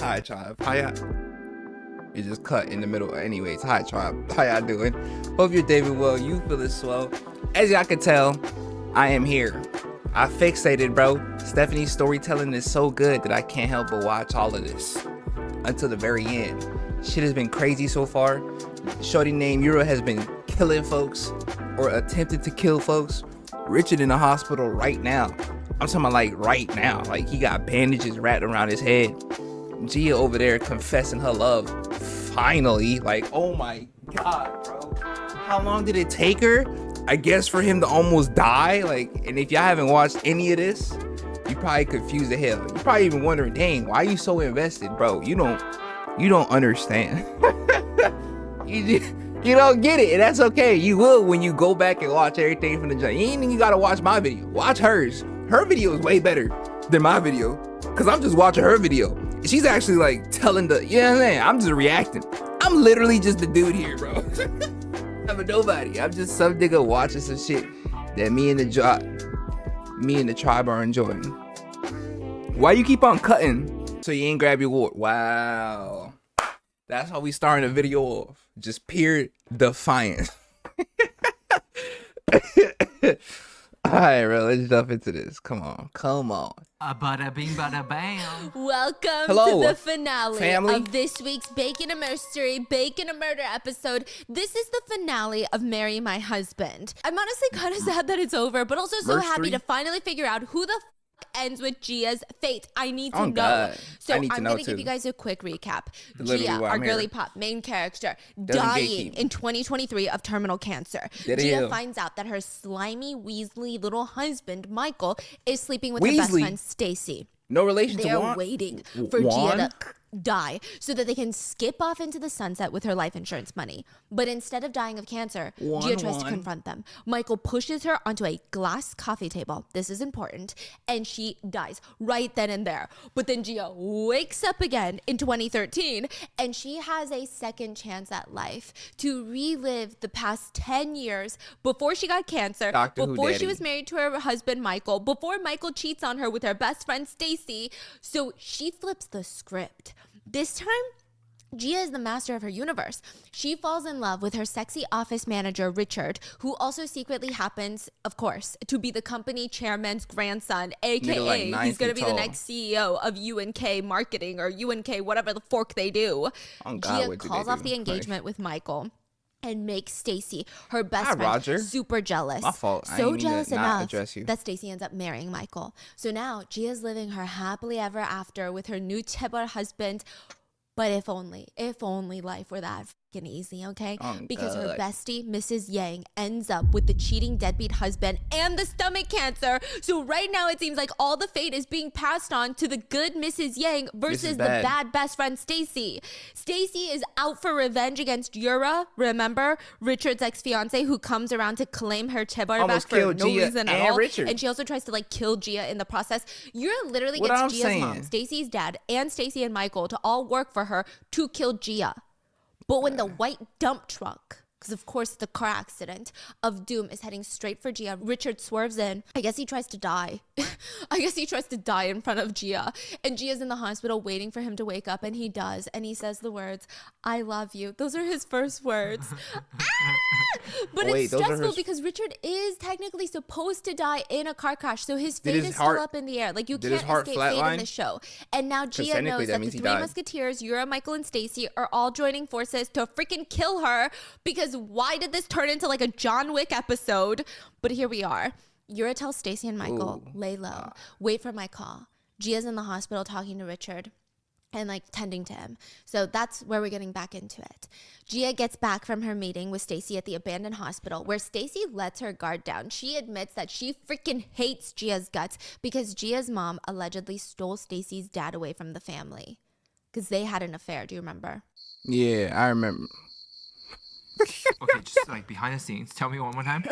Hi, tribe. How y'all? It just cut in the middle. Anyways, hi, tribe. How y'all doing? Hope you're David well. You feeling swell. As y'all can tell, I am here. I fixated, bro. Stephanie's storytelling is so good that I can't help but watch all of this until the very end. Shit has been crazy so far. Shorty named Yura has been killing folks or attempted to kill folks. Richard in the hospital right now. I'm talking about like right now. Like he got bandages wrapped around his head. Gia over there confessing her love. Finally, like, oh my God, bro. How long did it take her? I guess for him to almost die. Like, and if y'all haven't watched any of this, you probably confused the hell. You probably even wondering, dang, why are you so invested, bro? You don't understand. you don't get it, and that's okay. You will when you go back and watch everything from the jump. You ain't even gotta watch my video. Watch hers. Her video is way better than my video, cause I'm just watching her video. She's actually like telling the, you know what I'm saying? I'm just reacting. I'm literally just the dude here, bro. I'm a nobody. I'm just some nigga watching some shit that me and the tribe are enjoying. Why you keep on cutting so you ain't grab your ward? Wow. That's how we starting a video off. Just pure defiance. Alright, bro, let's jump into this. Come on. Bada bing, bada bam. Welcome Hello, to the finale family. of this week's Bacon and Mystery, Bacon and Murder episode. This is the finale of Marry My Husband. I'm honestly kind of sad that it's over, but also so Verse happy 3. to finally figure out who the ends with Gia's fate. I need to know. God. So I need to I'm know going to too. give you guys a quick recap. Literally Gia, why our I'm here. girly pop main character, Doesn't dying gatekeep. in 2023 of terminal cancer. Did it Gia heal? finds out that her slimy, Weasley little husband, Michael, is sleeping with her best Weasley? friend, Stacy. No relation They to are Juan? waiting for Juan? Gia to die so that they can skip off into the sunset with her life insurance money. But instead of dying of cancer, Gia tries to confront them. Michael pushes her onto a glass coffee table. This is important. And she dies right then and there. But then Gia wakes up again in 2013 and she has a second chance at life to relive the past 10 years before she got cancer, Doctor Who before she daddy. was married to her husband Michael, before Michael cheats on her with her best friend Stacy. So she flips the script. This time, Gia is the master of her universe. She falls in love with her sexy office manager, Richard, who also secretly happens, of course, to be the company chairman's grandson, aka like 9 he's going to feet be the tall. next CEO of UNK Marketing or UNK, whatever the fork they do. Oh, God, Gia what did calls they off do? the engagement with Michael and makes Stacy, her best Hi, friend, Roger. super jealous. My fault. I So ain't mean to jealous not enough address you. that Stacy ends up marrying Michael. So now Gia's living her happily ever after with her new Tibber husband. But if only life were that fucking easy, okay? Oh, because her God. bestie, Mrs. Yang, ends up with the cheating deadbeat husband and the stomach cancer. So right now it seems like all the fate is being passed on to the good Mrs. Yang versus the Bad. bad best friend Stacy. Stacy is out for revenge against Yura, remember? Richard's ex-fiance who comes around to claim her Tibber back Almost for killed no Gia reason at and all. Richard. And she also tries to like kill Gia in the process. Yura literally What gets I'm Gia's saying. mom, Stacy's dad, and Stacy and Michael to all work for her to kill Gia. But when the white dump truck, because of course the car accident of doom is heading straight for Gia, Richard swerves in. I guess he tries to die. I guess he tries to die in front of Gia. And Gia's in the hospital waiting for him to wake up, and he does. And he says the words, "I love you." Those are his first words. But Oh, wait, it's those are stressful his- because Richard is technically supposed to die in a car crash. So his Did fate his is heart- still up in the air. Like you did can't his heart escape fate in flatline? this show. And now Gia technically knows that that the means he three died. musketeers, Yura, Michael, and Stacy, are all joining forces to freaking kill her. Because why did this turn into like a John Wick episode? But here we are. Yura tells Stacy and Michael, lay low, wait for my call. Gia's in the hospital talking to Richard and like tending to him. So that's where we're getting back into it. Gia gets back from her meeting with Stacy at the abandoned hospital where Stacy lets her guard down. She admits that she freaking hates Gia's guts because Gia's mom allegedly stole Stacy's dad away from the family because they had an affair. Do you remember? Yeah, I remember. Okay, just like behind the scenes. Tell me one more time.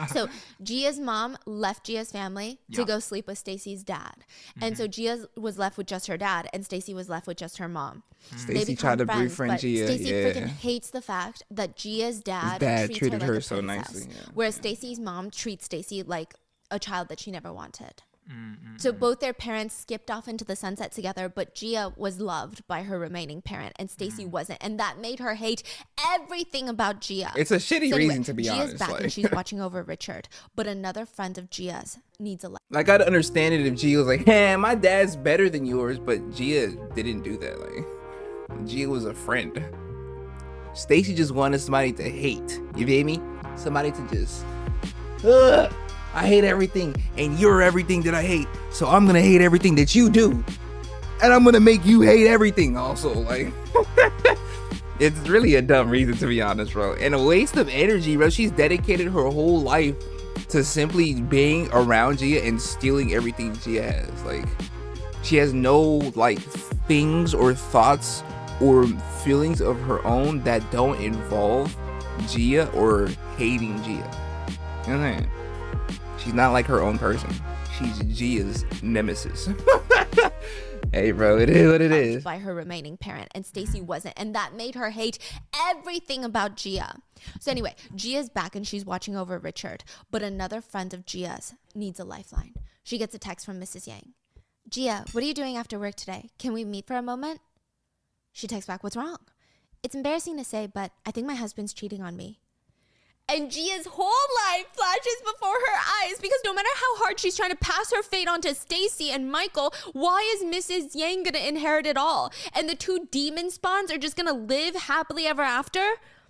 So Gia's mom left Gia's family to Yeah. go sleep with Stacy's dad. And so Gia was left with just her dad and Stacy was left with just her mom. They Stacy become tried to friends, befriend but Gia. Stacy Yeah. freaking hates the fact that Gia's dad, treats treated her, her like a so princess, nicely, yeah. whereas Stacy's mom treats Stacy like a child that she never wanted. So both their parents skipped off into the sunset together, but Gia was loved by her remaining parent and Stacy wasn't. And that made her hate everything about Gia. It's a shitty So anyway, reason, to be Gia's honest. back Like, and she's watching over Richard, but another friend of Gia's needs a life. like, I'd understand it if Gia was like, hey, my dad's better than yours, but Gia didn't do that. Like, Gia was a friend. Stacy just wanted somebody to hate. You feel me? Somebody to just, ugh, I hate everything, and you're everything that I hate, so I'm gonna hate everything that you do, and I'm gonna make you hate everything also. Like, it's really a dumb reason, to be honest, bro, and a waste of energy, bro. She's dedicated her whole life to simply being around Gia and stealing everything Gia has. Like, she has no, like, things or thoughts or feelings of her own that don't involve Gia or hating Gia. You know what I'm saying? She's not like her own person. She's Gia's nemesis. Hey, bro, it is what it is. By her remaining parent, and Stacy wasn't, and that made her hate everything about Gia. So anyway, Gia's back and she's watching over Richard, but another friend of Gia's needs a lifeline. She gets a text from Mrs. Yang. Gia, what are you doing after work today? Can we meet for a moment? She texts back, what's wrong? It's embarrassing to say, but I think my husband's cheating on me. And Gia's whole life flashes before her eyes because no matter how hard she's trying to pass her fate on to Stacy and Michael, why is Mrs. Yang gonna inherit it all? And the two demon spawns are just gonna live happily ever after?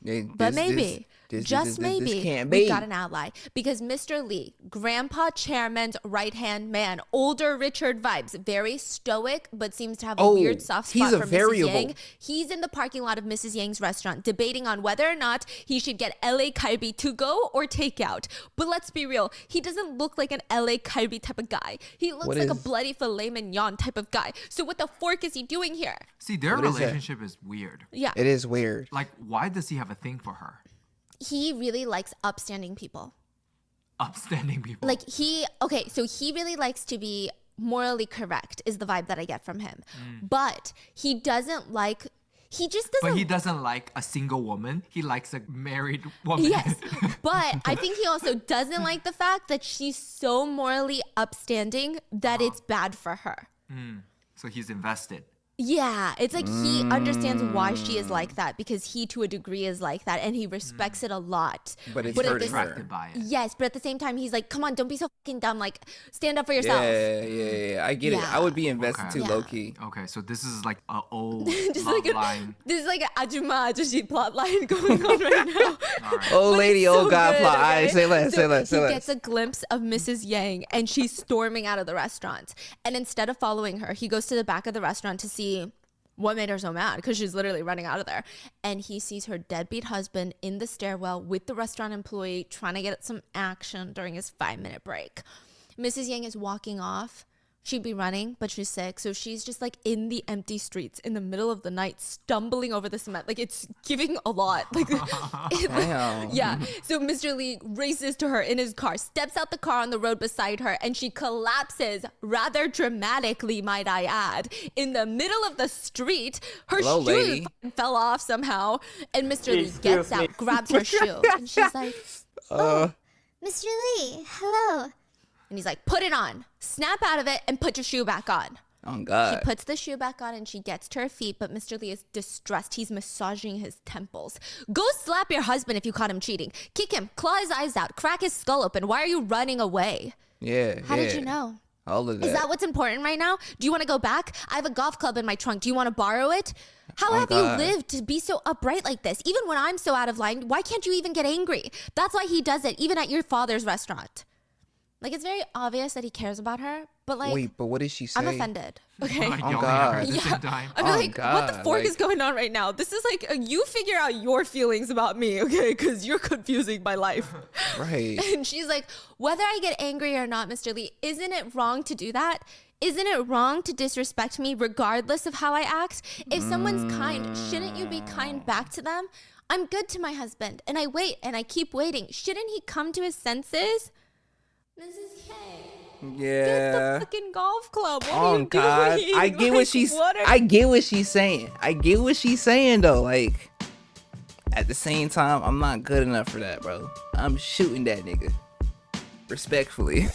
But maybe, just maybe, can't we be. got an ally because Mr. Lee, Grandpa Chairman's right-hand man, older Richard vibes, very stoic, but seems to have a weird soft spot he's a for variable. Mrs. Yang. He's in the parking lot of Mrs. Yang's restaurant debating on whether or not he should get LA Kalbi to go or takeout. But let's be real, he doesn't look like an LA Kalbi type of guy. He looks like a bloody filet mignon type of guy. So what the fork is he doing here? See, their What is that? relationship is weird. Yeah. It is weird. Like, why does he have a thing for her? He really likes upstanding people. Upstanding people. Like so he really likes to be morally correct is the vibe that I get from him. But he doesn't like, he just doesn't. But he doesn't like a single woman. He likes a married woman. Yes, but I think he also doesn't like the fact that she's so morally upstanding that it's bad for her. So he's invested. Yeah, it's like he understands why she is like that because he to a degree is like that and he respects it a lot. But it's at hurting this- her. Attracted by it. Yes, but at the same time he's like, come on, don't be so fucking dumb. Like, stand up for yourself. Yeah. I get it. I would be invested Okay. too, Yeah. low key. Okay, so this is like an old Just love like line. this is like an Ajuma Ajushi plot line going on right now. Old But lady, it's old so God good, plot. All okay? right, say less, So say less, say he less. gets a glimpse of Mrs. Yang and she's storming out of the restaurant. And instead of following her, he goes to the back of the restaurant to see what made her so mad because she's literally running out of there. And he sees her deadbeat husband in the stairwell with the restaurant employee trying to get some action during his 5-minute break. Mrs. Yang is walking off. She'd be running, but she's sick. So she's just like in the empty streets in the middle of the night, stumbling over the cement. Like it's giving a lot. Like, Damn. yeah. So Mr. Lee races to her in his car, steps out the car on the road beside her, and she collapses rather dramatically, might I add, in the middle of the street. Her Hello, shoe lady. fucking fell off somehow. And Mr. Lee gets out, grabs her shoe, and she's like, Mr. Lee, hello. and he's like, put it on, snap out of it, and put your shoe back on. Oh, She God. puts the shoe back on and she gets to her feet, but Mr. Lee is distressed. He's massaging his temples. Go slap your husband if you caught him cheating. Kick him, claw his eyes out, crack his skull open. Why are you running away? Yeah. How did you know? All of that. Is that what's important right now? Do you want to go back? I have a golf club in my trunk. Do you want to borrow it? How Oh, have God. you lived to be so upright like this? Even when I'm so out of line, why can't you even get angry? That's why he does it, even at your father's restaurant. Like, it's very obvious that he cares about her, but like, Wait, but what did she say? I'm offended. Okay. Like Oh, yelling at her God. at the same time. I'm Oh, like, what God, the fork like- is going on right now? This is like, you figure out your feelings about me, okay? Because you're confusing my life. Right. And she's like, whether I get angry or not, Mr. Lee, isn't it wrong to do that? Isn't it wrong to disrespect me regardless of how I act? If someone's kind, shouldn't you be kind back to them? I'm good to my husband, and I wait, and I keep waiting. Shouldn't he come to his senses? Mrs. K. Get the Yeah. fucking golf club. What Oh, are you God. doing? I get what Like, she's. what are- I get what she's saying. I get what she's saying though. Like, at the same time, I'm not good enough for that, bro. I'm shooting that nigga. Respectfully.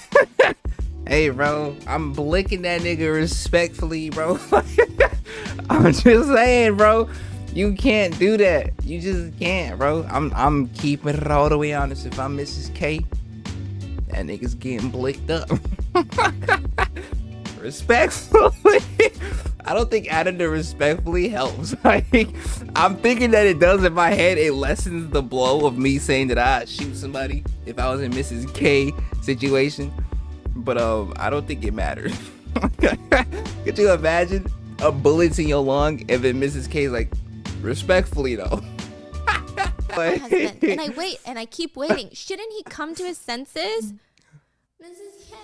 Hey, bro, I'm blicking that nigga respectfully, bro. I'm just saying, bro. You can't do that. You just can't, bro. I'm keeping it all the way honest. If I'm Mrs. K, that nigga's getting blicked up. Respectfully. I don't think adding the respectfully helps. Like, I'm thinking that it does in my head. It lessens the blow of me saying that I'd shoot somebody if I was in Mrs. K situation. But I don't think it matters. Could you imagine a bullet in your lung and then Mrs. K's like, respectfully though. My husband. And I wait and I keep waiting. Shouldn't he come to his senses? Mrs. K,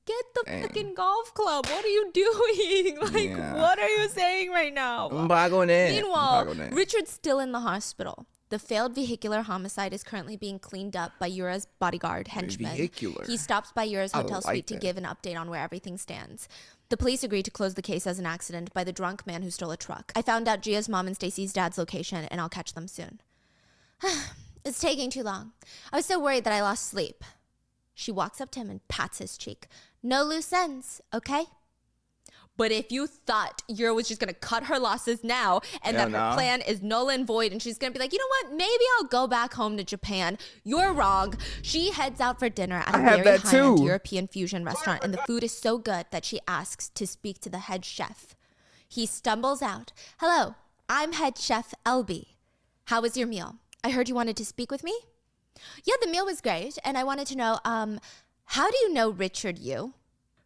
get the fucking golf club. What are you doing? Like, what are you saying right now? Meanwhile, Richard's still in the hospital. The failed vehicular homicide is currently being cleaned up by Yura's bodyguard henchman. He stops by Yura's hotel suite to give an update on where everything stands. The police agreed to close the case as an accident by the drunk man who stole a truck. I found out Gia's mom and Stacy's dad's location, and I'll catch them soon. It's taking too long. I was so worried that I lost sleep. She walks up to him and pats his cheek. No loose ends, okay? But if you thought Yura was just going to cut her losses now and that her plan is null and void and she's going to be like, you know what, maybe I'll go back home to Japan, you're wrong. She heads out for dinner at a very high-end European fusion restaurant, and the food is so good that she asks to speak to the head chef. He stumbles out. Hello, I'm head chef Elby. How was your meal? I heard you wanted to speak with me? Yeah, the meal was great, and I wanted to know, how do you know Richard Yu?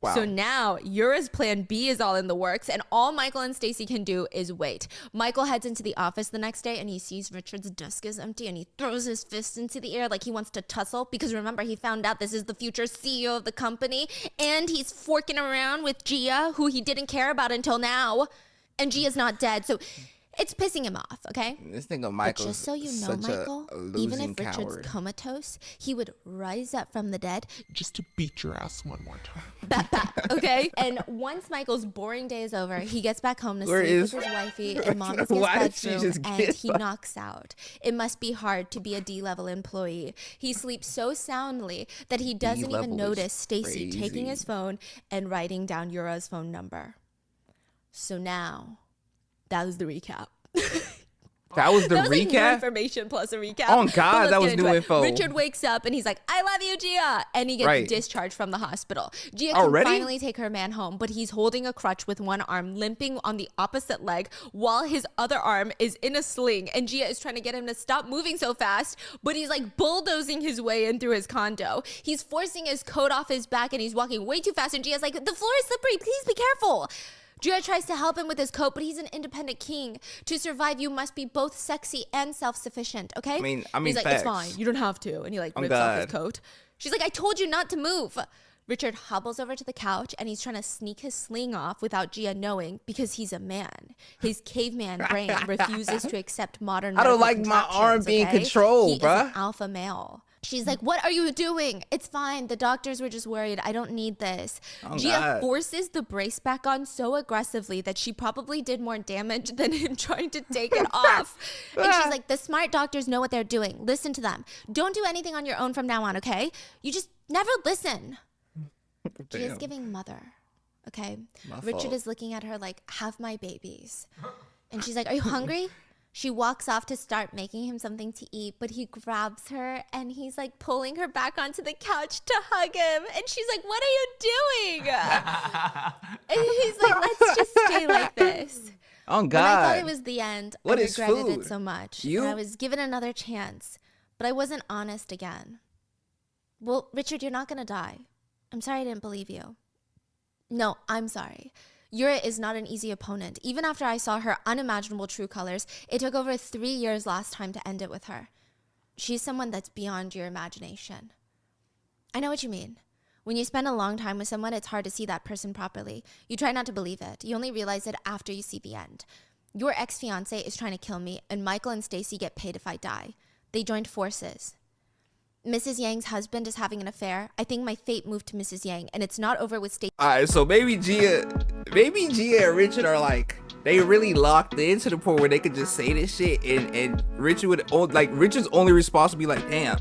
Wow. So now Yura's plan B is all in the works, and all Michael and Stacy can do is wait. Michael heads into the office the next day and he sees Richard's desk is empty and he throws his fist into the air like he wants to tussle, because remember, he found out this is the future CEO of the company, and he's forking around with Gia, who he didn't care about until now, and Gia's not dead, so it's pissing him off, okay? This thing of Michael, just so you know, Michael, even if Richard's comatose, he would rise up from the dead just to beat your ass one more time. Okay? And once Michael's boring day is over, he gets back home to sleep with his wifey in Mama's bedroom, and he knocks out. It must be hard to be a D-level employee. He sleeps so soundly that he doesn't even notice Stacy taking his phone and writing down Yura's phone number. So now, that was the recap. That was the that was recap? Like new information plus a recap. Oh, God, that was new info. Richard wakes up and he's like, I love you, Gia. And he gets discharged from the hospital. Gia can finally take her man home, but he's holding a crutch with one arm, limping on the opposite leg, while his other arm is in a sling. And Gia is trying to get him to stop moving so fast, but he's like bulldozing his way in through his condo. He's forcing his coat off his back and he's walking way too fast. And Gia's like, the floor is slippery. Please be careful. Gia tries to help him with his coat, but he's an independent king. To survive, you must be both sexy and self-sufficient, okay? I mean, he's like, it's fine. You don't have to. And he like rips off his coat. She's like, I told you not to move. Richard hobbles over to the couch and he's trying to sneak his sling off without Gia knowing, because he's a man. His caveman brain refuses to accept modern I don't like my arm being controlled, bruh. He is an alpha male. She's like, what are you doing? It's fine. The doctors were just worried. I don't need this. Gia forces the brace back on so aggressively that she probably did more damage than him trying to take it off. And she's like, the smart doctors know what they're doing. Listen to them. Don't do anything on your own from now on, okay? You just never listen. Gia's giving mother, okay? Richard is looking at her like, have my babies. And she's like, are you hungry? She walks off to start making him something to eat, but he grabs her and he's like pulling her back onto the couch to hug him. And she's like, what are you doing? And he's like, let's just stay like this. Oh, God. When I thought it was the end, I regretted it so much. And I was given another chance, but I wasn't honest again. Well, Richard, you're not going to die. I'm sorry I didn't believe you. No, I'm sorry. Yura is not an easy opponent. Even after I saw her unimaginable true colors, it took over 3 years last time to end it with her. She's someone that's beyond your imagination. I know what you mean. When you spend a long time with someone, it's hard to see that person properly. You try not to believe it. You only realize it after you see the end. Your ex-fiance is trying to kill me, and Michael and Stacy get paid if I die. They joined forces. Mrs. Yang's husband is having an affair. I think my fate moved to Mrs. Yang, and it's not over with Stacy. All right, so maybe Gia and Richard are like, they really locked in to the point where they could just say this shit, and Richard would, like, Richard's only response would be like, damn,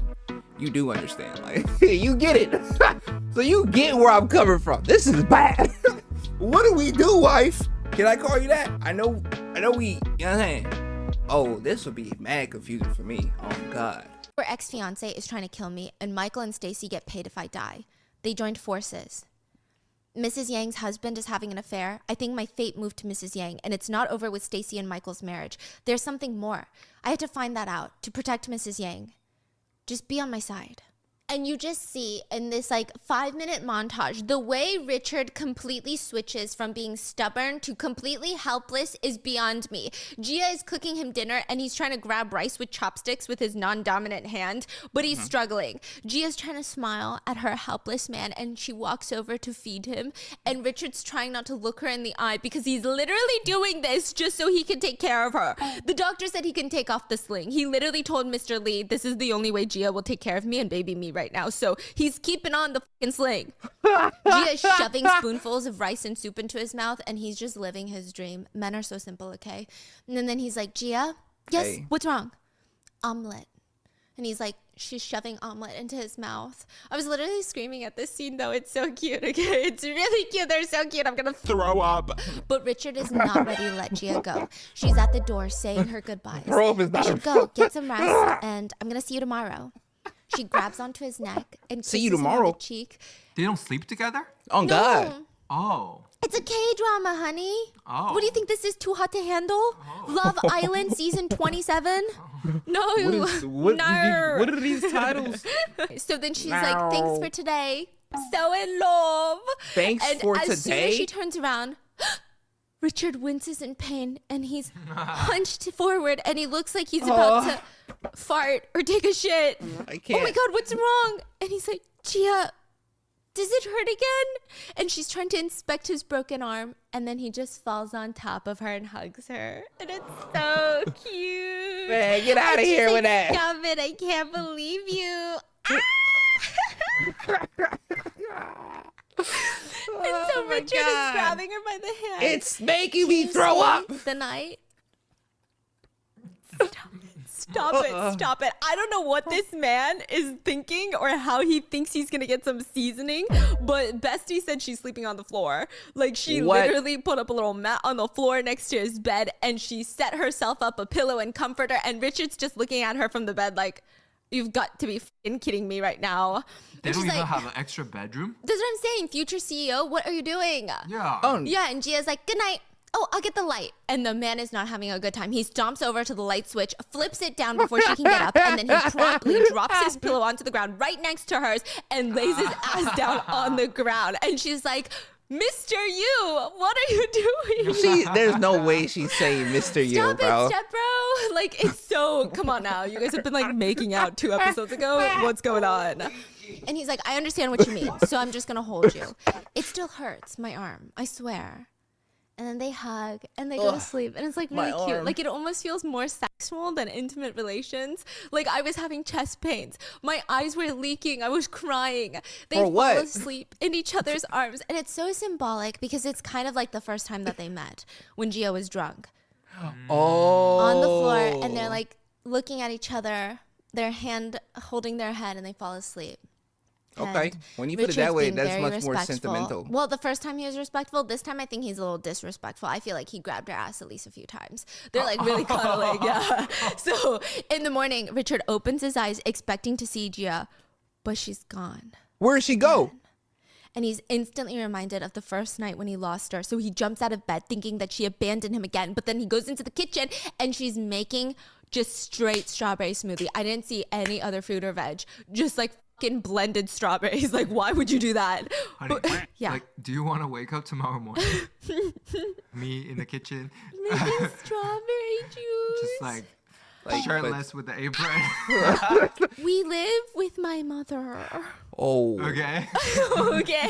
you do understand, like, you get it. So you get where I'm coming from. This is bad. What do we do, wife? Can I call you that? I know we, you know what I'm saying? Oh, this would be mad confusing for me. Oh God. Her ex-fiance is trying to kill me, and Michael and Stacy get paid if I die. They joined forces. Mrs. Yang's husband is having an affair. I think my fate moved to Mrs. Yang, and it's not over with Stacy and Michael's marriage. There's something more. I had to find that out to protect Mrs. Yang. Just be on my side. And you just see in this like 5-minute montage, the way Richard completely switches from being stubborn to completely helpless is beyond me. Gia is cooking him dinner and he's trying to grab rice with chopsticks with his non-dominant hand, but he's struggling. Gia's trying to smile at her helpless man and she walks over to feed him. And Richard's trying not to look her in the eye because he's literally doing this just so he can take care of her. The doctor said he can take off the sling. He literally told Mr. Lee, this is the only way Gia will take care of me and baby me right now. So he's keeping on the fucking sling. Gia is shoving spoonfuls of rice and soup into his mouth and he's just living his dream. Men are so simple, okay? And then he's like, Gia, yes, Hey. what's wrong? Omelet. And he's like, she's shoving omelet into his mouth. I was literally screaming at this scene though. It's so cute, okay? It's really cute. They're so cute. I'm gonna Throw up. But Richard is not ready to let Gia go. She's at the door saying her goodbyes. Throw up is I not should go, get some rest, and I'm gonna see you tomorrow. She grabs onto his neck and See you kisses him on tomorrow. the cheek. They don't sleep together? Oh God. No, Oh. it's a K-drama, honey. Oh. What do you think this is, too hot to handle? Love Island season 27? No, What no. are these titles? So then she's No. like, thanks for today. So in love. Thanks And for as soon as today? she turns around, Richard winces in pain and he's hunched forward and he looks like he's about to fart or take a shit. I Oh can't. my God, what's wrong? And he's like, Gia, does it hurt again? And she's trying to inspect his broken arm. And then he just falls on top of her and hugs her. And it's so cute. Man, get out of And she's here like, with that. Stop it, I can't believe you. And so Richard is God. grabbing her by the hand. It's making me You throw see up. The night. Stop it. Stop it. I don't know what this man is thinking or how he thinks he's going to get some seasoning, but Bestie said she's sleeping on the floor. Like she What? literally put up a little mat on the floor next to his bed and she set herself up a pillow and comforter and Richard's just looking at her from the bed like, you've got to be f***ing kidding me right now. They And don't she's even like, have an extra bedroom? that's what I'm saying. Future CEO, what are you doing? Yeah. Oh, Yeah, and Gia's like, good night. Oh, I'll get the light. And the man is not having a good time. He stomps over to the light switch, flips it down before she can get up, and then he promptly drops his pillow onto the ground right next to hers and lays his ass down on the ground. And she's like, Mr. You, what are you doing? There's no way she's saying Mr. You, Stop bro. it, step bro. Like, it's so, come on now. You guys have been like making out 2 episodes ago. What's going on? And he's like, I understand what you mean, so I'm just gonna hold you. It still hurts, my arm, I swear. And then they hug and they go to sleep. And it's like My really cute. arm. Like it almost feels more sexual than intimate relations. Like I was having chest pains. My eyes were leaking. I was crying. They For fall what? asleep in each other's arms. And it's so symbolic because it's kind of like the first time that they met when Gia was drunk. Oh. On the floor. And they're like looking at each other, their hand holding their head, and they fall asleep. Okay. And When you put it Richard's that way, being that's very much more respectful. sentimental. Well, the first time he was respectful. This time I think he's a little disrespectful. I feel like he grabbed her ass at least a few times. They're like really cuddling. Yeah. So in the morning, Richard opens his eyes expecting to see Gia, but she's gone. Where'd she go? And he's instantly reminded of the first night when he lost her. So he jumps out of bed thinking that she abandoned him again. But then he goes into the kitchen and she's making just straight strawberry smoothie. I didn't see any other fruit or veg. Just like fucking blended strawberries. Like, why would you do that? Honey, But- yeah. Like, do you want to wake up tomorrow morning? Me in the kitchen, Making strawberry juice. just like Like, shirtless with the apron. We live with my mother. Oh. Okay. Okay.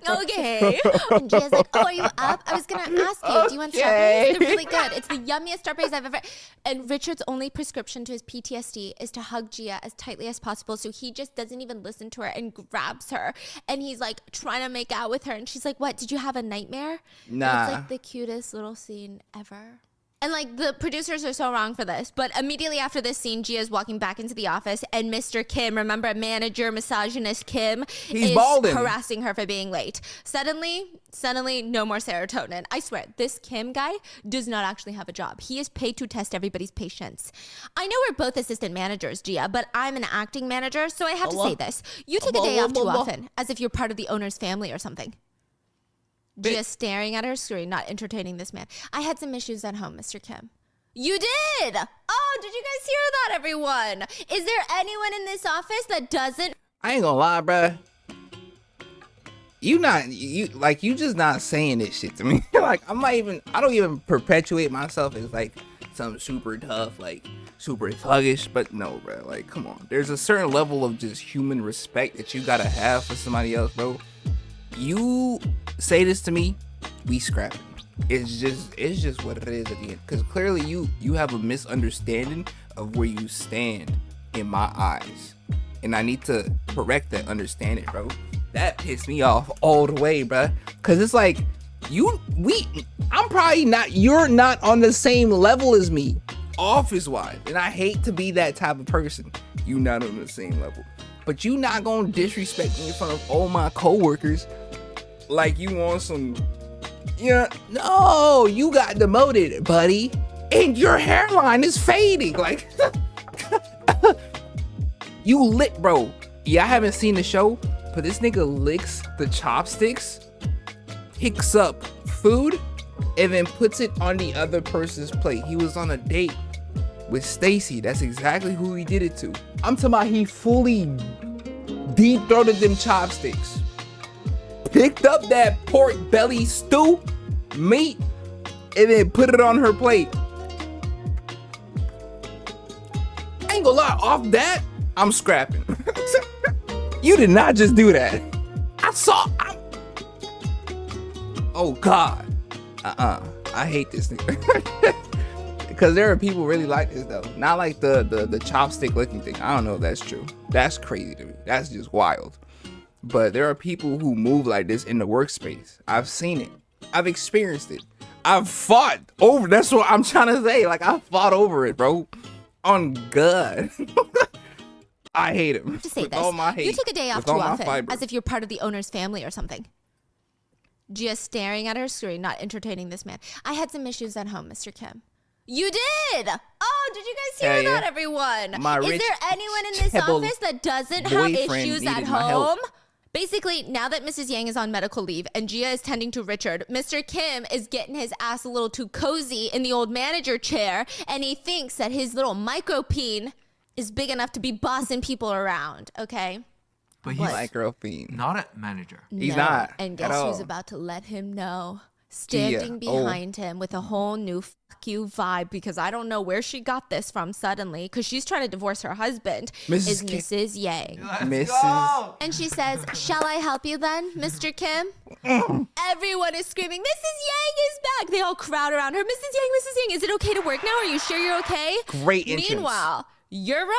Okay. And Gia's like, oh, are you up? I was going to ask you, do you want strawberries? They're really good. It's the yummiest strawberries I've ever. And Richard's only prescription to his PTSD is to hug Gia as tightly as possible. So he just doesn't even listen to her and grabs her. And he's like trying to make out with her. And she's like, what? Did you have a nightmare? And Nah. it's like the cutest little scene ever. And like the producers are so wrong for this, but immediately after this scene, Gia is walking back into the office, and Mr. Kim, remember manager misogynist Kim, He's is balding. harassing her for being late. Suddenly, no more serotonin. I swear, this Kim guy does not actually have a job. He is paid to test everybody's patience. I know we're both assistant managers, Gia, but I'm an acting manager, so I have to say this: you take a day off too often, as if you're part of the owner's family or something. Just staring at her screen, not entertaining this man. I had some issues at home, Mr. Kim. You did? Oh, did you guys hear that, everyone? Is there anyone in this office that doesn't? I ain't gonna lie, bruh. You just not saying this shit to me. Like, I don't even perpetuate myself as like some super tough, like super thuggish, but no, bro. Like, come on. There's a certain level of just human respect that you gotta have for somebody else, bro. You say this to me, we scrap it. It's just what it is at the end. Because clearly you have a misunderstanding of where you stand in my eyes. And I need to correct that understanding, bro. That pissed me off all the way, bro. Because it's like, you're not on the same level as me, office-wise. And I hate to be that type of person. You not on the same level. But you not gonna disrespect me in front of all my coworkers like you want some, no, you got demoted, buddy. And your hairline is fading. Like, you lick, bro. Yeah, I haven't seen the show, but this nigga licks the chopsticks, picks up food, and then puts it on the other person's plate. He was on a date with Stacy. That's exactly who he did it to. I'm talking about he fully deep-throated them chopsticks, picked up that pork belly stew meat, and then put it on her plate. I ain't gonna lie, off that, I'm scrapping. You did not just do that. Oh God. I hate this nigga. Because there are people really like this though. Not like the chopstick licking thing. I don't know if that's true. That's crazy to me. That's just wild. But there are people who move like this in the workspace. I've seen it. I've experienced it. I've fought over. That's what I'm trying to say. Like, I fought over it, bro. On God. I hate him. To say with this, all my hate, you take a day off with too all my often, fiber. as if you're part of the owner's family or something. Just staring at her screen, not entertaining this man. I had some issues at home, Mr. Kim. You did? Oh, did you guys hear that, everyone? Is there anyone in this office that doesn't have issues at home? Basically, now that Mrs. Yang is on medical leave and Gia is tending to Richard, Mr. Kim is getting his ass a little too cozy in the old manager chair, and he thinks that his little micro-peen is big enough to be bossing people around, okay? But he's Micro-peen. not a manager. He's not. And at guess all. who's about to let him know? Standing behind him with a whole new fuck you vibe, because I don't know where she got this from suddenly, because she's trying to divorce her husband, is Mrs. Yang. Mrs. And she says, shall I help you then, Mr. Kim? Everyone is screaming, Mrs. Yang is back. They all crowd around her. Mrs. Yang, is it okay to work now? Are you sure you're okay? Great entrance. Meanwhile, Yura,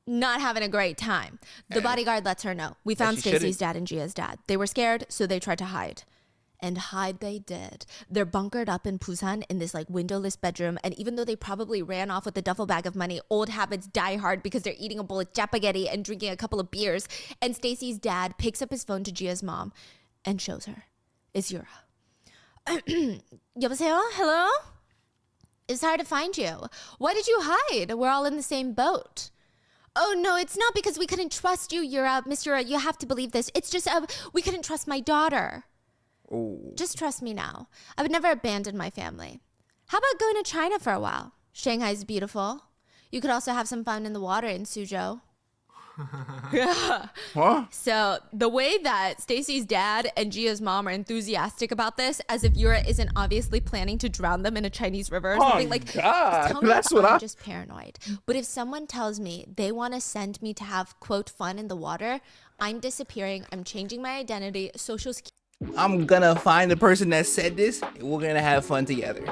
not having a great time. The bodyguard lets her know. We found Stacy's dad and Gia's dad. They were scared, so they tried to hide. And hide they did. They're bunkered up in Busan in this like windowless bedroom. And even though they probably ran off with a duffel bag of money, old habits die hard because they're eating a bowl of spaghetti and drinking a couple of beers. And Stacy's dad picks up his phone to Gia's mom and shows her. It's Yura. 여보세요? Hello? It's hard to find you. Why did you hide? We're all in the same boat. Oh, no, it's not because we couldn't trust you, Yura. Miss Yura, you have to believe this. It's just we couldn't trust my daughter. Ooh. Just trust me now. I would never abandon my family. How about going to China for a while? Shanghai's beautiful. You could also have some fun in the water in Suzhou. Huh? So the way that Stacy's dad and Gia's mom are enthusiastic about this, as if Yura isn't obviously planning to drown them in a Chinese river or something. Like, God. tell me That's if what I'm I... just paranoid. But if someone tells me they want to send me to have, quote, fun in the water, I'm disappearing. I'm changing my identity, social security. I'm gonna find the person that said this, and we're gonna have fun together.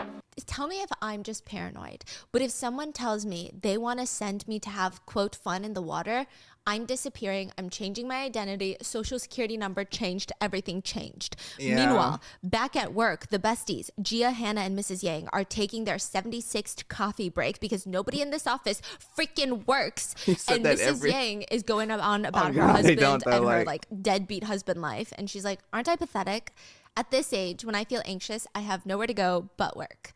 tell me if I'm just paranoid, but if someone tells me they want to send me to have, quote, fun in the water, I'm disappearing. I'm changing my identity. Social security number changed. Everything changed. Yeah. Meanwhile, back at work, the besties, Gia, Hannah, and Mrs. Yang are taking their 76th coffee break because nobody in this office freaking works. And Mrs. Yang is going on about her husband and her like deadbeat husband life. And she's like, aren't I pathetic? At this age, when I feel anxious, I have nowhere to go but work.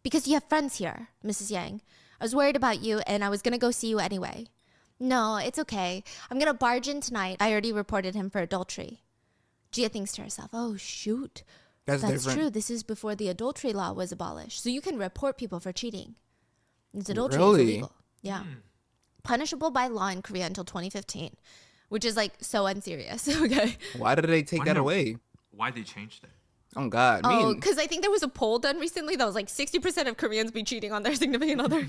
Because you have friends here, Mrs. Yang. I was worried about you and I was going to go see you anyway. No, it's okay. I'm going to barge in tonight. I already reported him for adultery. Gia thinks to herself, oh, shoot. That's true. This is before the adultery law was abolished. So you can report people for cheating. It's adultery is illegal. Yeah. Punishable by law in Korea until 2015, which is like so unserious. Okay. Why did they take that away? Why they changed it? Oh, God. Oh, because I think there was a poll done recently that was like 60% of Koreans be cheating on their significant other.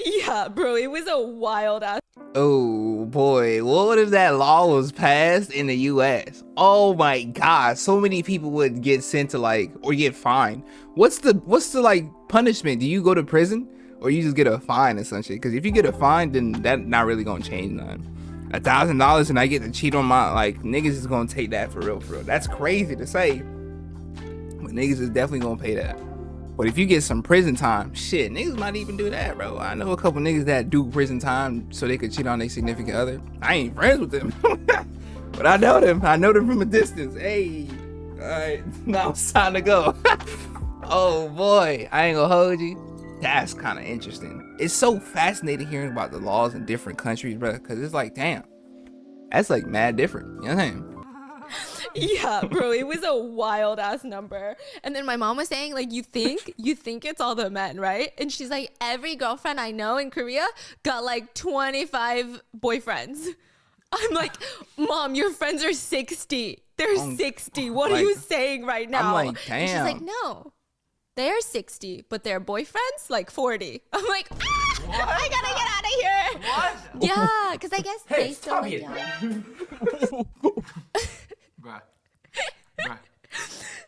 Yeah, bro, it was a wild ass. Oh boy, what if that law was passed in the US? Oh my God, so many people would get sent to like, or get fined. What's the like punishment? Do you go to prison or you just get a fine or some shit? Because if you get a fine, then that's not really gonna change nothing. $1,000 and I get to cheat on my, like, niggas is gonna take that for real. That's crazy to say, but niggas is definitely gonna pay that. But if you get some prison time, shit, niggas might even do that, bro. I know a couple niggas that do prison time so they could cheat on their significant other. I ain't friends with them, but I know them. I know them from a distance. Hey, all right, now it's time to go. Oh boy, I ain't gonna hold you. That's kind of interesting. It's so fascinating hearing about the laws in different countries, bro, because it's like, damn, that's like mad different. You know what I'm saying? Yeah, bro, it was a wild ass number. And then my mom was saying, like, you think it's all the men, right? And she's like, every girlfriend I know in Korea got like 25 boyfriends. I'm like, Mom, your friends are 60. They're 60. What are you saying right now? I'm like, damn. And she's like, no, they're 60, but their boyfriends like 40. I'm like, I gotta get out of here. What? Yeah, because I guess they still like young. Bruh.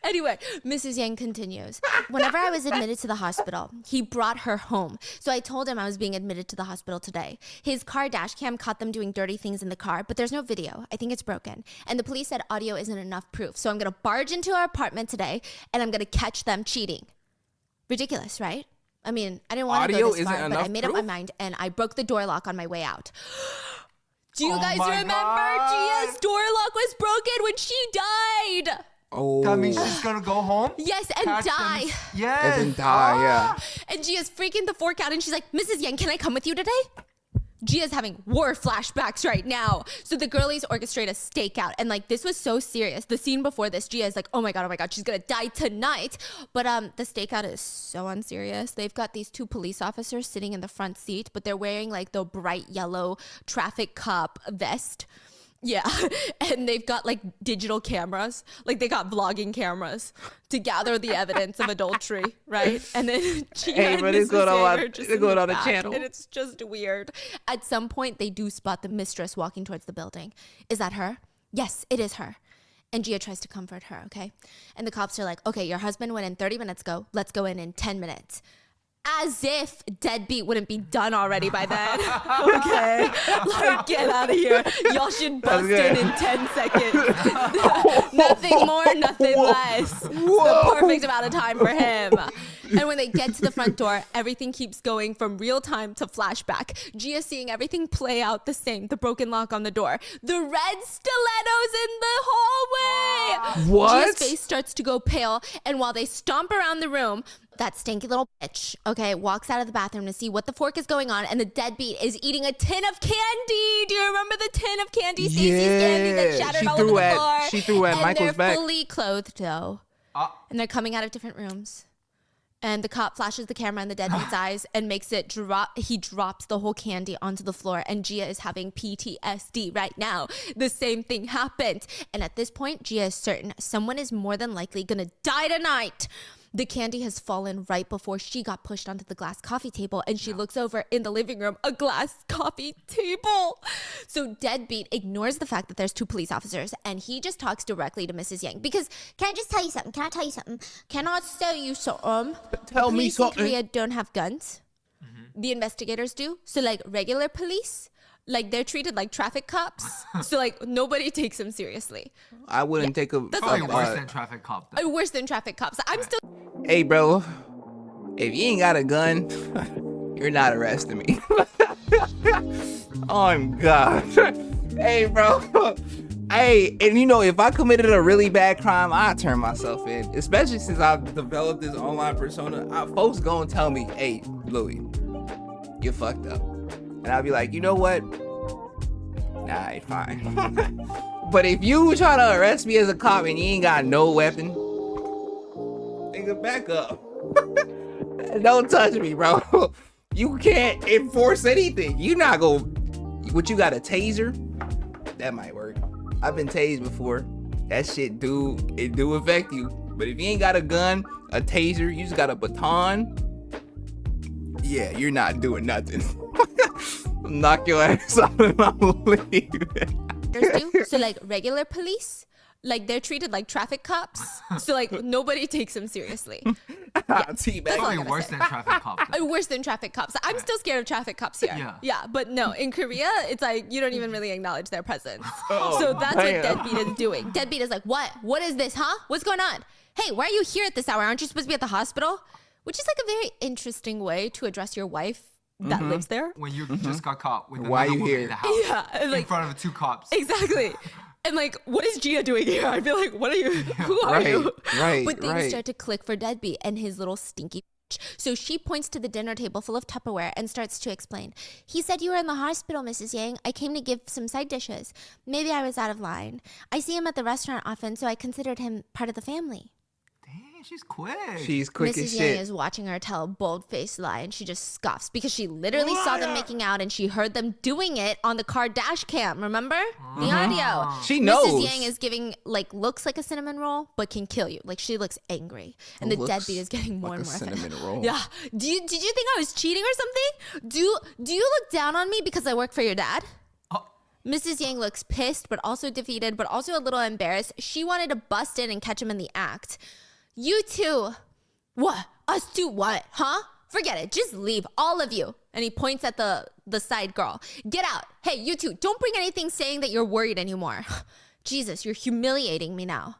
Anyway, Mrs. Yang continues. Whenever I was admitted to the hospital, he brought her home. So I told him I was being admitted to the hospital today. His car dash cam caught them doing dirty things in the car, but there's no video. I think it's broken. And the police said audio isn't enough proof. So I'm going to barge into our apartment today and I'm going to catch them cheating. Ridiculous, right? I mean, I didn't want to go this far, but I made up my mind and I broke the door lock on my way out. Do you guys remember Gia's door lock was broken when she died? Oh. That means she's gonna go home? Yes, and die. Yes. And die, yeah. And Gia's freaking the fork out and she's like, Mrs. Yang, can I come with you today? Gia's having war flashbacks right now. So the girlies orchestrate a stakeout. And like, this was so serious. The scene before this, Gia is like, oh my God, she's gonna die tonight. But the stakeout is so unserious. They've got these two police officers sitting in the front seat, but they're wearing like the bright yellow traffic cop vest. Yeah, and they've got like digital cameras, like they got vlogging cameras to gather the evidence of adultery, right? And then Gia and Mrs. Yang are just going on the channel, and it's just weird. At some point, they do spot the mistress walking towards the building. Is that her? Yes, it is her. And Gia tries to comfort her, okay? And the cops are like, okay, your husband went in 30 minutes ago. Let's go in 10 minutes. As if deadbeat wouldn't be done already by then. Okay, like get out of here. Y'all should bust in 10 seconds. Nothing more, nothing less. It's the perfect amount of time for him. And when they get to the front door, everything keeps going from real time to flashback. Gia seeing everything play out the same. The broken lock on the door. The red stilettos in the hallway. What? Gia's face starts to go pale. And while they stomp around the room, that stinky little bitch, okay, walks out of the bathroom to see what the fork is going on, and the deadbeat is eating a tin of candy. Do you remember the tin of candy? Stacy's candy that shattered all over the floor. She threw at Michael's back. And they're fully clothed, though. And they're coming out of different rooms. And the cop flashes the camera in the deadbeat's eyes and makes it drop. He drops the whole candy onto the floor, and Gia is having PTSD right now. The same thing happened. And at this point, Gia is certain someone is more than likely gonna die tonight. The candy has fallen right before she got pushed onto the glass coffee table, and she looks over in the living room, a glass coffee table. So Deadbeat ignores the fact that there's 2 police officers, and he just talks directly to Mrs. Yang because, Can I just tell you something? Can I tell you something? cannot tell you something. Tell me Police something. in Korea don't have guns. The investigators do. So like regular police, like they're treated like traffic cops. So like nobody takes them seriously. I wouldn't take a. That's Probably like worse than traffic cop. Though. Worse than traffic cops. I'm still Hey, bro. If you ain't got a gun, you're not arresting me. Oh my God. Hey, bro. Hey, and you know, if I committed a really bad crime, I'd turn myself in. Especially since I've developed this online persona. Folks gonna tell me, hey, Louis, you fucked up. And I'll be like, you know what? Nah, it's fine. But if you try to arrest me as a cop and you ain't got no weapon, nigga, back up. Don't touch me, bro. You can't enforce anything. You not gonna. What, you got a taser? That might work. I've been tased before. That shit do affect you. But if you ain't got a gun, a taser, you just got a baton. Yeah, you're not doing nothing. Knock your ass out and I'll leave. do. So like regular police, like they're treated like traffic cops. So like nobody takes them seriously. Teabag. Probably worse than traffic cop. Though. Worse than traffic cops. I'm still scared of traffic cops here. Yeah. But no, in Korea, it's like you don't even really acknowledge their presence. Oh, so that's damn. what Deadbeat is doing. Deadbeat is like, what? What is this, huh? What's going on? Hey, why are you here at this hour? Aren't you supposed to be at the hospital? Which is like a very interesting way to address your wife that lives there. When you just got caught with Why another you woman here? in the house. Yeah, in like front of 2 cops. exactly. And like, what is Gia doing here? I'd be like, what are you? Who are you? Right. But things start to click for Deadbeat and his little stinky. So she points to the dinner table full of Tupperware and starts to explain. He said you were in the hospital, Mrs. Yang. I came to give some side dishes. Maybe I was out of line. I see him at the restaurant often, so I considered him part of the family. Dang, she's quick. She's quick as Mrs. Yang shit. is watching her tell a bold-faced lie, and she just scoffs because she literally saw them making out, and she heard them doing it on the car dash cam. Remember the audio? She knows. Mrs. Yang is giving looks like a cinnamon roll, but can kill you. Like she looks angry, and the Looks Deadbeat is getting more like and a more cinnamon offended. roll. Yeah. Did you think I was cheating or something? Do you look down on me because I work for your dad? Mrs. Yang looks pissed, but also defeated, but also a little embarrassed. She wanted to bust in and catch him in the act. You two. What? Us two what? Huh? Forget it. Just leave, all of you. And he points at the side girl. Get out. Hey, you two, don't bring anything saying that you're worried anymore. Jesus, you're humiliating me now.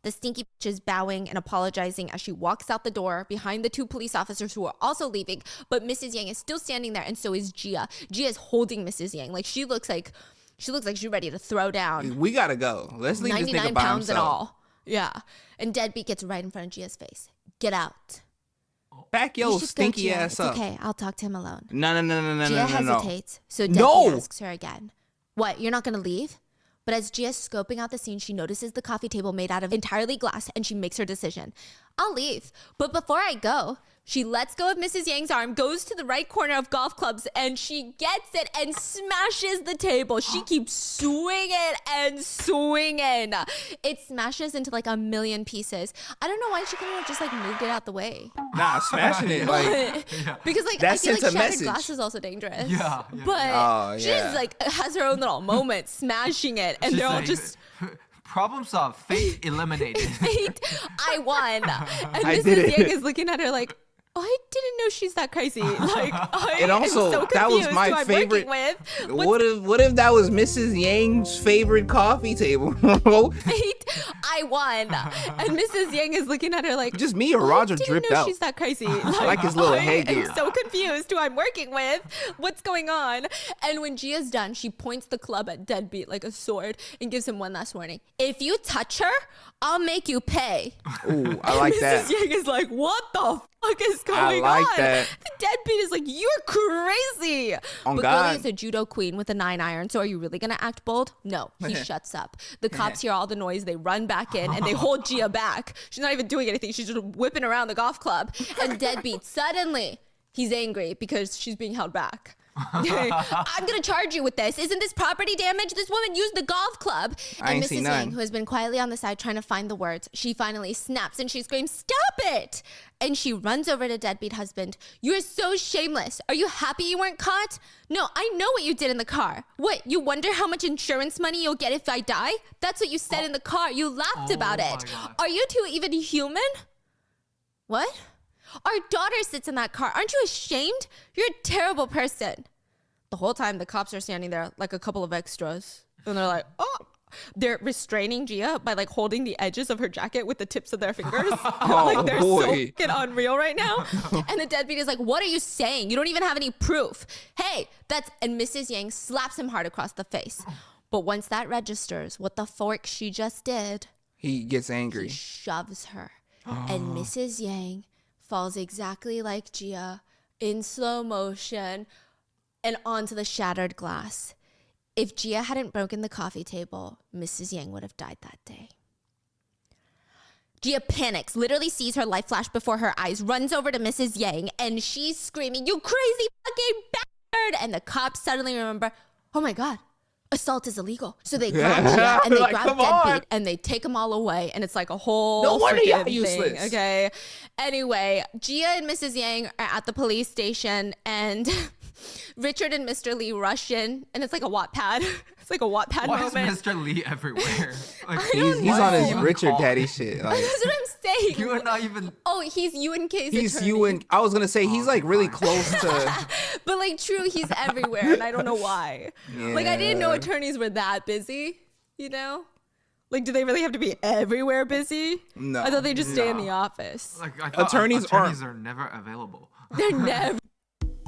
The stinky bitch is bowing and apologizing as she walks out the door behind the 2 police officers who are also leaving. But Mrs. Yang is still standing there, and so is Gia. Gia is holding Mrs. Yang. Like she looks like she's ready to throw down. We gotta go. Let's leave this 99 nigga by pounds and himself. all. Yeah. And Deadbeat gets right in front of Gia's face. Get out. Back You your should go, stinky Gia. ass It's up. okay. I'll talk to him alone. No. Gia hesitates. So Deadbeat No. asks her again. What? You're not going to leave? But as Gia's scoping out the scene, she notices the coffee table made out of entirely glass, and she makes her decision. I'll leave. But before I go, she lets go of Mrs. Yang's arm, goes to the right corner of golf clubs, and she gets it and smashes the table. She keeps swinging and swinging. It smashes into like a million pieces. I don't know why she couldn't have just like moved it out the way. Nah, smashing it like Because like That I feel sends like a shattered message. glass is also dangerous. Yeah. But Oh, she yeah. just like has her own little moment smashing it, and She's they're all like, just problem solved. Fate eliminated. fate. I won. And I Mrs. did it. Yang is looking at her like, I didn't know she's that crazy. Like, I And also, am so that was confused my who I'm favorite- working with. what if that was Mrs. Yang's favorite coffee table, bro? Fate, I won. And Mrs. Yang is looking at her like, Just me or Roger I didn't dripped know out. she's that crazy. Like his little headgear. I'm so confused who I'm working with. What's going on? And when Gia's done, she points the club at Deadbeat like a sword and gives him one last warning. If you touch her, I'll make you pay. Ooh, I like Mrs. that. Yang is like, what the fuck is going like on? that. The Deadbeat is like, you're crazy. On But God. Girlie is a judo queen with a 9-iron, so are you really gonna act bold? No, he shuts up. The cops hear all the noise, they run back in, and they hold Gia back. She's not even doing anything, she's just whipping around the golf club. And Deadbeat, suddenly, he's angry because she's being held back. I'm gonna charge you with this. Isn't this property damage? This woman used the golf club. I And ain't Mrs. seen Yang, none. who has been quietly on the side trying to find the words, she finally snaps and she screams, "Stop it!" And she runs over to deadbeat husband. "You're so shameless. Are you happy you weren't caught? No, I know what you did in the car. What, you wonder how much insurance money you'll get if I die? That's what you said in the car. You laughed about it. God. Are you two even human? What? Our daughter sits in that car. Aren't you ashamed? You're a terrible person." The whole time the cops are standing there like a couple of extras. And they're like, oh. They're restraining Gia by like holding the edges of her jacket with the tips of their fingers. Like they're so fucking unreal right now. And the deadbeat is like, "What are you saying? You don't even have any proof. Hey, that's..." And Mrs. Yang slaps him hard across the face. But once that registers what the fork she just did, He gets he angry. shoves her. And Mrs. Yang falls exactly like Gia in slow motion and onto the shattered glass. If Gia hadn't broken the coffee table, Mrs. Yang would have died that day. Gia panics, literally sees her life flash before her eyes, runs over to Mrs. Yang, and she's screaming, "You crazy fucking bastard!" And the cops suddenly remember, oh my God, assault is illegal. So they grab Gia and they Like, grab come on. deadbeat and they take them all away. And it's like a whole No wonder y'all freaking useless. thing, okay? Anyway, Gia and Mrs. Yang are at the police station and Richard and Mr. Lee rush in, and it's like a Wattpad. It's like a Wattpad Why is moment. Mr. Lee everywhere? Like, He's why on is his he even Richard called? Daddy shit. Like, That's what I'm saying. You are not even. Oh, he's UNK's he's attorney. you and I was gonna say he's like really close to. But like true, he's everywhere, and I don't know why. Like I didn't know Yeah. attorneys were that busy, you know? Like, do they really have to be everywhere busy? No. I thought they just stay in No. the office. Like, I thought Attorneys are never available. They're never.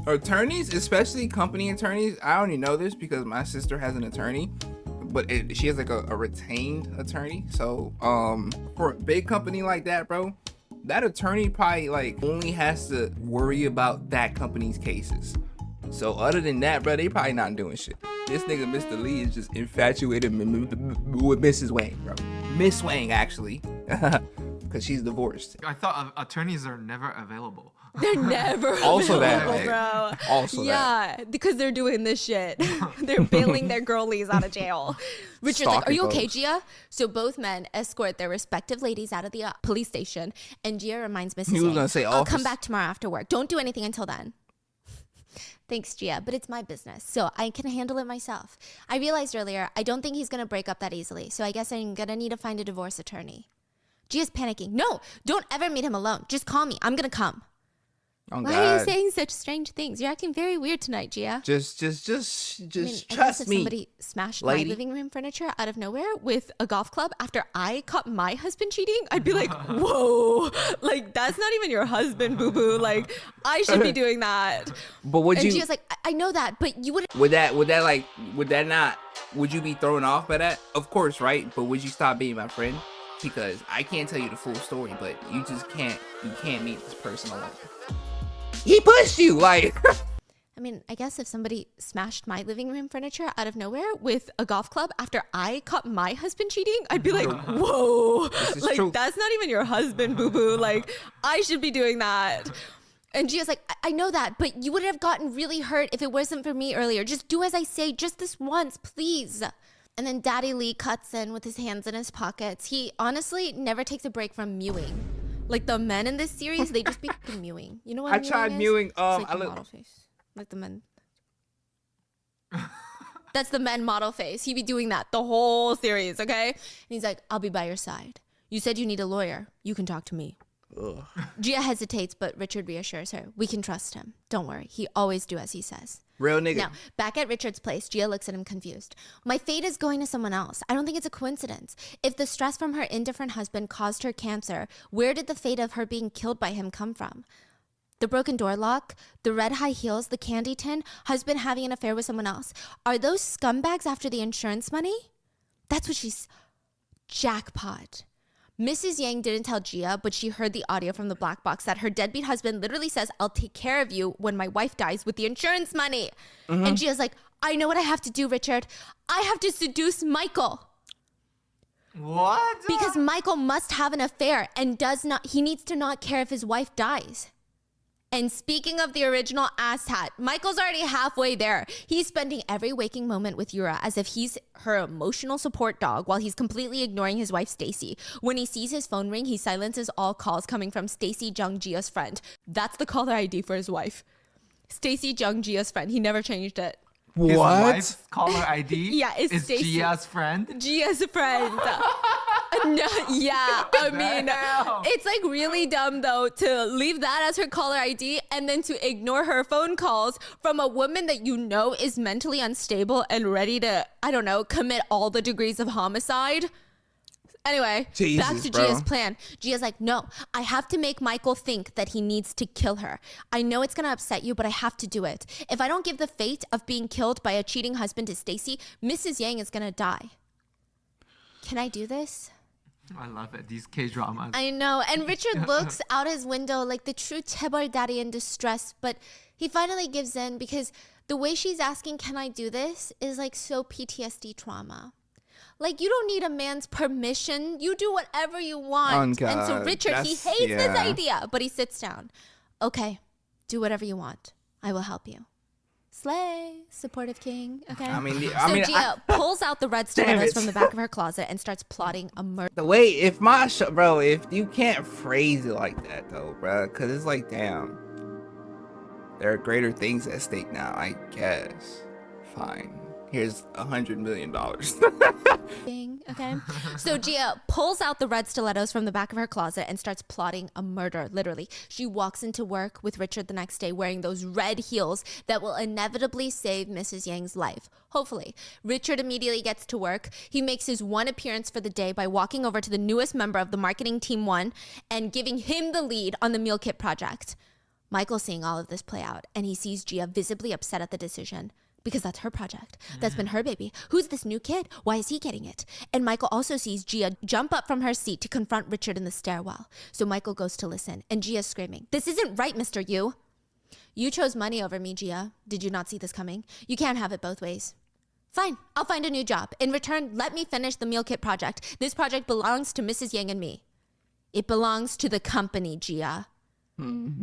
Attorneys, especially company attorneys, I only know this because my sister has an attorney, but she has like a retained attorney. So for a big company like that, bro, that attorney probably like only has to worry about that company's cases. So other than that, bro, they probably not doing shit. This nigga Mr. Lee is just infatuated with Mrs. Wang, bro. Miss Wang, actually, because she's divorced. I thought attorneys are never available. They're never Also that, available, like, bro. also that. Yeah, because they're doing this shit. They're bailing their girlies out of jail. Richard's like, Stalking "Are you okay, folks. Gia?" So both men escort their respective ladies out of the police station, and Gia reminds Mrs. He was Yang, gonna say "I'll come office. back tomorrow after work. Don't do anything until then." Thanks, Gia, but it's my business, so I can handle it myself. I realized earlier, I don't think he's gonna break up that easily, so I guess I'm gonna need to find a divorce attorney. Gia's panicking. "No, don't ever meet him alone. Just call me. I'm gonna come." Oh, Why are you God. saying such strange things? You're acting very weird tonight, Gia. Just I mean, I guess trust if me. somebody smashed lady. my living room furniture out of nowhere with a golf club after I caught my husband cheating, I'd be like, whoa, like that's not even your husband, boo boo. Like I should be doing that. But would And you? Gia's like, I know that, but you wouldn't. Would that not? Would you be thrown off by that? Of course, right? But would you stop being my friend? Because I can't tell you the full story, but you just can't. You can't meet this person alone. He pushed you, like. I mean, I guess if somebody smashed my living room furniture out of nowhere with a golf club after I caught my husband cheating, I'd be like, whoa, is like true. that's not even your husband, boo boo. Like I should be doing that. And Gia's like, I know that, but you would have gotten really hurt if it wasn't for me earlier. Just do as I say, just this once, please. And then Daddy Lee cuts in with his hands in his pockets. He honestly never takes a break from mewing. Like the men in this series, they just be fucking mewing. You know what I tried is? mewing, It's like I the look- model face. Like the men. That's the men model face. He be doing that the whole series, okay? And he's like, "I'll be by your side. You said you need a lawyer. You can talk to me." Ugh. Gia hesitates, but Richard reassures her. We can trust him. Don't worry. He always do as he says. Real nigga. Now, back at Richard's place, Gia looks at him confused. "My fate is going to someone else. I don't think it's a coincidence. If the stress from her indifferent husband caused her cancer, where did the fate of her being killed by him come from? The broken door lock, the red high heels, the candy tin, husband having an affair with someone else. Are those scumbags after the insurance money?" That's what she's... Jackpot. Mrs. Yang didn't tell Gia, but she heard the audio from the black box that her deadbeat husband literally says, "I'll take care of you when my wife dies with the insurance money." And Gia's like, "I know what I have to do, Richard. I have to seduce Michael. What? Because Michael must have an affair and he needs to not care if his wife dies." And speaking of the original asshat, Michael's already halfway there. He's spending every waking moment with Yura as if he's her emotional support dog while he's completely ignoring his wife, Stacy. When he sees his phone ring, he silences all calls coming from Stacy Jung-jia's friend. That's the caller ID for his wife. Stacy Jung-jia's friend. He never changed it. His What? wife's caller ID Yeah, it's is Stacy. Gia's friend. Gia's friend. No, yeah, I mean, hell? it's like really dumb though to leave that as her caller ID and then to ignore her phone calls from a woman that you know is mentally unstable and ready to, I don't know, commit all the degrees of homicide. Anyway, back Jesus, to bro. Gia's plan. Gia's like, no, I have to make Michael think that he needs to kill her. I know it's going to upset you, but I have to do it. If I don't give the fate of being killed by a cheating husband to Stacy, Mrs. Yang is going to die. Can I do this? I love it. These K-dramas. I know. And Richard looks out his window like the true Chaebol daddy in distress, but he finally gives in because the way she's asking, can I do this, is like so PTSD trauma. Like, you don't need a man's permission. You do whatever you want. Oh, And so God, Richard, he that's- hates this yeah. idea, but he sits down. Okay, do whatever you want. I will help you. Slay, supportive king. Okay. I Gia pulls out the red Damn stilettos it. from the back of her closet and starts plotting a murder. The way, if my show, bro, if you can't phrase it like that though, bro, because it's like, damn, there are greater things at stake now, I guess. Fine. Here's $100 million. Thing, okay? So Gia pulls out the red stilettos from the back of her closet and starts plotting a murder, literally. She walks into work with Richard the next day wearing those red heels that will inevitably save Mrs. Yang's life. Hopefully. Richard immediately gets to work. He makes his one appearance for the day by walking over to the newest member of the marketing team 1 and giving him the lead on the meal kit project. Michael's seeing all of this play out, and he sees Gia visibly upset at the decision. Because that's her project. That's been her baby. Who's this new kid? Why is he getting it? And Michael also sees Gia jump up from her seat to confront Richard in the stairwell. So Michael goes to listen, and Gia's screaming, "This isn't right, Mr. Yu. You chose money over me, Gia. Did you not see this coming? You can't have it both ways. Fine, I'll find a new job. In return, let me finish the meal kit project. This project belongs to Mrs. Yang and me. It belongs to the company, Gia.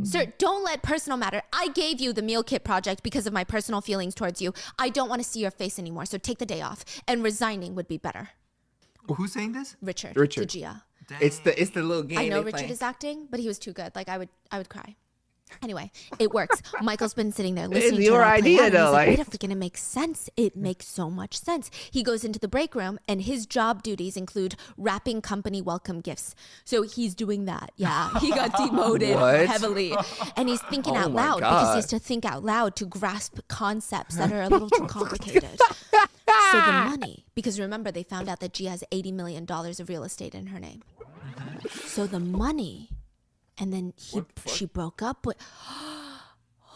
Sir, don't let personal matter. I gave you the meal kit project because of my personal feelings towards you. I don't want to see your face anymore, so take the day off. And resigning would be better." Who's saying this? Richard. Richard. To Gia. It's the little game. I know they Richard play. is acting, but he was too good. Like I would cry. Anyway, it works. Michael's been sitting there listening to your it all play idea, out, and though, he's like, like- wait a freaking, it makes sense. It makes so much sense. He goes into the break room, and his job duties include wrapping company welcome gifts. So he's doing that. Yeah, he got demoted What? heavily, and he's thinking Oh out my loud because he God. has to think out loud to grasp concepts that are a little too complicated. So the money, because remember they found out that Gia has $80 million of real estate in her name. So the money, and then she broke up with.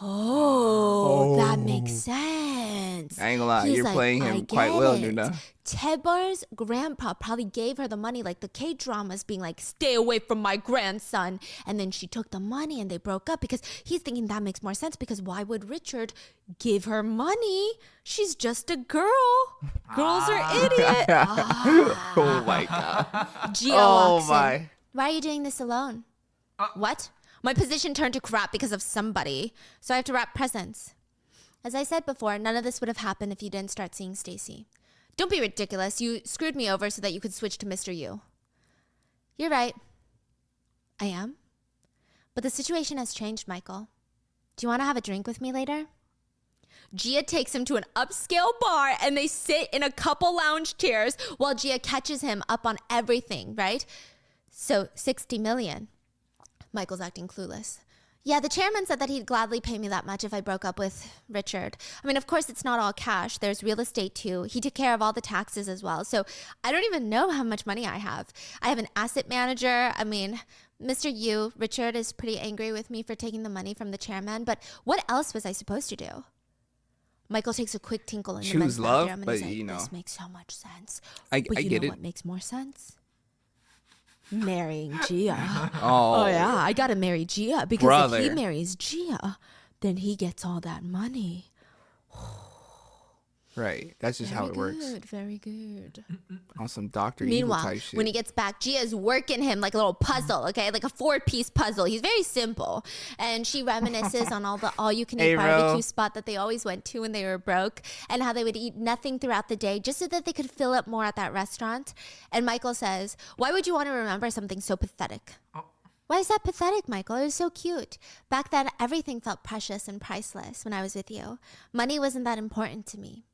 Oh, that makes sense. I ain't gonna lie, He's you're like, playing "I him quite get well, it." Noona. Chaebol's grandpa probably gave her the money, like the K-dramas being like, stay away from my grandson. And then she took the money and they broke up because he's thinking that makes more sense because why would Richard give her money? She's just a girl. Girls are idiots. Oh my God. Gia Oh walks in. my. Why are you doing this alone? What? My position turned to crap because of somebody, so I have to wrap presents. As I said before, none of this would have happened if you didn't start seeing Stacy. Don't be ridiculous. You screwed me over so that you could switch to Mr. Yu. You're right. I am. But the situation has changed, Michael. Do you want to have a drink with me later? Gia takes him to an upscale bar and they sit in a couple lounge chairs while Gia catches him up on everything, right? So 60 million. Michael's acting clueless. Yeah, the chairman said that he'd gladly pay me that much if I broke up with Richard. I mean, of course, it's not all cash. There's real estate, too. He took care of all the taxes as well. So I don't even know how much money I have. I have an asset manager. I mean, Mr. Yu, Richard is pretty angry with me for taking the money from the chairman. But what else was I supposed to do? Michael takes a quick tinkle in the men's Choose love, bathroom and but he's like, you know. this makes so much sense. I But you get know it. what makes more sense? Marrying Gia. Oh, Oh yeah, I gotta marry Gia because Brother. if he marries Gia, then he gets all that money. Right. That's just how it works. Very good. On some Dr. Evil Meanwhile, type shit. when he gets back, Gia's working him like a little puzzle, okay? Like a 4-piece puzzle. He's very simple. And she reminisces on all you can eat Hey, bro. barbecue spot that they always went to when they were broke, and how they would eat nothing throughout the day just so that they could fill up more at that restaurant. And Michael says, "Why would you want to remember something so pathetic?" Why is that pathetic, Michael? It was so cute. Back then, everything felt precious and priceless when I was with you. Money wasn't that important to me.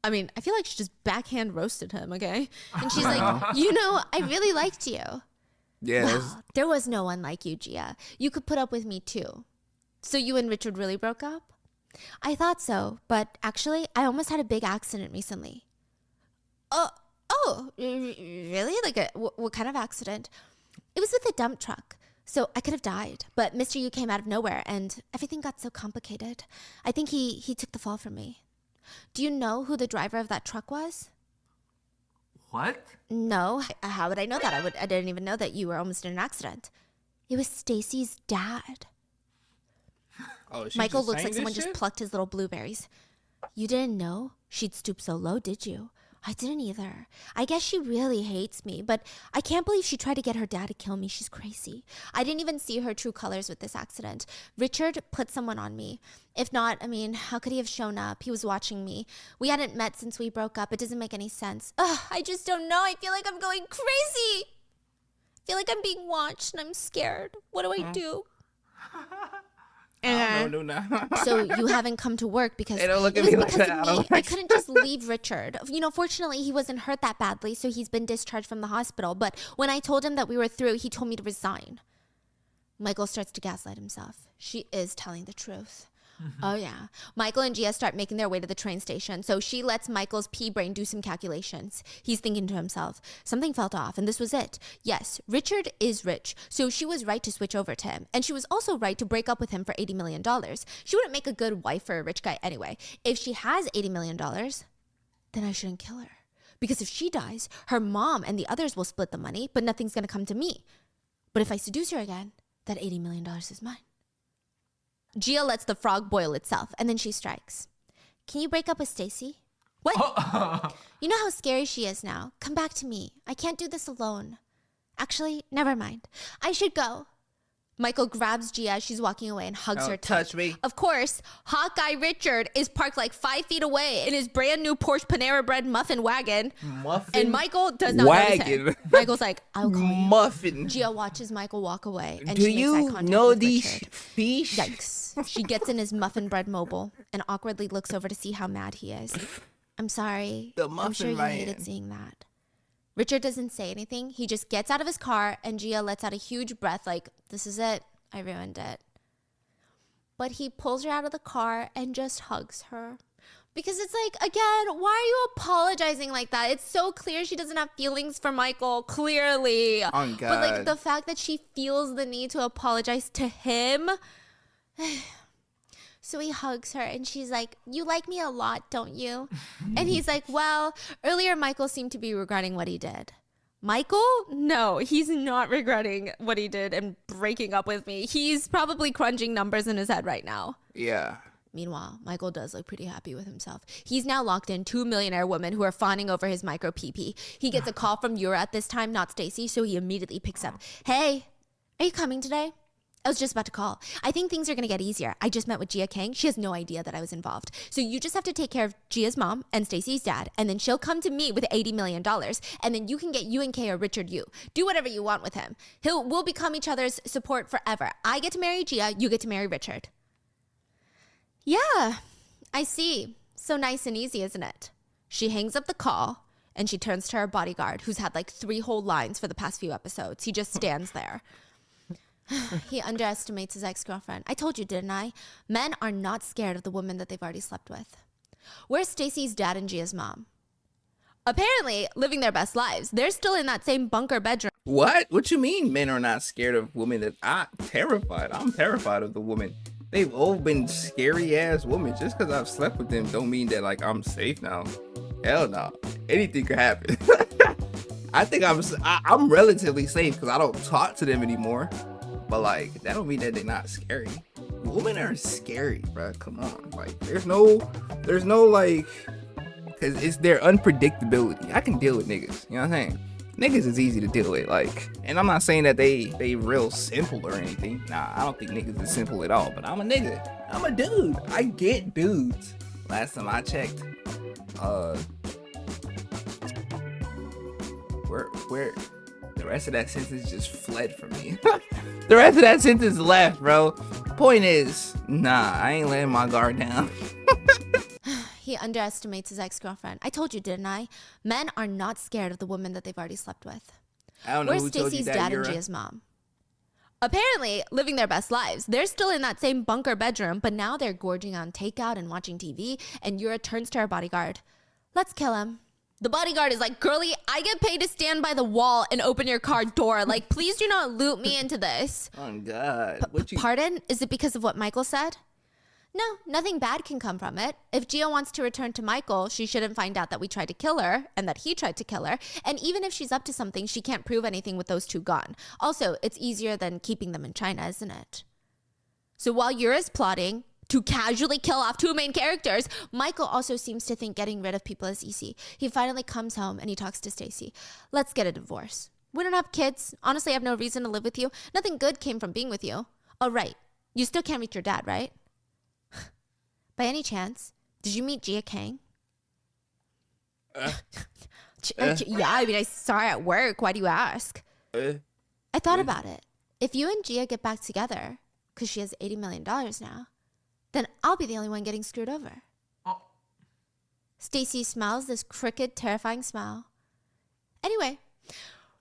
I mean, I feel like she just backhand roasted him, okay? And she's like, I really liked you. Yeah. Well, there was no one like you, Gia. You could put up with me too. So you and Richard really broke up? I thought so, but actually, I almost had a big accident recently. Really? Like what kind of accident? It was with a dump truck. So I could have died, but Mr. U came out of nowhere and everything got so complicated. I think he took the fall for me. Do you know who the driver of that truck was? What? No. How would I know that? I didn't even know that you were almost in an accident. It was Stacy's dad. Oh, she's Michael just looks saying like someone this just shit? plucked his little blueberries. You didn't know she'd stoop so low, did you? I didn't either. I guess she really hates me, but I can't believe she tried to get her dad to kill me. She's crazy. I didn't even see her true colors with this accident. Richard put someone on me. If not, I mean, how could he have shown up? He was watching me. We hadn't met since we broke up. It doesn't make any sense. Ugh, I just don't know. I feel like I'm going crazy. I feel like I'm being watched and I'm scared. What do I do? I don't know, Noona. So you haven't come to work because Hey, don't look it at was me like because that. I of don't me. I like couldn't just leave Richard. Fortunately, he wasn't hurt that badly, so he's been discharged from the hospital. But when I told him that we were through, he told me to resign. Michael starts to gaslight himself. She is telling the truth. Oh, yeah. Michael and Gia start making their way to the train station. So she lets Michael's pea brain do some calculations. He's thinking to himself, something felt off, and this was it. Yes, Richard is rich, so she was right to switch over to him. And she was also right to break up with him for $80 million. She wouldn't make a good wife for a rich guy anyway. If she has $80 million, then I shouldn't kill her. Because if she dies, her mom and the others will split the money, but nothing's going to come to me. But if I seduce her again, that $80 million is mine. Gia lets the frog boil itself, and then she strikes. Can you break up with Stacy? What? You know how scary she is now. Come back to me. I can't do this alone. Actually, never mind. I should go. Michael grabs Gia as she's walking away and hugs her Don't tight. touch me. Of course, hot guy Richard is parked like 5 feet away in his brand new Porsche Panera Bread muffin wagon. Muffin? And Michael does not notice him. Wagon. Michael's like, I'll call you. Muffin. Gia watches Michael walk away, and Do she makes eye you contact know with these Richard. fish? Yikes. She gets in his muffin bread mobile and awkwardly looks over to see how mad he is. I'm sorry. The I'm muffin sure you man. hated seeing that. Richard doesn't say anything. He just gets out of his car, and Gia lets out a huge breath like, this is it. I ruined it. But he pulls her out of the car and just hugs her. Because it's like, again, why are you apologizing like that? It's so clear she doesn't have feelings for Michael, clearly. On But like God. the fact that she feels the need to apologize to him. So he hugs her and she's like, you like me a lot, don't you? And he's like, well, earlier Michael seemed to be regretting what he did. Michael? No, he's not regretting what he did and breaking up with me. He's probably crunching numbers in his head right now. Yeah. Meanwhile, Michael does look pretty happy with himself. He's now locked in 2 millionaire women who are fawning over his micro PP. He gets a call from Yura at this time, not Stacy, so he immediately picks up. Hey, are you coming today? I was just about to call. I think things are going to get easier. I just met with Gia Kang. She has no idea that I was involved. So you just have to take care of Gia's mom and Stacy's dad, and then she'll come to me with $80 million, and then you can get UNK or Richard Yu. Do whatever you want with him. We'll become each other's support forever. I get to marry Gia, you get to marry Richard. Yeah, I see. So nice and easy, isn't it? She hangs up the call, and she turns to her bodyguard, who's had like 3 whole lines for the past few episodes. He just stands there. He underestimates his ex-girlfriend. I told you, didn't I? Men are not scared of the woman that they've already slept with. Where's Stacy's dad and Gia's mom? Apparently, living their best lives. They're still in that same bunker bedroom. What? What you mean men are not scared of women? That I'm terrified. I'm terrified of the women. They've all been scary ass women. Just because I've slept with them don't mean that like I'm safe now. Hell no. Anything could happen. I think I'm relatively safe because I don't talk to them anymore. But like that don't mean that they're not scary. women are scary, bro. Come on, like there's no like, cause it's their unpredictability. I can deal with niggas, you know what I'm saying? Niggas is easy to deal with, like, and I'm not saying that they real simple or anything. Nah, I don't think niggas is simple at all, but I'm a nigga. I'm a dude. I get dudes. Last time I checked, where the rest of that sentence just fled from me. The rest of that sentence left, bro. Point is, nah, I ain't letting my guard down. He underestimates his ex-girlfriend. I told you, didn't I? Men are not scared of the woman that they've already slept with. I don't know Where's who told you Stacy's that, dad Yura? and Gia's mom? Apparently, living their best lives. They're still in that same bunker bedroom, but now they're gorging on takeout and watching TV, and Yura turns to her bodyguard. Let's kill him. The bodyguard is like, girlie, I get paid to stand by the wall and open your car door. Like, please do not loop me into this. Oh, God. Pardon? Is it because of what Michael said? No, nothing bad can come from it. If Gia wants to return to Michael, she shouldn't find out that we tried to kill her and that he tried to kill her. And even if she's up to something, she can't prove anything with those two gone. Also, it's easier than keeping them in China, isn't it? So while Yura's plotting to casually kill off two main characters, Michael also seems to think getting rid of people is easy. He finally comes home and he talks to Stacy. Let's get a divorce. We don't have kids. Honestly, I have no reason to live with you. Nothing good came from being with you. Oh, right. You still can't reach your dad, right? By any chance, did you meet Gia Kang? Yeah, I mean, I saw her at work. Why do you ask? I thought about it. If you and Gia get back together, because she has $80 million now, then I'll be the only one getting screwed over. Oh. Stacy smiles this crooked, terrifying smile. Anyway,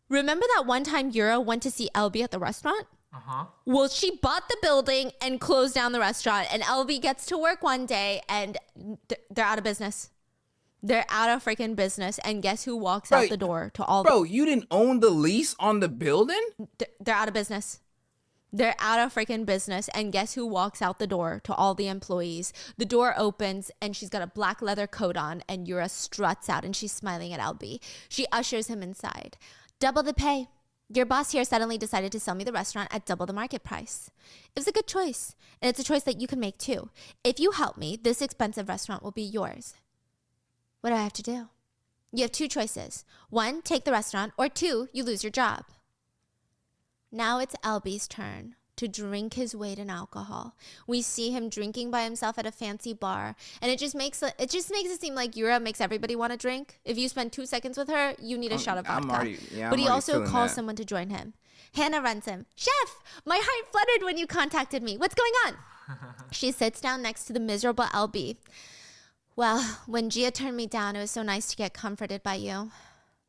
remember that one time Yura went to see LB at the restaurant? Uh-huh. Well, she bought the building and closed down the restaurant, and LB gets to work one day and they're out of business. They're out of freaking business, and guess who walks out the door to all Bro, you didn't own the lease on the building? They're out of business. They're out of freaking business, and guess who walks out the door to all the employees? The door opens, and she's got a black leather coat on, and Yura struts out, and she's smiling at LB. She ushers him inside. Double the pay. Your boss here suddenly decided to sell me the restaurant at double the market price. It was a good choice, and it's a choice that you can make too. If you help me, this expensive restaurant will be yours. What do I have to do? You have two choices. One, take the restaurant, or two, you lose your job. Now it's LB's turn to drink his weight in alcohol. We see him drinking by himself at a fancy bar, and it just makes it seem like Yura makes everybody want to drink. If you spend 2 seconds with her, you need a shot of vodka. But he also calls someone to join him. Hannah runs him. Chef, my heart fluttered when you contacted me. What's going on? She sits down next to the miserable LB. Well, when Gia turned me down, it was so nice to get comforted by you.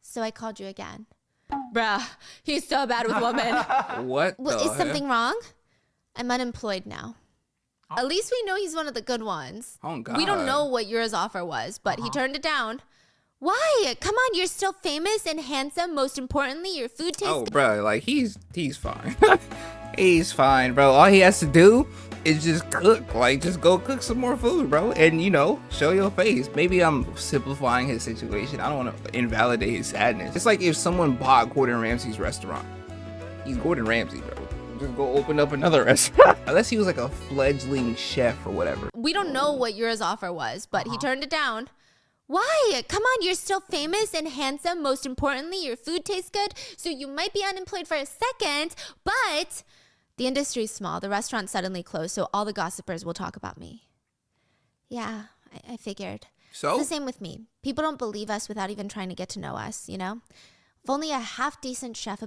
So I called you again. Bruh, he's so bad with women. What? Is something wrong? I'm unemployed now. At least we know he's one of the good ones. Oh, God. We don't know what Yura's offer was, but he turned it down. Why? Come on, you're still famous and handsome. Most importantly, your food tastes Oh, bro, like he's fine. He's fine, bro. All he has to do is just cook. Like, just go cook some more food, bro. And, show your face. Maybe I'm simplifying his situation. I don't want to invalidate his sadness. It's like if someone bought Gordon Ramsay's restaurant. He's Gordon Ramsay, bro. Just go open up another restaurant. Unless he was like a fledgling chef or whatever. We don't know what Yura's offer was, but he turned it down. Why? Come on, you're still famous and handsome. Most importantly, your food tastes good. So you might be unemployed for a second, but the industry's small. The restaurant suddenly closed, so all the gossipers will talk about me. Yeah, I figured. So? It's the same with me. People don't believe us without even trying to get to know us, If only a half-decent chef...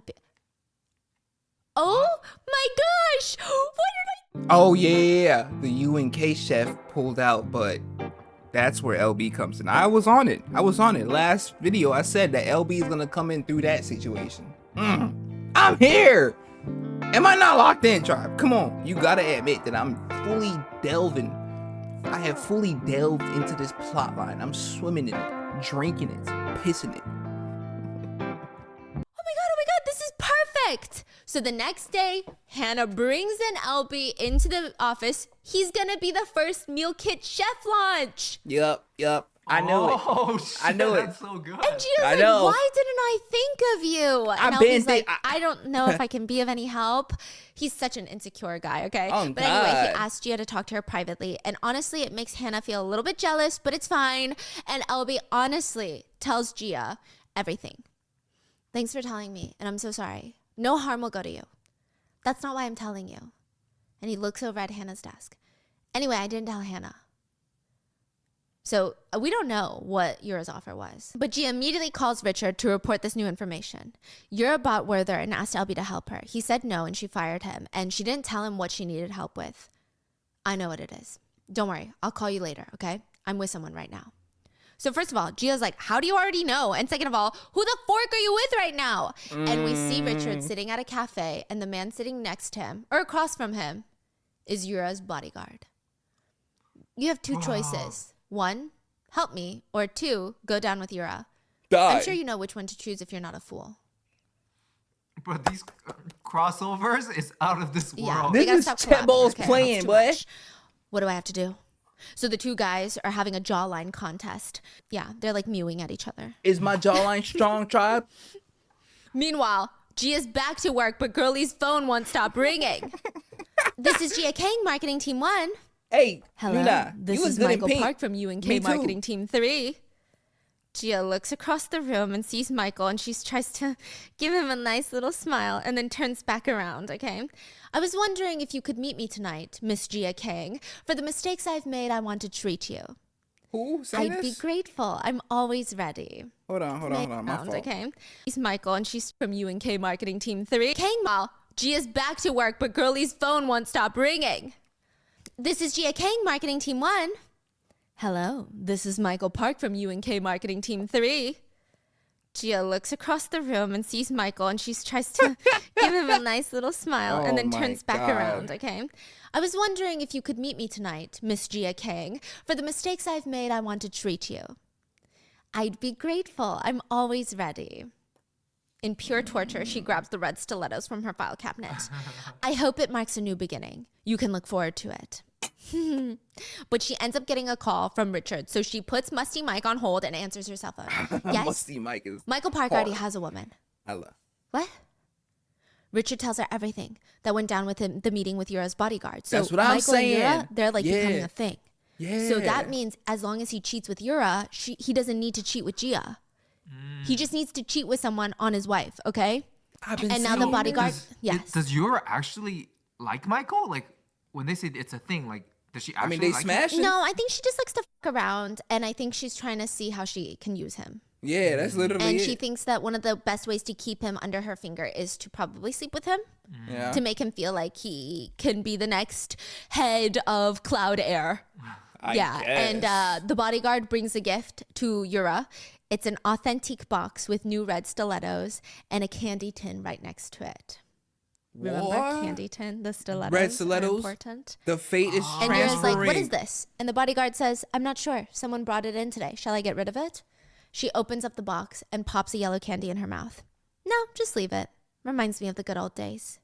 Oh my gosh! What did I... Oh, yeah. The UNK chef pulled out, but that's where LB comes in. I was on it. Last video, I said that LB is going to come in through that situation. I'm here. Am I not locked in, Tribe? Come on. You got to admit that I'm fully delving. I have fully delved into this plot line. I'm swimming in it, drinking it, pissing it. Oh my god, this is perfect. So the next day, Hannah brings in LB into the office. He's gonna be the first meal kit chef launch. Yup. I knew it. Oh, shit, I knew it. That's so good. And Gia's I like, know. why didn't I think of you? And I've been LB's like, think- I don't know if I can be of any help. He's such an insecure guy, okay? Oh, but anyway, he God. asked Gia to talk to her privately. And honestly, it makes Hannah feel a little bit jealous, but it's fine. And LB honestly tells Gia everything. Thanks for telling me, and I'm so sorry. No harm will go to you. That's not why I'm telling you. And he looks over at Hannah's desk. Anyway, I didn't tell Hannah. So we don't know what Yura's offer was. But Gia immediately calls Richard to report this new information. Yura bought word there and asked Albie to help her. He said no and she fired him. And she didn't tell him what she needed help with. I know what it is. Don't worry. I'll call you later, okay? I'm with someone right now. So first of all, Gia's like, how do you already know? And second of all, who the fork are you with right now? And we see Richard sitting at a cafe and the man sitting next to him or across from him is Yura's bodyguard. You have two choices. One, help me, or two, go down with Yura. Die. I'm sure you know which one to choose if you're not a fool. But these crossovers is out of this Yeah, world. we This gotta is stop Chet collabing, Bowles okay? playing, That's too boy. much. What do I have to do? So the two guys are having a jawline contest. Yeah, they're like mewing at each other. Is my jawline strong, tribe? Meanwhile, Gia's back to work, but Girlie's phone won't stop ringing. This is Gia Kang, Marketing Team 1. Hey, Hello, Noona, this you look is good in Michael pink. Park from UNK Me too. Marketing Team 3. Gia looks across the room and sees Michael, and she tries to give him a nice little smile and then turns back around, okay? I was wondering if you could meet me tonight, Miss Gia Kang. For the mistakes I've made, I want to treat you. Who? Say I'd be this? grateful. I'm always ready. Hold on. My Around, fault. okay? She's Michael, and she's from UNK Marketing Team 3. Kang, well, Gia's back to work, but Girlie's phone won't stop ringing. This is Gia Kang, Marketing Team 1. Hello, this is Michael Park from UNK Marketing Team 3. Gia looks across the room and sees Michael, and she tries to give him a nice little smile and Oh then my turns back God. around, okay? I was wondering if you could meet me tonight, Miss Gia Kang. For the mistakes I've made, I want to treat you. I'd be grateful. I'm always ready. In pure torture, she grabs the red stilettos from her file cabinet. I hope it marks a new beginning. You can look forward to it. But she ends up getting a call from Richard, so she puts Musty Mike on hold and answers her cell phone. Yes, Musty Mike is. Michael Park already has a woman. Hello. What? Richard tells her everything that went down with him, the meeting with Yura's bodyguard. So That's what I'm Michael and Yura, saying. they're like becoming Yeah. a thing. Yeah. So that means as long as he cheats with Yura, he doesn't need to cheat with Gia. He just needs to cheat with someone on his wife, okay? I've been And now the saying bodyguard, this. yes. Does Yura actually like Michael? Like, when they say it's a thing, like, does she I actually mean, they like smash it. No, I think she just likes to fuck around, and I think she's trying to see how she can use him. Yeah, that's literally And it. she thinks that one of the best ways to keep him under her finger is to probably sleep with him yeah. to make him feel like he can be the next head of Cloud Air. I yeah, guess. and the bodyguard brings a gift to Yura. It's an authentic box with new red stilettos and a candy tin right next to it. Remember What? candy tin? The stilettos. Red are stilettos? important. The fate is And Yura's transferring. like, what is this? And the bodyguard says, I'm not sure. Someone brought it in today. Shall I get rid of it? She opens up the box and pops a yellow candy in her mouth. No, just leave it. Reminds me of the good old days.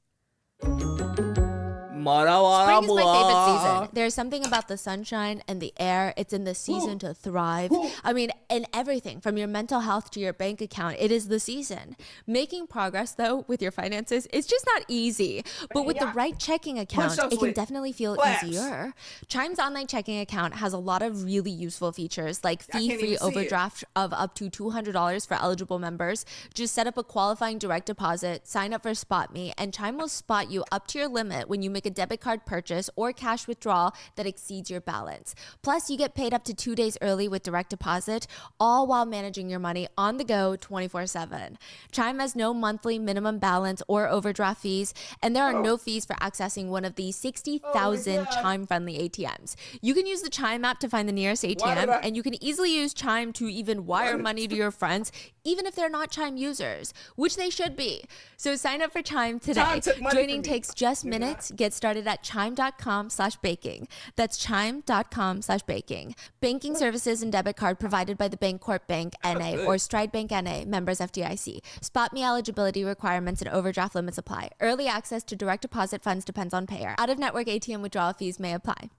Spring is my favorite season. There's something about the sunshine and the air. It's in the season to thrive. I mean, in everything from your mental health to your bank account, it is the season. Making progress, though, with your finances, it's just not easy. But with the right checking account, Push-ups it can with definitely feel flaps. easier. Chime's online checking account has a lot of really useful features like can't even fee-free see overdraft of up to $200 for eligible members. Just set up a qualifying direct deposit, sign up for SpotMe, and Chime will spot you up to your limit when you make a debit card purchase or cash withdrawal that exceeds your balance. Plus, you get paid up to 2 days early with direct deposit, all while managing your money on the go 24/7. Chime has no monthly minimum balance or overdraft fees, and there are no fees for accessing one of the 60,000 Chime-friendly ATMs. You can use the Chime app to find the nearest ATM, and you can easily use Chime to even wire money to your friends, even if they're not Chime users, which they should be. So sign up for Chime today. Chime took money Joining from me. takes just minutes. Get started at chime.com/baking. That's chime.com/baking. Banking services and debit card provided by the Bancorp Bank NA or Stride Bank NA, members FDIC. Spot me eligibility requirements and overdraft limits apply. Early access to direct deposit funds depends on payer. Out of network ATM withdrawal fees may apply.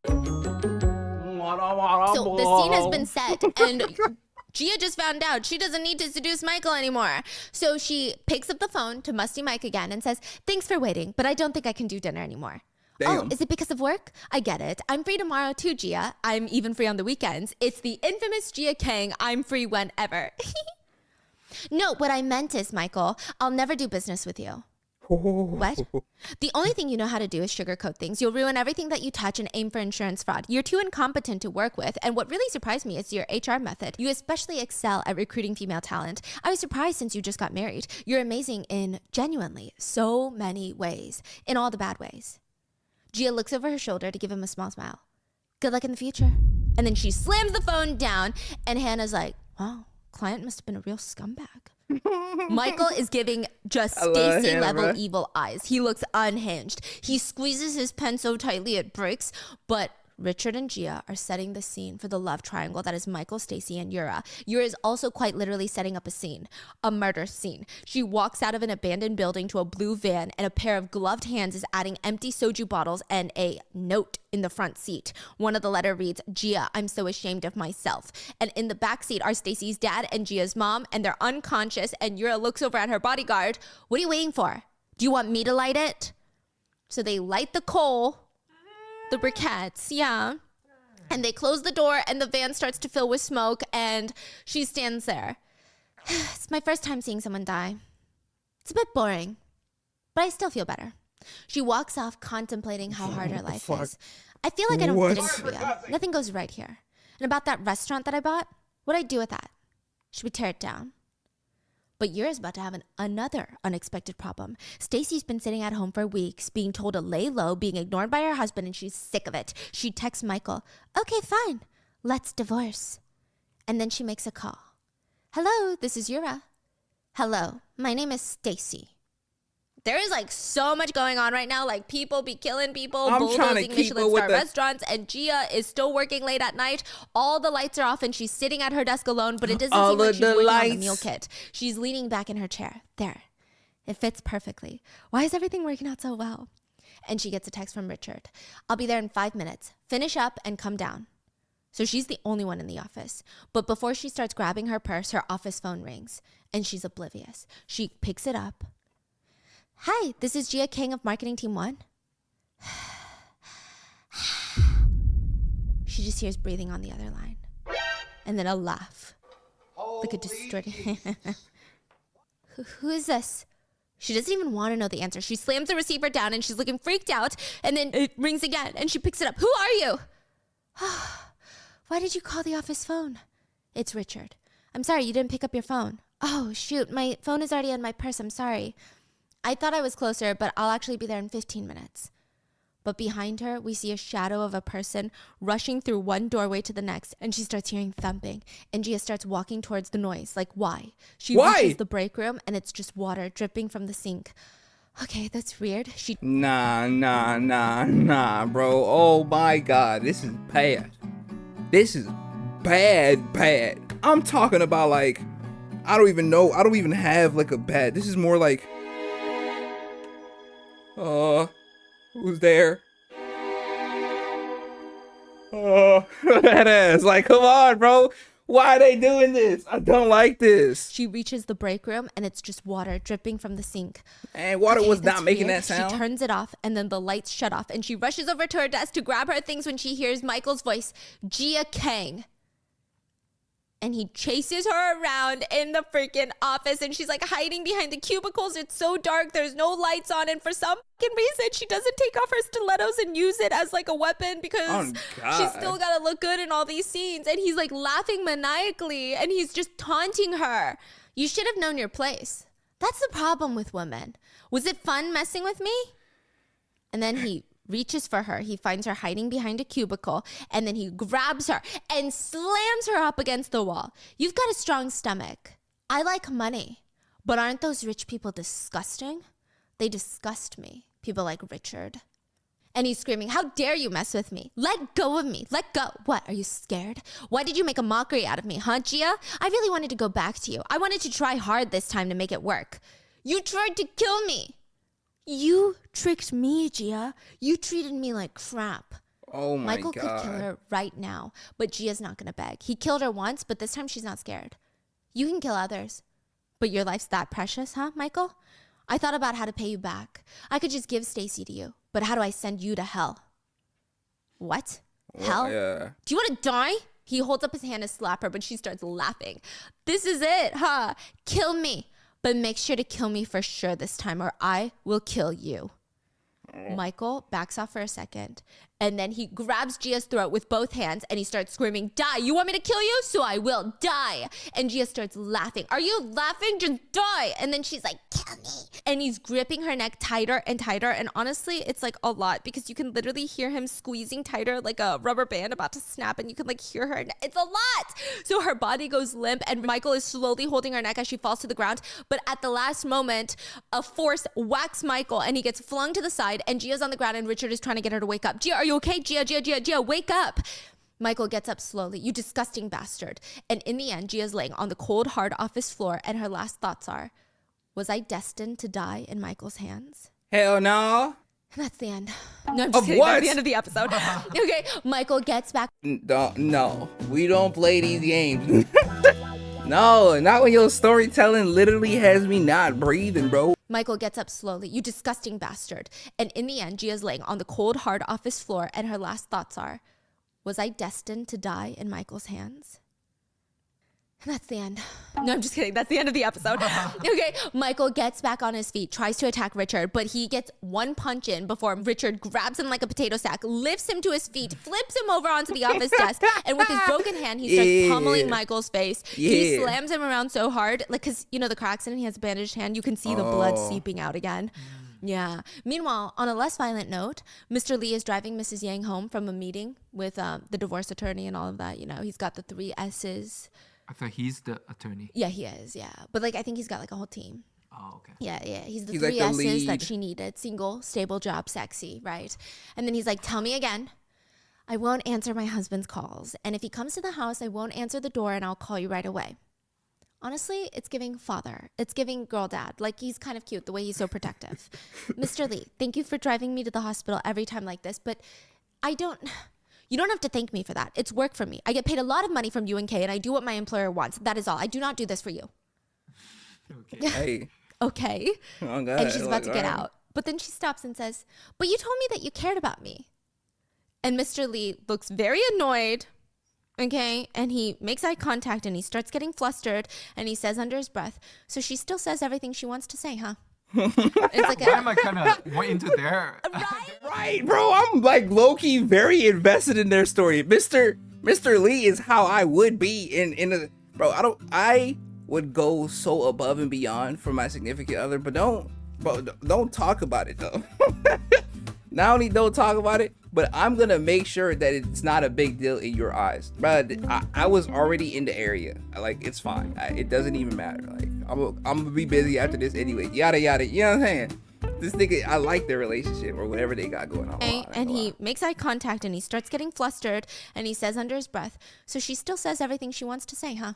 So the scene has been set, and Gia just found out she doesn't need to seduce Michael anymore. So she picks up the phone to Musty Mike again and says, "Thanks for waiting, but I don't think I can do dinner anymore." Damn. Oh, is it because of work? I get it. I'm free tomorrow too, Gia. I'm even free on the weekends. It's the infamous Gia Kang. I'm free whenever. No, what I meant is, Michael, I'll never do business with you. What? The only thing you know how to do is sugarcoat things. You'll ruin everything that you touch and aim for insurance fraud. You're too incompetent to work with. And what really surprised me is your HR method. You especially excel at recruiting female talent. I was surprised since you just got married. You're amazing in genuinely so many ways, in all the bad ways. Gia looks over her shoulder to give him a small smile. Good luck in the future. And then she slams the phone down, and Hannah's like, wow, client must have been a real scumbag. Michael is giving just Stacy level evil eyes. He looks unhinged. He squeezes his pen so tightly it breaks, but Richard and Gia are setting the scene for the love triangle that is Michael, Stacy, and Yura. Yura is also quite literally setting up a scene, a murder scene. She walks out of an abandoned building to a blue van, and a pair of gloved hands is adding empty soju bottles and a note in the front seat. One of the letter reads, "Gia, I'm so ashamed of myself." And in the back seat are Stacy's dad and Gia's mom, and they're unconscious, and Yura looks over at her bodyguard. What are you waiting for? Do you want me to light it? So they light the coal, the briquettes, yeah. And they close the door, and the van starts to fill with smoke, and she stands there. It's my first time seeing someone die. It's a bit boring, but I still feel better. She walks off, contemplating how hard her life is. I feel like I don't fit in Korea. Nothing goes right here. And about that restaurant that I bought, what'd I do with that? Should we tear it down? But Yura's about to have another unexpected problem. Stacy's been sitting at home for weeks, being told to lay low, being ignored by her husband, and she's sick of it. She texts Michael, "Okay, fine, let's divorce." And then she makes a call. "Hello, this is Yura." "Hello, my name is Stacy." There is like so much going on right now. Like people be killing people, bulldozing Michelin star restaurants, and Gia is still working late at night. All the lights are off and she's sitting at her desk alone, but it doesn't seem like she's working on the meal kit. She's leaning back in her chair. There. It fits perfectly. Why is everything working out so well? And she gets a text from Richard. "I'll be there in 5 minutes. Finish up and come down." So she's the only one in the office. But before she starts grabbing her purse, her office phone rings. And she's oblivious. She picks it up. "Hi, this is Gia King of Marketing Team 1. She just hears breathing on the other line. And then a laugh. Like a distorted... Who is this? She doesn't even want to know the answer. She slams the receiver down and she's looking freaked out. And then it rings again and she picks it up. "Who are you?" "Why did you call the office phone?" "It's Richard." "I'm sorry, you didn't pick up your phone." "Oh, shoot, my phone is already in my purse. I'm sorry. I thought I was closer, but I'll actually be there in 15 minutes. But behind her, we see a shadow of a person rushing through one doorway to the next, and she starts hearing thumping. And Gia starts walking towards the noise. Like, why? She reaches the break room, and it's just water dripping from the sink. Okay, that's weird. Nah, bro. Oh my God, this is bad. This is bad. I'm talking about like, I don't even know. I don't even have like a bad. This is more like, who's there? That ass. Like, come on, bro. Why are they doing this? I don't like this. She reaches the break room and it's just water dripping from the sink. And water was not making that sound. She turns it off and then the lights shut off and she rushes over to her desk to grab her things when she hears Michael's voice, "Gia Kang." And he chases her around in the freaking office and she's like hiding behind the cubicles. It's so dark. There's no lights on. And for some fucking reason, she doesn't take off her stilettos and use it as like a weapon because she's still got to look good in all these scenes. And he's like laughing maniacally and he's just taunting her. You should have known your place. That's the problem with women. Was it fun messing with me? And then he reaches for her. He finds her hiding behind a cubicle and then he grabs her and slams her up against the wall. You've got a strong stomach. I like money, but aren't those rich people disgusting? They disgust me. People like Richard. And he's screaming, "How dare you mess with me? Let go of me. Let go." What? Are you scared? Why did you make a mockery out of me, huh, Gia? I really wanted to go back to you. I wanted to try hard this time to make it work. You tried to kill me. You tricked me, Gia. You treated me like crap. Oh my Michael God. could kill her right now, but Gia's not going to beg. He killed her once, but this time she's not scared. You can kill others, but your life's that precious, huh, Michael? I thought about how to pay you back. I could just give Stacy to you, but how do I send you to hell? What? Hell? Yeah. Do you want to die? He holds up his hand to slap her, but she starts laughing. This is it, huh? Kill me, but make sure to kill me for sure this time, or I will kill you. Michael backs off for a second, and then he grabs Gia's throat with both hands, and he starts screaming, die! You want me to kill you? So I will die! And Gia starts laughing. Are you laughing? Just die! And then she's like, kill me! And he's gripping her neck tighter and tighter, and honestly, it's like a lot, because you can literally hear him squeezing tighter like a rubber band about to snap, and you can like hear her. It's a lot! So her body goes limp, and Michael is slowly holding her neck as she falls to the ground, but at the last moment, a force whacks Michael, and he gets flung to the side, and Gia's on the ground, and Richard is trying to get her to wake up. Gia, are you okay? Gia, wake up. Michael gets up slowly. You disgusting bastard. And in the end, Gia's laying on the cold, hard office floor, and her last thoughts are, was I destined to die in Michael's hands? Hell no. And that's the end. No, I'm just Of kidding. what? That's the end of the episode. Okay, Michael gets back. No, we don't play these games. No, not when your storytelling literally has me not breathing, bro. Michael gets up slowly. You disgusting bastard. And in the end, Gia's laying on the cold, hard office floor, and her last thoughts are, was I destined to die in Michael's hands? And that's the end. No, I'm just kidding. That's the end of the episode. Okay, Michael gets back on his feet, tries to attack Richard, but he gets one punch in before Richard grabs him like a potato sack, lifts him to his feet, flips him over onto the office desk, and with his broken hand, he starts pummeling Michael's face. He slams him around so hard, like, because, you know, the car accident, he has a bandaged hand. You can see the blood seeping out again. Yeah. Meanwhile, on a less violent note, Mr. Lee is driving Mrs. Yang home from a meeting with the divorce attorney and all of that. You know, he's got the 3 S's. I thought he's the attorney. Yeah, he is. Yeah. But like, I think he's got like a whole team. Oh, okay. Yeah. He's the He's 3 like the S's lead. that she needed. Single, stable job, sexy, right? And then he's like, tell me again. I won't answer my husband's calls. And if he comes to the house, I won't answer the door and I'll call you right away. Honestly, it's giving father. It's giving girl dad. Like, he's kind of cute the way he's so protective. Mr. Lee, thank you for driving me to the hospital every time like this, but you don't have to thank me for that. It's work for me. I get paid a lot of money from UNK and I do what my employer wants. That is all. I do not do this for you. Okay. Hey. Okay. Oh, God. And she's about to Like, get all right. out. But then she stops and says, but you told me that you cared about me. And Mr. Lee looks very annoyed. Okay. And he makes eye contact and he starts getting flustered and he says under his breath, so she still says everything she wants to say, huh? It's like Why am I kind of went into there? Right, bro. I'm like low-key very invested in their story. Mr. Lee is how I would be in a bro. I would go so above and beyond for my significant other, but don't talk about it though. Not only don't talk about it, but I'm gonna make sure that it's not a big deal in your eyes, bro. I was already in the area. Like, it's fine. It doesn't even matter. Like, I'm gonna be busy after this anyway. Yada yada. You know what I'm saying? This nigga, I like their relationship or whatever they got going on. okay. And he makes eye contact and he starts getting flustered and he says under his breath, so she still says everything she wants to say, huh?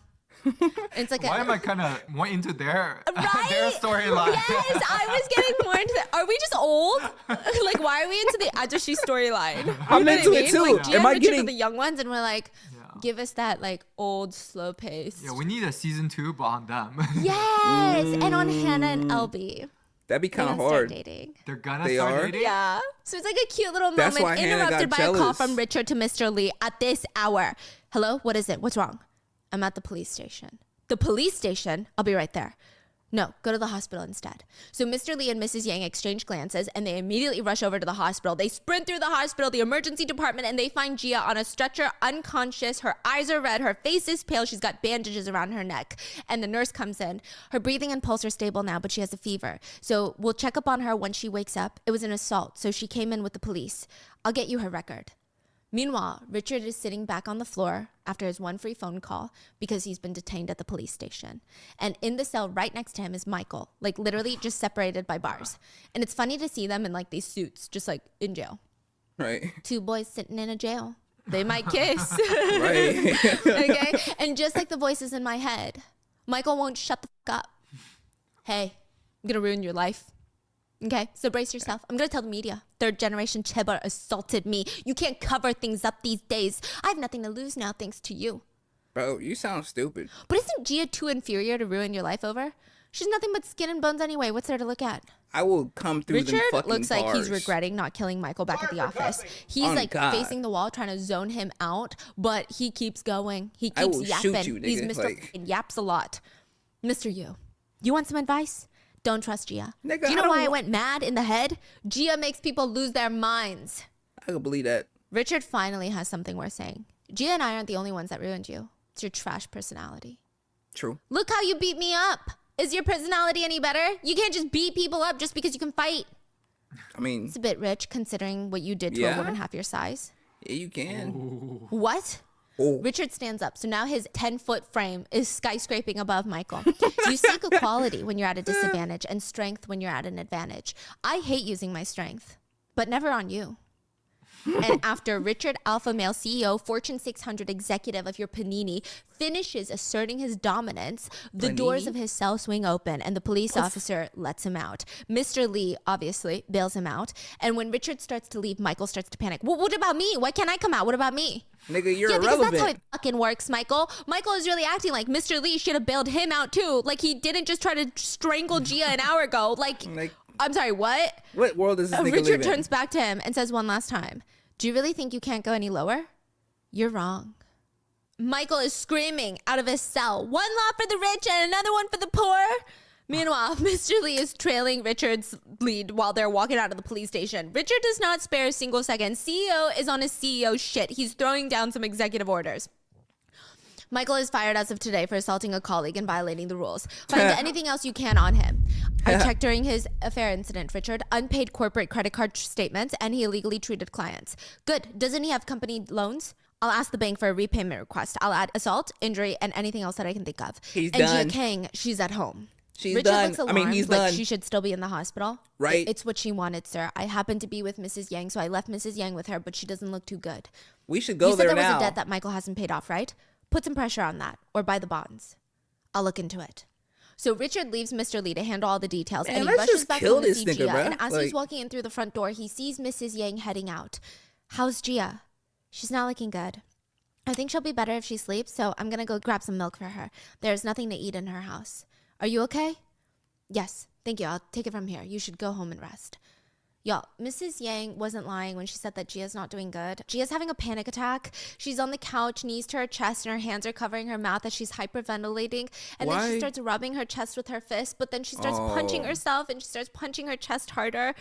It's like Why am I kind of went into their Right? their storyline? Yes, I was getting more into that. Are we just old? Like, why are we into the Ajoshi storyline? You I'm know what into I it mean? too. Like, Gia Am I and Richard are getting- the young ones, and we're like, Yeah. give us that like old slow pace. Yeah, we need a season 2, but on them. Yes, and on Hannah and LB. That'd be They kind of don't start hard. dating. They're gonna They start are? dating? Yeah. So it's like a cute little That's moment why Hannah got interrupted by a call jealous. from Richard to Mr. Lee at this hour. Hello? What is it? What's wrong? I'm at the police station. The police station? I'll be right there. No, go to the hospital instead. So Mr. Lee and Mrs. Yang exchange glances and they immediately rush over to the hospital. They sprint through the hospital, the emergency department, and they find Gia on a stretcher, unconscious. Her eyes are red. Her face is pale. She's got bandages around her neck. And the nurse comes in. Her breathing and pulse are stable now, but she has a fever. So we'll check up on her when she wakes up. It was an assault, so she came in with the police. I'll get you her record. Meanwhile, Richard is sitting back on the floor after his one free phone call because he's been detained at the police station. And in the cell right next to him is Michael, like literally just separated by bars. And it's funny to see them in like these suits, just like in jail. Right. 2 boys sitting in a jail. They might kiss. Right. Okay? And just like the voices in my head, Michael won't shut the fuck up. Hey, I'm gonna ruin your life. Okay, so brace yourself. I'm gonna tell the media. Third generation Chiba assaulted me. You can't cover things up these days. I have nothing to lose now thanks to you. Bro, you sound stupid. But isn't Gia too inferior to ruin your life over? She's nothing but skin and bones anyway. What's there to look at? I will come through them Richard fucking looks like he's bars. regretting not killing Michael back at the office. He's On like God. facing the wall trying to zone him out, but he keeps going. He I keeps will yapping. shoot you, He's nigga, Mr. like- fucking yaps a lot. Mr. You want some advice? Don't trust Gia. Nigga, Do you I know don't why I wa- went mad in the head? Gia makes people lose their minds. I can believe that. Richard finally has something worth saying. Gia and I aren't the only ones that ruined you. It's your trash personality. True. Look how you beat me up. Is your personality any better? You can't just beat people up just because you can fight. I mean, It's a bit rich considering what you did to a Yeah? woman half your size. yeah, you can. What? Oh. Richard stands up, so now his 10-foot frame is skyscraping above Michael. You seek equality when you're at a disadvantage and strength when you're at an advantage. I hate using my strength, but never on you. And after Richard, alpha male CEO, Fortune 600 executive of your Panini, finishes asserting his dominance, the doors Panini? of his cell swing open and the police officer lets him out. Mr. Lee, obviously, bails him out. And when Richard starts to leave, Michael starts to panic. Well, what about me? Why can't I come out? What about me? Nigga, you're Yeah, because irrelevant. that's how it fucking works, Michael. Michael is really acting like Mr. Lee should have bailed him out too. Like he didn't just try to strangle Gia an hour ago. Like, I'm sorry, what? What world is this nigga Richard live in? turns back to him and says one last time, do you really think you can't go any lower? You're wrong. Michael is screaming out of his cell, one law for the rich and another one for the poor. Meanwhile, Mr. Lee is trailing Richard's lead while they're walking out of the police station. Richard does not spare a single second. CEO is on his CEO shit. He's throwing down some executive orders. Michael is fired as of today for assaulting a colleague and violating the rules. Find anything else you can on him. I checked during his affair incident, Richard. Unpaid corporate credit card statements, and he illegally treated clients. Good. Doesn't he have company loans? I'll ask the bank for a repayment request. I'll add assault, injury, and anything else that I can think of. He's and done. Gia Kang, she's at home. She's Richard done. looks I alarmed, mean, he's like done. she should still be in the hospital. Right. It's what she wanted, sir. I happened to be with Mrs. Yang, so I left Mrs. Yang with her, but she doesn't look too good. We should go You there said there now. was a debt that Michael hasn't paid off, right? Put some pressure on that, or buy the bonds. I'll look into it. So Richard leaves Mr. Lee to handle all the details, Man, and he let's rushes just back kill home to this see nigga, Gia. bruh. And as he's Like- walking in through the front door, he sees Mrs. Yang heading out. How's Gia? She's not looking good. I think she'll be better if she sleeps, so I'm gonna go grab some milk for her. There's nothing to eat in her house. Are you okay? Yes, thank you. I'll take it from here. You should go home and rest. Y'all, Mrs. Yang wasn't lying when she said that Gia's not doing good. Gia's having a panic attack. She's on the couch, knees to her chest, and her hands are covering her mouth as she's hyperventilating. And then she Why? starts rubbing her chest with her fist, but then she starts punching Oh. herself and she starts punching her chest harder.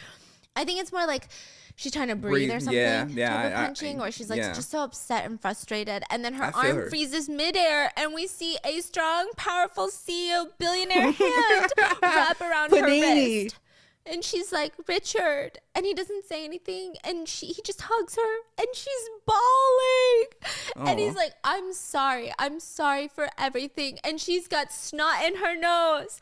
I think it's more like she's trying to breathe or Breathe, something. yeah, type of I- punching, or she's like yeah. just so upset and frustrated. And then her I feel arm her. freezes midair, and we see a strong, powerful CEO billionaire hand wrap around her Panini. wrist. And she's like, Richard. And he doesn't say anything. And he just hugs her. And she's bawling. And he's Aw. like, I'm sorry. I'm sorry for everything. And she's got snot in her nose.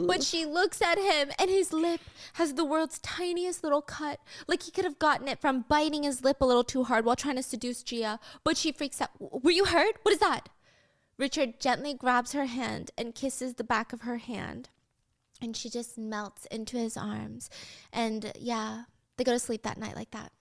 But she looks at him, and his lip has the world's tiniest little cut. Like he could have gotten it from biting his lip a little too hard while trying to seduce Gia. But she freaks out. Were you hurt? What is that? Richard gently grabs her hand and kisses the back of her hand. And she just melts into his arms. And yeah, they go to sleep that night like that.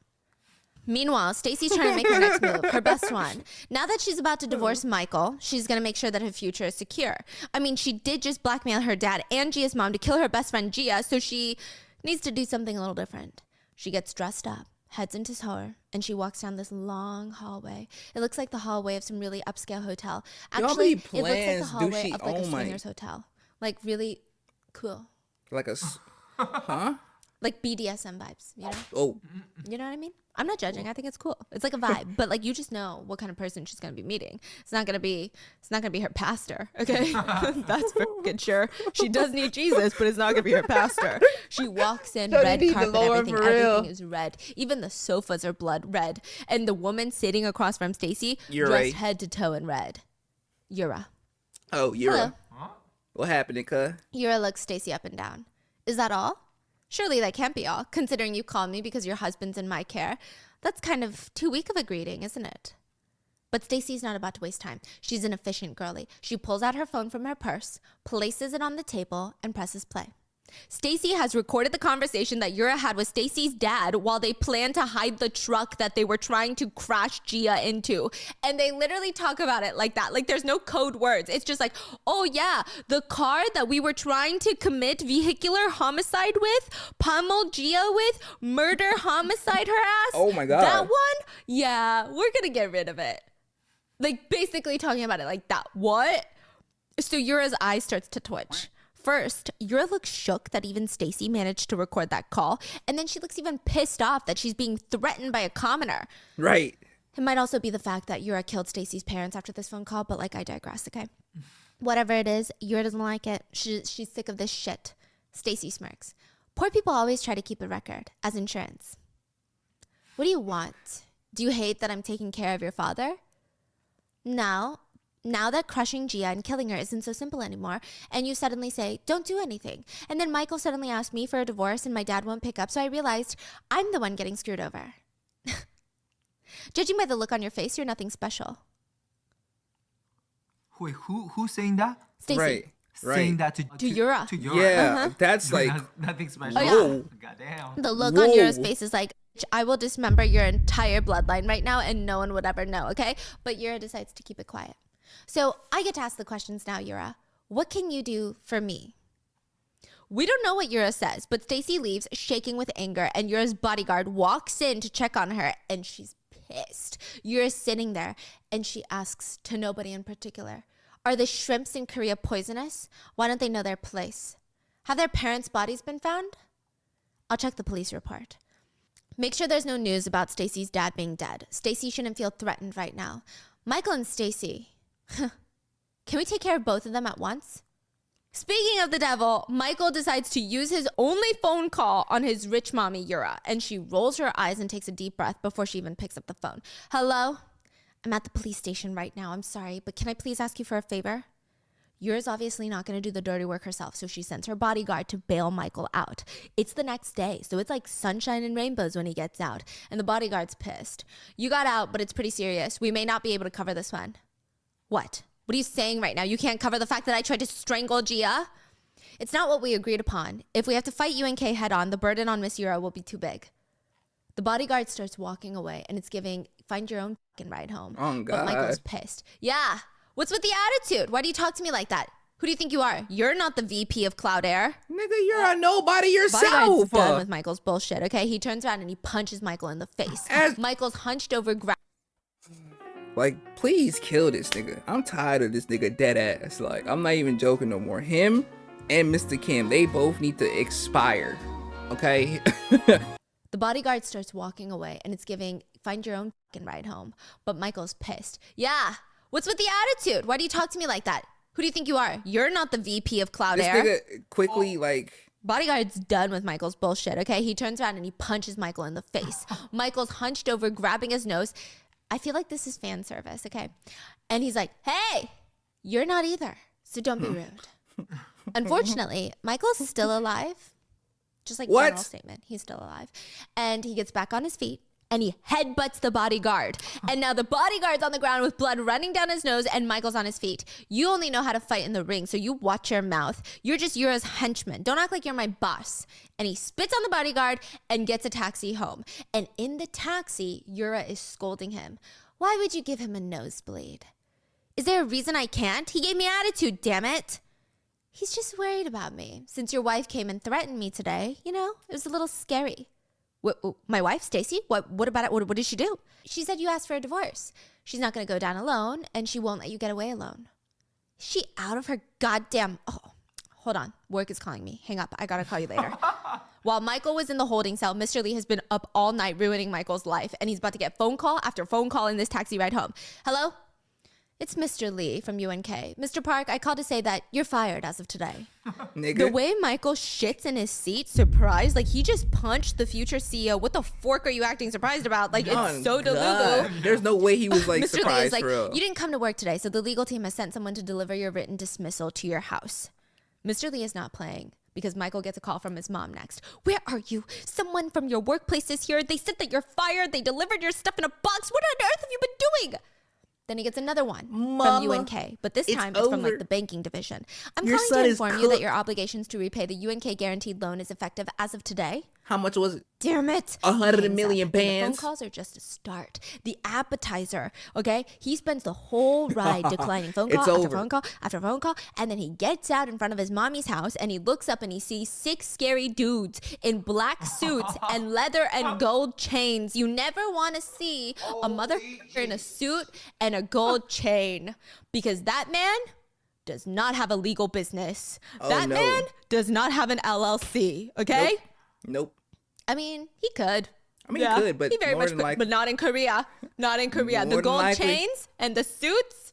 Meanwhile, Stacy's trying to make her next move, her best one. Now that she's about to divorce Michael, she's going to make sure that her future is secure. I mean, she did just blackmail her dad and Gia's mom to kill her best friend Gia, so she needs to do something a little different. She gets dressed up, heads into her, and she walks down this long hallway. It looks like the hallway of some really upscale hotel. Y'all Actually, be it looks like the plans, hallway douchey. of like a Oh my- swingers hotel. Like really cool. Like a, huh? Like BDSM vibes, you know? Oh, You know what I mean? I'm not judging. I think it's cool. It's like a vibe, but like you just know what kind of person she's gonna be meeting. It's not gonna be her pastor, okay? That's for fucking sure. She does need Jesus, but it's not gonna be her pastor. She walks in, Don't red need the carpet, Lord everything, for real. everything is red. Even the sofas are blood red, and the woman sitting across from Stacy, Yura. dressed head to toe in red. Yura. oh, Yura. Hello. What happened, cuz? Yura looks Stacy up and down. Is that all? Surely that can't be all, considering you called me because your husband's in my care. That's kind of too weak of a greeting, isn't it? But Stacy's not about to waste time. She's an efficient girlie. She pulls out her phone from her purse, places it on the table, and presses play. Stacy has recorded the conversation that Yura had with Stacy's dad while they planned to hide the truck that they were trying to crash Gia into. And they literally talk about it like that. Like there's no code words. It's just like, oh yeah, the car that we were trying to commit vehicular homicide with, pummel Gia with, murder homicide her ass. Oh my God. That one? Yeah, we're gonna get rid of it. Like basically talking about it like that. What? So Yura's eye starts to twitch. First, Yura looks shook that even Stacy managed to record that call, and then she looks even pissed off that she's being threatened by a commoner. Right. It might also be the fact that Yura killed Stacy's parents after this phone call, but like I digress, okay? Whatever it is, Yura doesn't like it. She's sick of this shit. Stacy smirks. Poor people always try to keep a record as insurance. What do you want? Do you hate that I'm taking care of your father? Now that crushing Gia and killing her isn't so simple anymore, and you suddenly say, don't do anything. And then Michael suddenly asked me for a divorce and my dad won't pick up, so I realized I'm the one getting screwed over. Judging by the look on your face, you're nothing special. Wait, who's saying that? Stacy. Right. Saying that To Yura. To Yura. Yeah, that's like, Nothing special. Oh, yeah. whoa. Goddamn. The look Whoa. on Yura's face is like, I will dismember your entire bloodline right now and no one would ever know, okay? But Yura decides to keep it quiet. So I get to ask the questions now, Yura. What can you do for me? We don't know what Yura says, but Stacy leaves shaking with anger and Yura's bodyguard walks in to check on her and she's pissed. Yura's sitting there and she asks to nobody in particular, are the shrimps in Korea poisonous? Why don't they know their place? Have their parents' bodies been found? I'll check the police report. Make sure there's no news about Stacy's dad being dead. Stacy shouldn't feel threatened right now. Michael and Stacy, can we take care of both of them at once? Speaking of the devil, Michael decides to use his only phone call on his rich mommy, Yura, and she rolls her eyes and takes a deep breath before she even picks up the phone. Hello? I'm at the police station right now. I'm sorry, but can I please ask you for a favor? Yura's obviously not going to do the dirty work herself, so she sends her bodyguard to bail Michael out. It's the next day, so it's like sunshine and rainbows when he gets out, and the bodyguard's pissed. You got out, but it's pretty serious. We may not be able to cover this one. What? What are you saying right now? You can't cover the fact that I tried to strangle Gia? It's not what we agreed upon. If we have to fight UNK head on, the burden on Miss Yura will be too big. The bodyguard starts walking away, and it's giving, find your own fucking ride home. Oh, But God. Michael's pissed. Yeah. What's with the attitude? Why do you talk to me like that? Who do you think you are? You're not the VP of Cloud Air. Nigga, you're a nobody Bodyguard's yourself. done with Michael's bullshit, okay? He turns around and he punches Michael in the face. Michael's hunched over, Like, please kill this nigga. I'm tired of this nigga dead ass. Like, I'm not even joking no more. Him and Mr. Kim, they both need to expire. Okay? The bodyguard starts walking away, and it's giving, find your own fucking ride home. But Michael's pissed. Yeah. What's with the attitude? Why do you talk to me like that? Who do you think you are? You're not the VP of Cloud This Air. nigga quickly, like, Bodyguard's done with Michael's bullshit, okay? He turns around and he punches Michael in the face. Michael's hunched over, grabbing his nose. I feel like this is fan service, okay? And he's like, hey, you're not either, so don't be rude. Unfortunately, Michael's still alive. Just like What? general statement, he's still alive. And he gets back on his feet and he headbutts the bodyguard. And now the bodyguard's on the ground with blood running down his nose and Michael's on his feet. You only know how to fight in the ring, so you watch your mouth. You're just Yura's henchman. Don't act like you're my boss. And he spits on the bodyguard and gets a taxi home. And in the taxi, Yura is scolding him. Why would you give him a nosebleed? Is there a reason I can't? He gave me attitude, damn it. He's just worried about me. Since your wife came and threatened me today, you know, it was a little scary. What, my wife, Stacy? What about it? What did she do? She said you asked for a divorce. She's not going to go down alone, and she won't let you get away alone. Is she out of her goddamn... Oh, hold on. Work is calling me. Hang up. I got to call you later. While Michael was in the holding cell, Mr. Lee has been up all night ruining Michael's life, and he's about to get phone call after phone call in this taxi ride home. Hello? It's Mr. Lee from UNK. Mr. Park, I called to say that you're fired as of today. nigga. The way Michael shits in his seat, surprised, like he just punched the future CEO. What the fork are you acting surprised about? Like, Oh, it's so God. delulu. There's no way he was like Mr. Lee surprised is like, for real. you didn't come to work today, so the legal team has sent someone to deliver your written dismissal to your house. Mr. Lee is not playing because Michael gets a call from his mom next. Where are you? Someone from your workplace is here. They said that you're fired. They delivered your stuff in a box. What on earth have you been doing? Then he gets another one Mama, from UNK, but this it's time it's from like over. the banking division. I'm Your calling son to is inform you that cooked. your obligations to repay the UNK guaranteed loan is effective as of today. How much was it? Damn it. 100 Hangs million up. And the phone bands. calls are just a start. The appetizer, okay? He spends the whole ride declining phone call It's after over. phone call after phone call. And then he gets out in front of his mommy's house and he looks up and he sees 6 scary dudes in black suits and leather and gold chains. You never want to see a motherfucker in a suit and a gold chain because that man does not have a legal business. That no. man does not have an LLC, okay? Nope. I mean, he could. I mean, he could, but he very more much than could, likely- but not in Korea. Not in Korea. More The than gold likely. chains and the suits,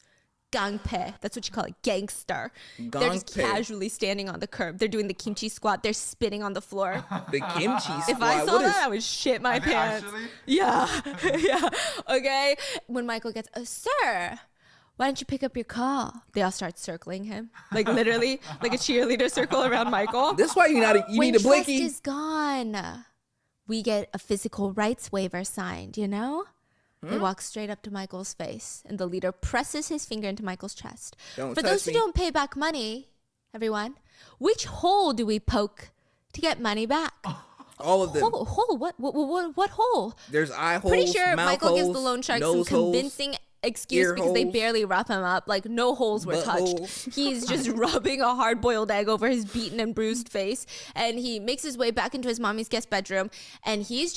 gangpe. That's what you call it, gangster. They're just Gangpe. casually standing on the curb. They're doing the kimchi squat. They're spitting on the floor. The kimchi squad. If I saw What that, is- I would shit my pants. Actually? Yeah, yeah. Okay. When Michael gets, sir, why don't you pick up your call? They all start circling him, like literally, like a cheerleader circle around Michael. This why you When need a trust blinky. is gone, we get a physical rights waiver signed, you know? They walk straight up to Michael's face, and the leader presses his finger into Michael's chest. Don't For touch those who me. don't pay back money, everyone, which hole do we poke to get money back? All of them. Hole? What hole? There's eye holes, Pretty sure mouth Michael gives the holes, loan shark some nose holes. convincing excuse ear because they holes, barely rough him up. Like no holes were butt touched. holes. He's just rubbing a hard-boiled egg over his beaten and bruised face, and he makes his way back into his mommy's guest bedroom, and he's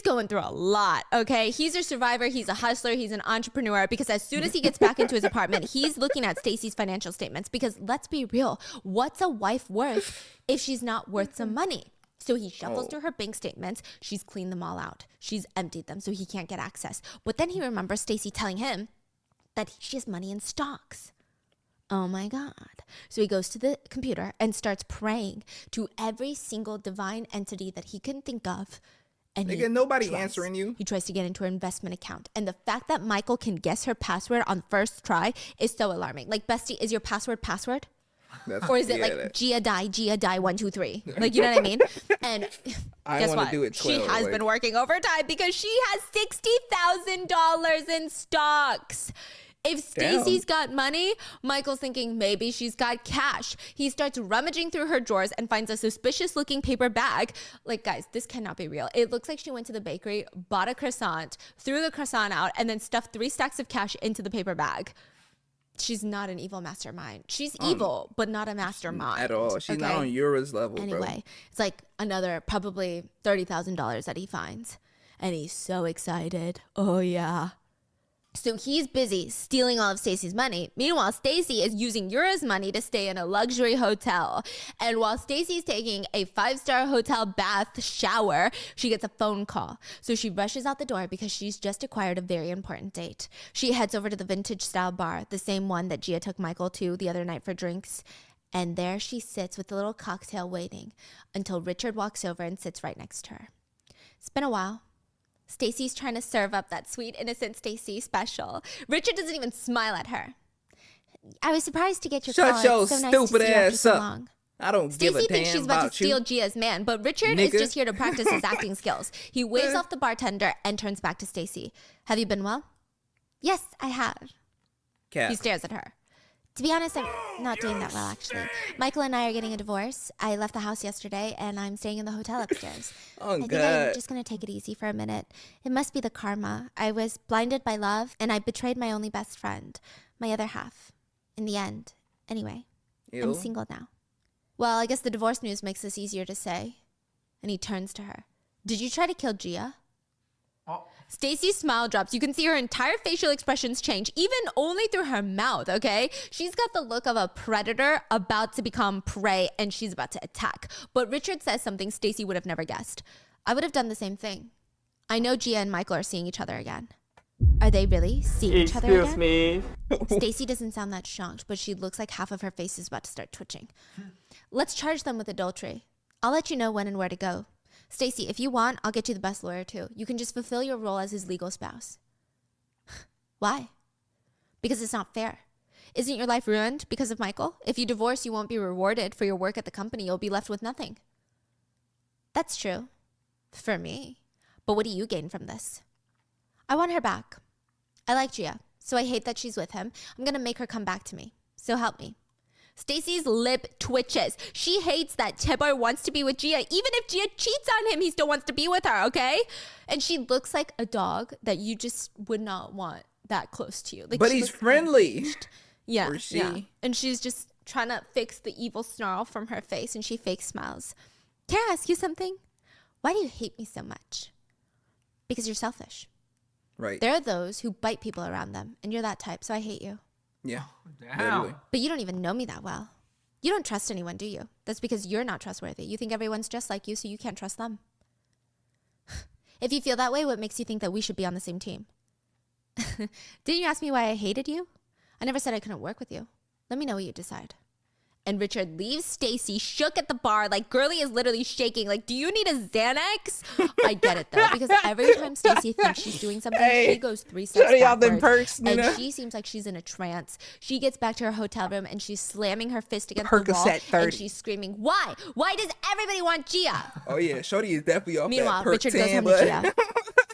going through a lot, okay? He's a survivor, he's a hustler, he's an entrepreneur because as soon as he gets back into his apartment, he's looking at Stacy's financial statements because let's be real, what's a wife worth if she's not worth some money? So he shuffles through her bank statements. She's cleaned them all out. She's emptied them so he can't get access. But then he remembers Stacy telling him that she has money in stocks. Oh my God. So he goes to the computer and starts praying to every single divine entity that he can think of. And Nigga, nobody answering you. He tries to get into her investment account. And the fact that Michael can guess her password on first try is so alarming. Like, bestie, is your password? That's- Or is it yeah, like that- Gia die 1 2 3? Like, you know what I mean? And I guess wanna what? do it She 12, has like- been working overtime because she has $60,000 in stocks. If Stacy's got money, Michael's thinking maybe she's got cash. He starts rummaging through her drawers and finds a suspicious looking paper bag. Like, guys, this cannot be real. It looks like she went to the bakery, bought a croissant, threw the croissant out, and then stuffed 3 stacks of cash into the paper bag. She's not an evil mastermind. She's evil, but not a mastermind. At all. She's not okay? on Yura's level, bro. Anyway, it's like another probably $30,000 that he finds. And he's so excited. Oh, yeah. So he's busy stealing all of Stacy's money. Meanwhile, Stacy is using Yura's money to stay in a luxury hotel. And while Stacy's taking a 5-star hotel bath shower, she gets a phone call. So she rushes out the door because she's just acquired a very important date. She heads over to the vintage style bar, the same one that Gia took Michael to the other night for drinks. And there she sits with a little cocktail waiting until Richard walks over and sits right next to her. It's been a while. Stacy's trying to serve up that sweet, innocent Stacy special. Richard doesn't even smile at her. I was surprised to get your call. Shut your It's so nice to stupid see you after ass so up. long. I don't give a Stacy damn thinks she's about to steal you. Gia's man, but Richard Nigga. is just here to practice his acting skills. He waves off the bartender and turns back to Stacy. Have you been well? Yes, I have. Cap. He stares at her. To be honest, I'm not doing that well, actually. Michael and I are getting a divorce. I left the house yesterday, and I'm staying in the hotel upstairs. Oh, I think God. I'm just going to take it easy for a minute. It must be the karma. I was blinded by love, and I betrayed my only best friend, my other half. In the end. Anyway, Ew. I'm single now. Well, I guess the divorce news makes this easier to say. And he turns to her. Did you try to kill Gia? Oh, Stacy's smile drops. You can see her entire facial expressions change, even only through her mouth, okay? She's got the look of a predator about to become prey, and she's about to attack. But Richard says something Stacy would have never guessed. I would have done the same thing. I know Gia and Michael are seeing each other again. Are they really seeing each other again? Excuse me. Stacy doesn't sound that shocked, but she looks like half of her face is about to start twitching. Let's charge them with adultery. I'll let you know when and where to go. Stacy, if you want, I'll get you the best lawyer too. You can just fulfill your role as his legal spouse. Why? Because it's not fair. Isn't your life ruined because of Michael? If you divorce, you won't be rewarded for your work at the company. You'll be left with nothing. That's true. For me. But what do you gain from this? I want her back. I like Gia. so I hate that she's with him. I'm gonna make her come back to me. So help me. Stacy's lip twitches. She hates that Taebar wants to be with Gia. Even if Gia cheats on him, he still wants to be with her, okay? And she looks like a dog that you just would not want that close to you. Like, but he's friendly. Yeah, or she. yeah. And she's just trying to fix the evil snarl from her face, and she fake smiles. Can I ask you something? Why do you hate me so much? Because you're selfish. Right. There are those who bite people around them, and you're that type, so I hate you. Yeah. Damn. Literally. But you don't even know me that well. You don't trust anyone, do you? That's because you're not trustworthy. You think everyone's just like you, so you can't trust them. If you feel that way, what makes you think that we should be on the same team? Didn't you ask me why I hated you? I never said I couldn't work with you. Let me know what you decide. And Richard leaves Stacy shook at the bar. Like, girly is literally shaking. Like, do you need a Xanax? I get it, though. Because every time Stacy thinks she's doing something, she goes 3 steps Shutting out them backwards. perks, And Noona. she seems like she's in a trance. She gets back to her hotel room, and she's slamming her fist against the wall. Percocet 30. And she's screaming, why? Why does everybody want Gia? Oh yeah, Shorty is definitely off Meanwhile, that perk Richard goes 10, home but to Gia.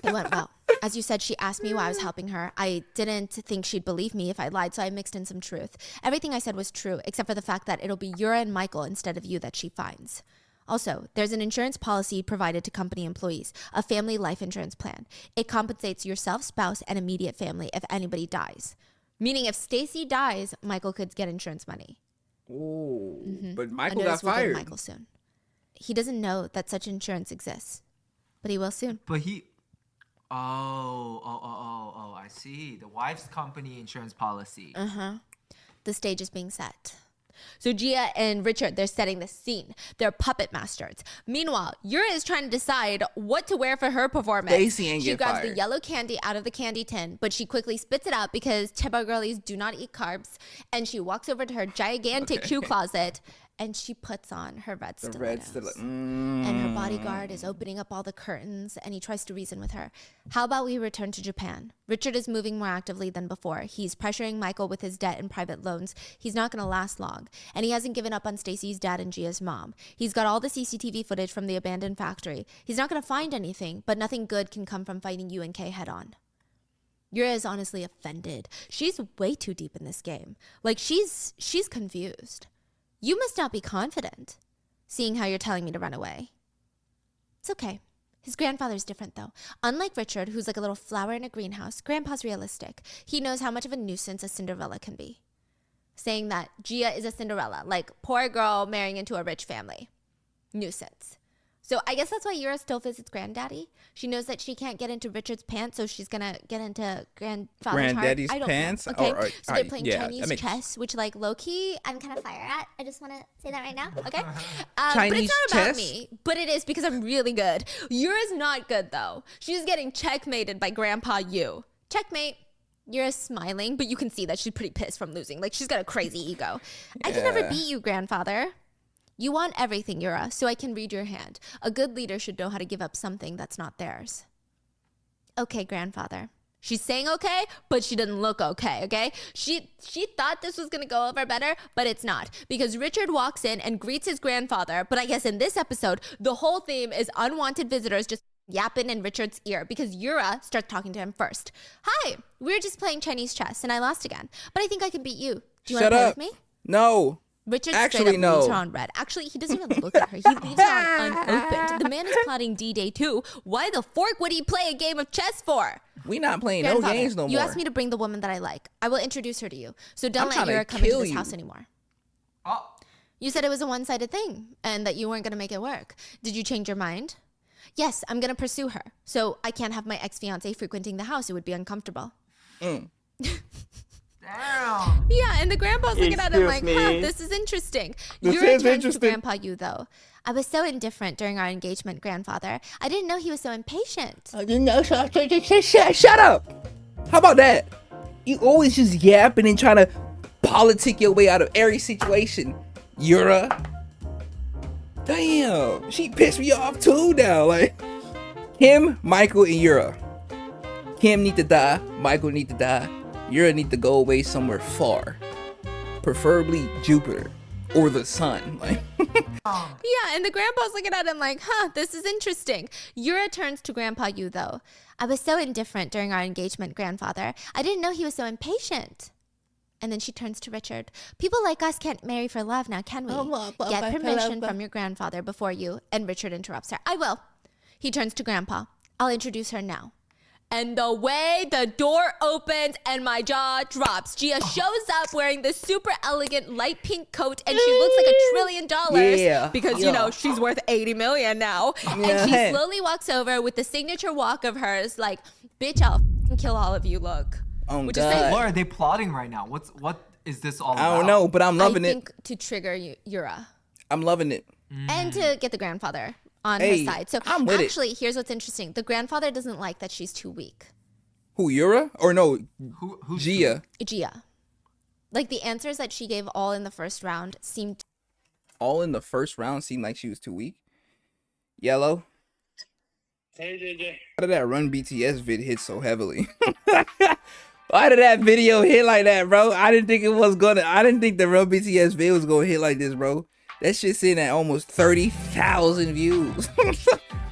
It went well. As you said, she asked me why I was helping her. I didn't think she'd believe me if I lied, so I mixed in some truth. Everything I said was true, except for the fact that it'll be Yura and Michael instead of you that she finds. Also, there's an insurance policy provided to company employees, a family life insurance plan. It compensates yourself, spouse, and immediate family if anybody dies. Meaning if Stacy dies, Michael could get insurance money. Ooh, but I Michael got noticed we'll go to fired. Michael soon. He doesn't know that such insurance exists, but he will soon. But he. Oh, I see. The wife's company insurance policy. The stage is being set. So Gia and Richard, they're setting the scene. They're puppet masters. Meanwhile, Yura is trying to decide what to wear for her performance. Stacy ain't She get grabs fired. the yellow candy out of the candy tin, but she quickly spits it out because Cheba girlies do not eat carbs. And she walks over to her gigantic shoe closet and she puts on her red The stilettos. red stiletto. And her bodyguard is opening up all the curtains and he tries to reason with her. How about we return to Japan? Richard is moving more actively than before. He's pressuring Michael with his debt and private loans. He's not going to last long. And he hasn't given up on Stacy's dad and Gia's mom. He's got all the CCTV footage from the abandoned factory. He's not going to find anything, but nothing good can come from fighting UNK head on. Yura is honestly offended. She's way too deep in this game. Like, she's confused. You must not be confident, seeing how you're telling me to run away. It's okay. His grandfather's different, though. Unlike Richard, who's like a little flower in a greenhouse, Grandpa's realistic. He knows how much of a nuisance a Cinderella can be. Saying that Gia is a Cinderella, like poor girl marrying into a rich family. Nuisance. So I guess that's why Yura still visits Granddaddy. She knows that she can't get into Richard's pants, so she's gonna get into Grandfather's Granddaddy's heart. I don't pants? know, okay? Or- So they're playing yeah, Chinese that makes- chess, which like low-key, I'm kind of fire at. I just want to say that right now. okay? Chinese but it's not about chess? me, but it is because I'm really good. Yura's not good, though. She's getting checkmated by Grandpa Yu. Checkmate. Yura's smiling, but you can see that she's pretty pissed from losing. Like, she's got a crazy ego. I can never Yeah. beat you, Grandfather. You want everything, Yura, so I can read your hand. A good leader should know how to give up something that's not theirs. Okay, Grandfather. She's saying okay, but she doesn't look okay? She thought this was going to go over better, but it's not. Because Richard walks in and greets his grandfather, but I guess in this episode, the whole theme is unwanted visitors just yapping in Richard's ear because Yura starts talking to him first. Hi, we were just playing Chinese chess and I lost again, but I think I can beat you. Do you want Shut to play up. with me? No. Richard Actually, straight up no. leaves her on red. Actually, he doesn't even look at her. He leaves her on unopened. The man is plotting D-Day too. Why the fork would he play a game of chess for? We not playing no Grandfather, games no more. you asked me to bring the woman that I like. I will introduce her to you. So don't I'm let trying to Yura come into kill this you. house anymore. Oh, You said it was a one-sided thing and that you weren't going to make it work. Did you change your mind? Yes, I'm going to pursue her. So I can't have my ex-fiance frequenting the house. It would be uncomfortable. damn. Yeah, and the grandpa's looking at him Excuse like, huh, me. this is interesting. This Yura is turns interesting. to Grandpa Yu, though. I was so indifferent during our engagement, Grandfather. I didn't know he was so impatient. Shut up. How about that? You always just yapping and trying to politic your way out of every situation. Yura. Damn. She pissed me off too now. Like, him, Michael, and Yura. Kim need to die. Michael need to die. Yura need to go away somewhere far. Preferably Jupiter. Or the sun. Like, Yeah, and the grandpa's looking at him like, huh, this is interesting. Yura turns to Grandpa Yu, though. I was so indifferent during our engagement, grandfather. I didn't know he was so impatient. And then she turns to Richard. People like us can't marry for love now, can we? Get permission from your grandfather before you. And Richard interrupts her. I will. He turns to Grandpa. I'll introduce her now. And the way the door opens and my jaw drops, Gia shows up wearing this super elegant light pink coat and she looks like $1 trillion because, you know, she's worth 80 million now. And she slowly walks over with the signature walk of hers like, bitch, I'll kill all of you, look. Oh, Which God. is like, What are they plotting right now? What is this all about? I don't know, but I'm loving I it. think to trigger Yura. I'm loving it. And to get the grandfather on Hey, her side. So I'm with it. actually, here's what's interesting. The grandfather doesn't like that she's too weak. Who, Yura? Or no, Who's Gia. Gia. Like the answers that she gave all in the first round seemed All in the first round seemed like she was too weak. Yellow. Hey, JJ. How did that Run BTS vid hit so heavily? Why did that video hit like that, bro? I didn't think the Run BTS video was gonna hit like this, bro. That shit's sitting at almost 30,000 views.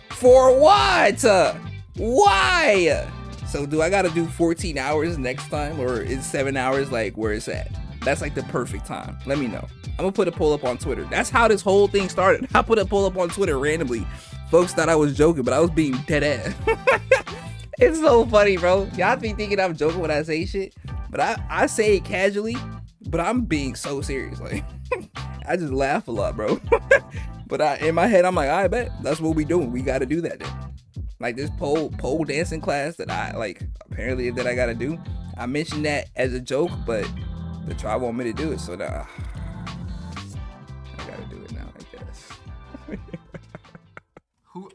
For what? Why? So do I gotta do 14 hours next time, or is 7 hours like where it's at? That's like the perfect time. Let me know. I'm gonna put a poll up on Twitter. That's how this whole thing started. I put a poll up on Twitter randomly. Folks thought I was joking, but I was being dead ass. It's so funny, bro. Y'all be thinking I'm joking when I say shit, but I say it casually, but I'm being so serious. Like, I just laugh a lot, bro. But in my head, I'm like, I bet that's what we doing. We got to do that then. Like this pole dancing class that I like, apparently that I got to do. I mentioned that as a joke, but the tribe want me to do it, so now I got to do it now, I guess.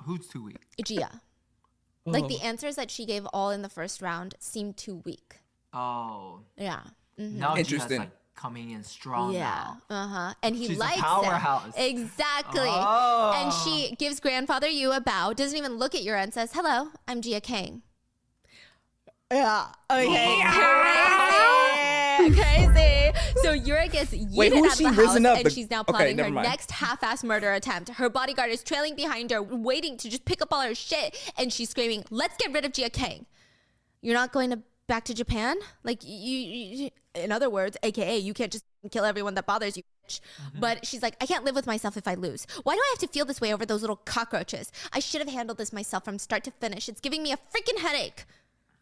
Who's too weak? Gia. Like the answers that she gave all in the first round seemed too weak. Oh. Yeah. Mm-hmm. Now Gia's Interesting. like coming in strong Yeah. now. And he She's a likes powerhouse. it. Exactly. Oh. And she gives grandfather Yu a bow, doesn't even look at Yura and says, "Hello, I'm Gia Kang." Yeah. Okay. Crazy. So Yura gets Wait, yeeted who's out of she the house risen up? and she's now Okay, plotting her never mind. next half-ass murder attempt. Her bodyguard is trailing behind her, waiting to just pick up all her shit. And she's screaming, "Let's get rid of Gia Kang. You're not going back to Japan? Like, you in other words, AKA, you can't just kill everyone that bothers you, bitch." But she's like, "I can't live with myself if I lose. Why do I have to feel this way over those little cockroaches? I should have handled this myself from start to finish. It's giving me a freaking headache."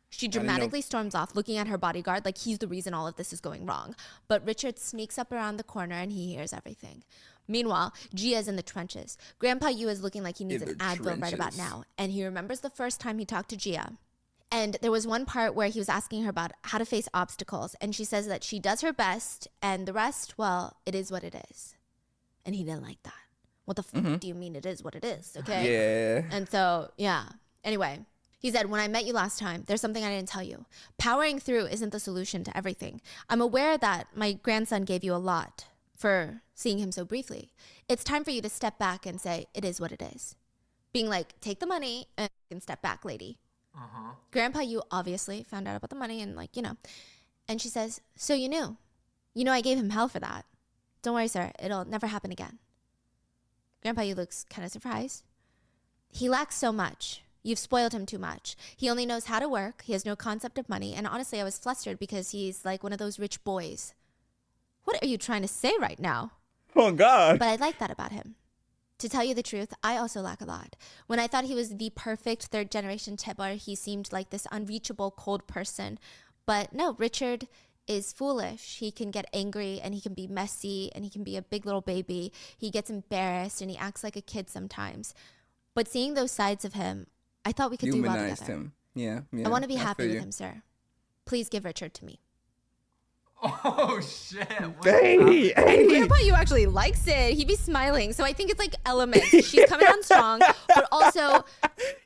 She dramatically storms off, looking at her bodyguard like he's the reason all of this is going wrong. But Richard sneaks up around the corner and he hears everything. Meanwhile, Gia's in the trenches. Grandpa Yu is looking like he needs In an the Advil right about trenches. now. And he remembers the first time he talked to Gia. And there was one part where he was asking her about how to face obstacles. And she says that she does her best and the rest, well, it is what it is. And he didn't like that. What the fuck do you mean it is what it is? Okay. Yeah. And so, yeah. Anyway, he said, "When I met you last time, there's something I didn't tell you. Powering through isn't the solution to everything. I'm aware that my grandson gave you a lot for seeing him so briefly. It's time for you to step back and say, it is what it is." Being like, take the money and step back, lady. Grandpa Yu obviously found out about the money and like, you know. And she says, "So you knew. You know I gave him hell for that. Don't worry, sir. It'll never happen again." Grandpa Yu looks kind of surprised. "He lacks so much. You've spoiled him too much. He only knows how to work. He has no concept of money. And honestly, I was flustered because he's like one of those rich boys." What are you trying to say right now? Oh, God. But I like that about him. To tell you the truth, I also lack a lot. When I thought he was the perfect third-generation Tebar, he seemed like this unreachable, cold person. But no, Richard is foolish. He can get angry, and he can be messy, and he can be a big little baby. He gets embarrassed, and he acts like a kid sometimes. But seeing those sides of him, I thought we could do well Humanized together. him. Yeah. I want to be happy feel with you. him, sir. Please give Richard to me. Oh shit. Hey. Grandpa Yu actually likes it. He be smiling. So I think it's like elements. She's coming on strong, but also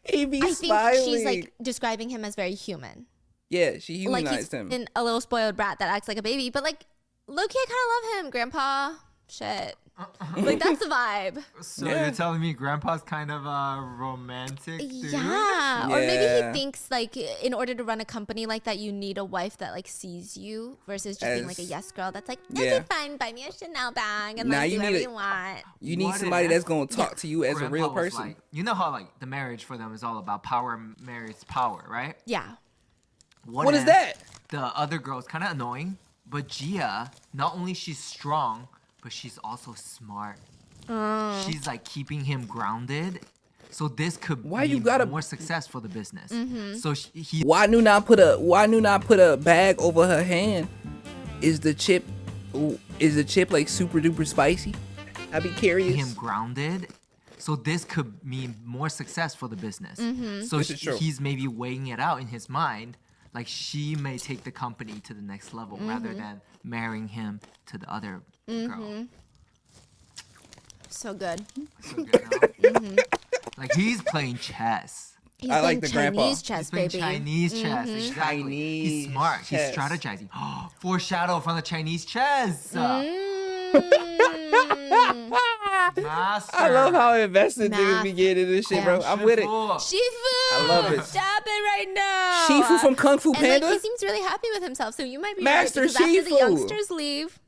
He be I think smiling. she's like describing him as very human. Yeah, she Like humanized he's him. in a little spoiled brat that acts like a baby, but like low-key I kind of love him, Grandpa. Shit. Like, that's the vibe. So Yeah. you're telling me Grandpa's kind of a romantic dude? Yeah. Or maybe Yeah. he thinks, like, in order to run a company like that, you need a wife that, like, sees you versus just being, like, a As- yes girl that's like, Yeah. okay, fine, buy me a Chanel bag and, Nah, like, you do need whatever a- you want. You need What somebody if that's gonna talk to you as a Grandpa real was person. like, you know how like the marriage for them is all about power marries power, right? Yeah. What is if that? The other girl's kind of annoying, but Gia, not only she's strong, but she's also smart. She's like keeping him grounded. So this could Why be you gotta- more success for the business. Mm-hmm. So he Why do not put a bag over her hand? Is the chip like super duper spicy? I'd be curious. him grounded. So this could mean more success for the business. Mm-hmm. So This is true. he's maybe weighing it out in his mind. Like she may take the company to the next level Mm-hmm. rather than marrying him to the other girl. So good. So good, no? Mm-hmm. Like he's playing chess. He's I like playing the grandpa. Chinese He's chess, playing baby. Chinese chess. Exactly. Chinese He's smart. chess. He's strategizing. Foreshadow from the Chinese chess. Master. I love how invested niggas Math. be getting in this shit, Yeah. bro. I'm with it. Shifu. Shifu! I love it. Stop it right now! Shifu from Kung Fu And like, Panda? he seems really happy with himself, so you might be Master right. Because after the Shifu. youngsters leave,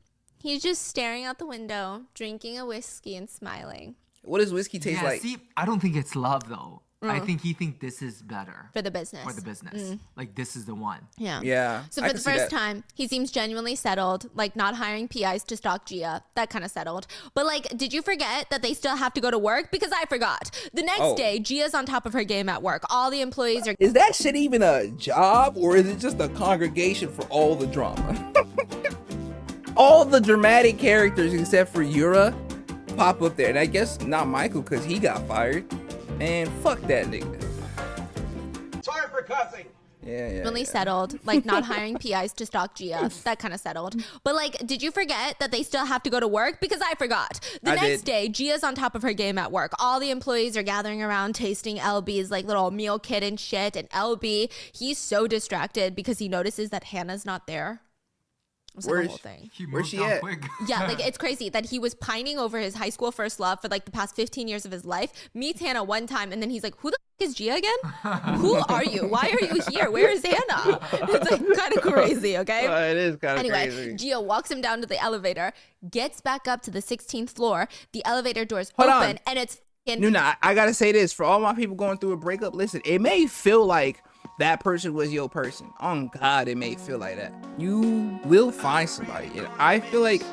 he's just staring out the window, drinking a whiskey and smiling What does whiskey taste Yeah, like? see, I don't think it's love though. I think he think this is better for the business. for the business. Like this is the one. Yeah. Yeah, So I for can the see first that. time, he seems genuinely settled, like not hiring PIs to stalk Gia. That kind of settled. But like, did you forget that they still have to go to work? Because I forgot. The next Oh. day, Gia's on top of her game at work. All the employees are Is that shit even a job, or is it just a congregation for all the drama? All the dramatic characters except for Yura pop up there, and I guess not Michael because he got fired. Man, fuck that nigga. Sorry for cussing. Yeah. genuinely settled, like not hiring PIs to stalk Gia. That kind of settled. But like, did you forget that they still have to go to work? Because I forgot. The I next did. day, Gia's on top of her game at work. All the employees are gathering around tasting LB's like little meal kit and shit. And LB, he's so distracted because he notices that Hannah's not there. It's like Where a is whole thing. He Where's moved she on at? quick. Yeah, like it's crazy that he was pining over his high school first love for like the past 15 years of his life, meets Hannah one time, and then he's like, who the f- is Gia again? Who are you? Why are you here? Where is Hannah? It's like kind of crazy, okay? It is kind of Anyway, crazy. Gia walks him down to the elevator, gets back up to the 16th floor. The elevator doors Hold open, on. and it's f***ing Noona, I gotta say this for all my people going through a breakup. Listen, it may feel like that person was your person. On God, it may feel like that. You will find somebody, and I feel like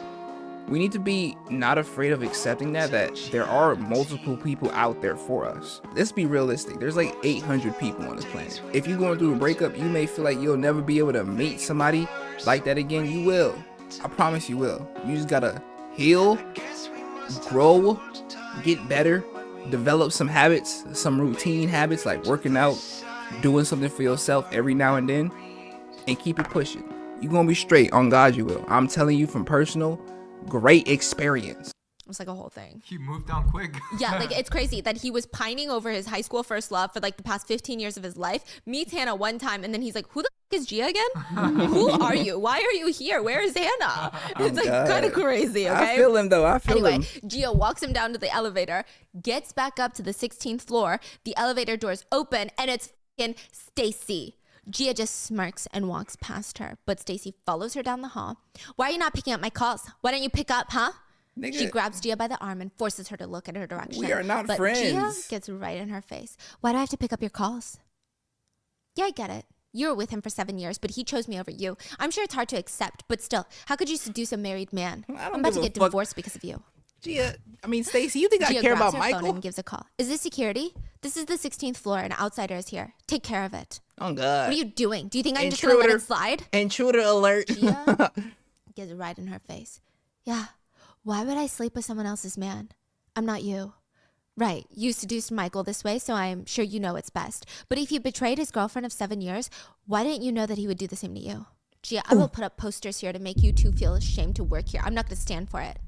we need to be not afraid of accepting that there are multiple people out there for us. Let's be realistic. There's like 800 people on this planet. If you're going through a breakup, you may feel like you'll never be able to meet somebody like that again. You will. I promise you will. You just gotta heal, grow, get better, develop some habits, some routine habits like working out, doing something for yourself every now and then, and keep it pushing. You're gonna be straight. On God, you will. I'm telling you from personal, great experience. it's like a whole thing. He moved on quick. Yeah, like it's crazy that he was pining over his high school first love for like the past 15 years of his life, meets Hannah one time, and then he's like, who the f- is Gia again? Who are you? Why are you here? Where is Hannah? It's like God. kind of crazy, okay? I feel him though. I feel Anyway, him. Gia walks him down to the elevator, gets back up to the 16th floor. The elevator doors open, and it's f***ing Stacy. Gia just smirks and walks past her, but Stacy follows her down the hall. Why are you not picking up my calls? Why don't you pick up, huh? Nigga. She grabs Gia by the arm and forces her to look in her direction. We are not but friends. Gia gets right in her face. Why do I have to pick up your calls? Yeah, I get it. You were with him for 7 years, but he chose me over you. I'm sure it's hard to accept, but still, how could you seduce a married man? I don't I'm about give to a get fuck. divorced because of you. Gia, I mean, Stacy, you think I Gia care grabs about her phone Michael? and gives a call. Is this security? This is the 16th floor. An outsider is here. Take care of it. Oh God. What are you doing? Do you think I'm just gonna let Intruder. it slide? Intruder alert. Gia gets right in her face. Yeah. Why would I sleep with someone else's man? I'm not you. Right. You seduced Michael this way, so I'm sure you know it's best. But if you betrayed his girlfriend of 7 years, why didn't you know that he would do the same to you? Gia, I will put up posters here to make you two feel ashamed to work here. I'm not going to stand for it.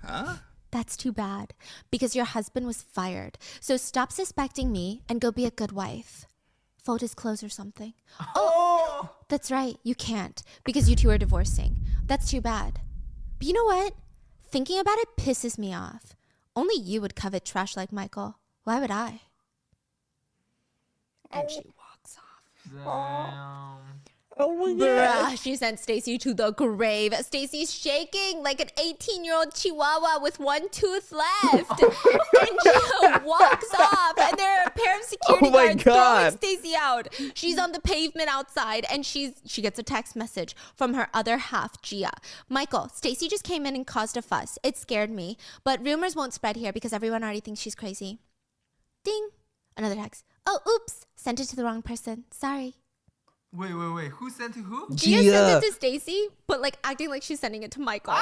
Huh? That's too bad, because your husband was fired. So stop suspecting me and go be a good wife. Fold his clothes or something. Oh, that's right. You can't, because you two are divorcing. That's too bad. But you know what? Thinking about it pisses me off. Only you would covet trash like Michael. Why would I? And she walks off. Damn. Oh my Bruh, she sent Stacy to the grave. Stacy's shaking like an 18-year-old chihuahua with one tooth left. And Gia walks off, and there are a pair of security guards throwing Stacy out. She's on the pavement outside, and she gets a text message from her other half, Gia. Michael, Stacy just came in and caused a fuss. It scared me, but rumors won't spread here because everyone already thinks she's crazy. Ding. Another text. Oh, oops. Sent it to the wrong person. Sorry. Wait. Who sent to who? Gia sent it to Stacy, but like acting like she's sending it to Michael.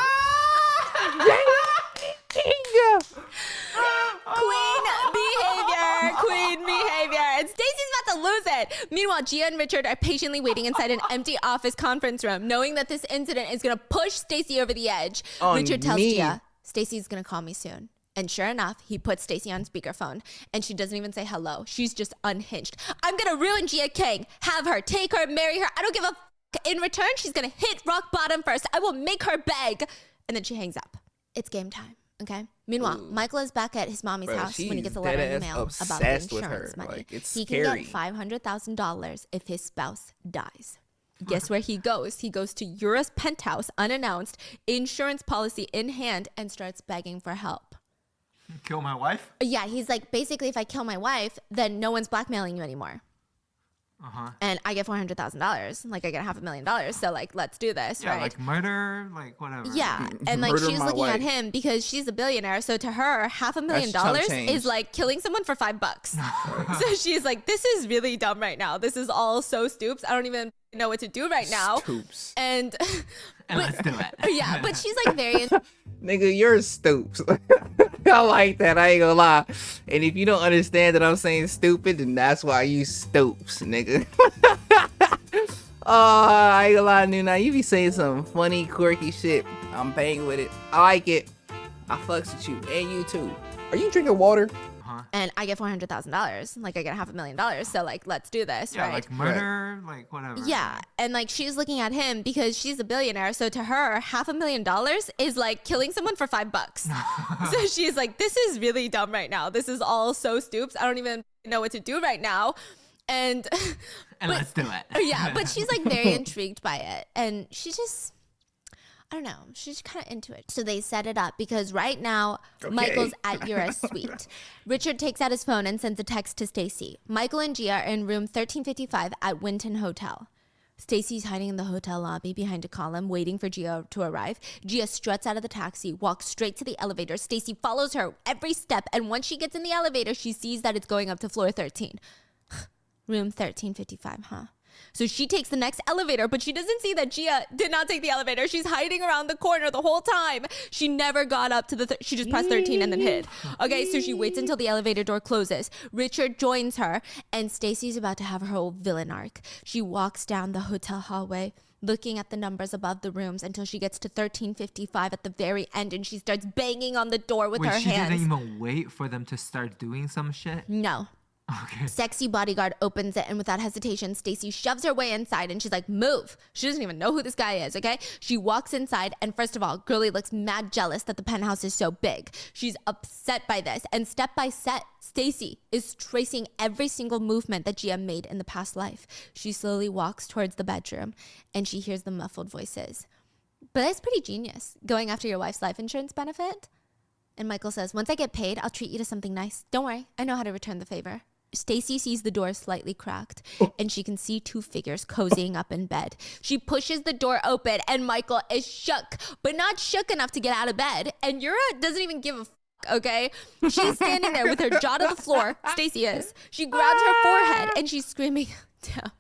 Queen behavior. And Stacy's about to lose it. Meanwhile, Gia and Richard are patiently waiting inside an empty office conference room, knowing that this incident is going to push Stacy over the edge. Richard tells Gia, Stacy's going to call me soon. And sure enough, he puts Stacy on speakerphone, and she doesn't even say hello. She's just unhinged. I'm gonna ruin Gia King. Have her, take her, marry her. I don't give a f. In return, she's gonna hit rock bottom first. I will make her beg. And then she hangs up. It's game time, okay? Meanwhile, Michael is back at his mommy's house when he gets a letter in the mail about the insurance money. Like, it's he scary. can get $500,000 if his spouse dies. Guess where he goes? He goes to Yura's penthouse, unannounced, insurance policy in hand, and starts begging for help. Kill my wife? Yeah, he's like, basically, if I kill my wife, then no one's blackmailing you anymore. And I get $400,000. Like, I get $500,000. So, like, let's do this, Yeah, right? like murder, like whatever. Yeah, and like Murder she's my looking at wife. him because she's a billionaire. So to her, $500,000 is like killing someone for $5. So she's like, this is really dumb right now. This is all so stoops. I don't even know what to do right now. Stoops. And Let's do it. yeah, but she's like very Nigga, you're stoops. I like that. I ain't gonna lie. And if you don't understand that I'm saying stupid, then that's why you stoops, nigga. Oh, I ain't gonna lie, Noona. You be saying some funny, quirky shit. I'm banging with it. I like it. I fucks with you. And you too. Are you drinking water? and I get $400,000. Like I get $500,000. So like, let's do this, Yeah, right? like murder, like whatever. Yeah, and like she's looking at him because she's a billionaire. So to her, $500,000 is like killing someone for $5. So she's like, this is really dumb right now. This is all so stoops. I don't even know what to do right now. And let's do it. yeah, but she's like very intrigued by it, and she just, I don't know, she's kind of into it. So they set it up because right now Michael's at Yura's suite. Richard takes out his phone and sends a text to Stacy. Michael and Gia are in room 1355 at Winton Hotel. Stacy's hiding in the hotel lobby behind a column, waiting for Gia to arrive. Gia struts out of the taxi, walks straight to the elevator. Stacy follows her every step, and once she gets in the elevator, she sees that it's going up to floor 13. Room 1355, huh? So she takes the next elevator, but she doesn't see that Gia did not take the elevator. She's hiding around the corner the whole time. She never got up to the, she just pressed 13 and then hid. Okay, so she waits until the elevator door closes. Richard joins her, and Stacy's about to have her whole villain arc. She walks down the hotel hallway, looking at the numbers above the rooms until she gets to 1355 at the very end, and she starts banging on the door with her Wait, she hands. didn't even wait for them to start doing some shit? No. Okay. Sexy bodyguard opens it, and without hesitation, Stacy shoves her way inside, and she's like, move. She doesn't even know who this guy is, okay? She walks inside, and first of all, Girlie looks mad jealous that the penthouse is so big. She's upset by this, and step by step, Stacy is tracing every single movement that Gia made in the past life. She slowly walks towards the bedroom, and she hears the muffled voices. But that's pretty genius, going after your wife's life insurance benefit. And Michael says, once I get paid, I'll treat you to something nice. Don't worry, I know how to return the favor. Stacy sees the door slightly cracked, and she can see two figures cozying up in bed. She pushes the door open, and Michael is shook, but not shook enough to get out of bed. And Yura doesn't even give a f***, okay? She's standing there with her jaw to the floor. Stacy is. She grabs her forehead, and she's screaming, damn,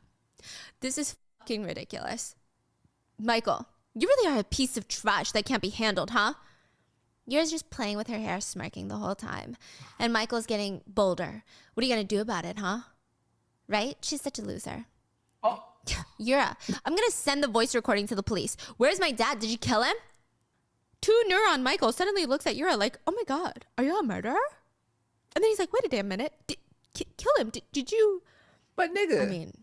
this is fucking ridiculous. Michael, you really are a piece of trash that can't be handled, huh? Yura's just playing with her hair, smirking the whole time. And Michael's getting bolder. What are you going to do about it, huh? Right? She's such a loser. Oh. Yura, I'm going to send the voice recording to the police. Where's my dad? Did you kill him? 2 neuron Michael suddenly looks at Yura like, oh my God, are you a murderer? And then he's like, wait a damn minute. Kill him. Did you? But nigga. I mean,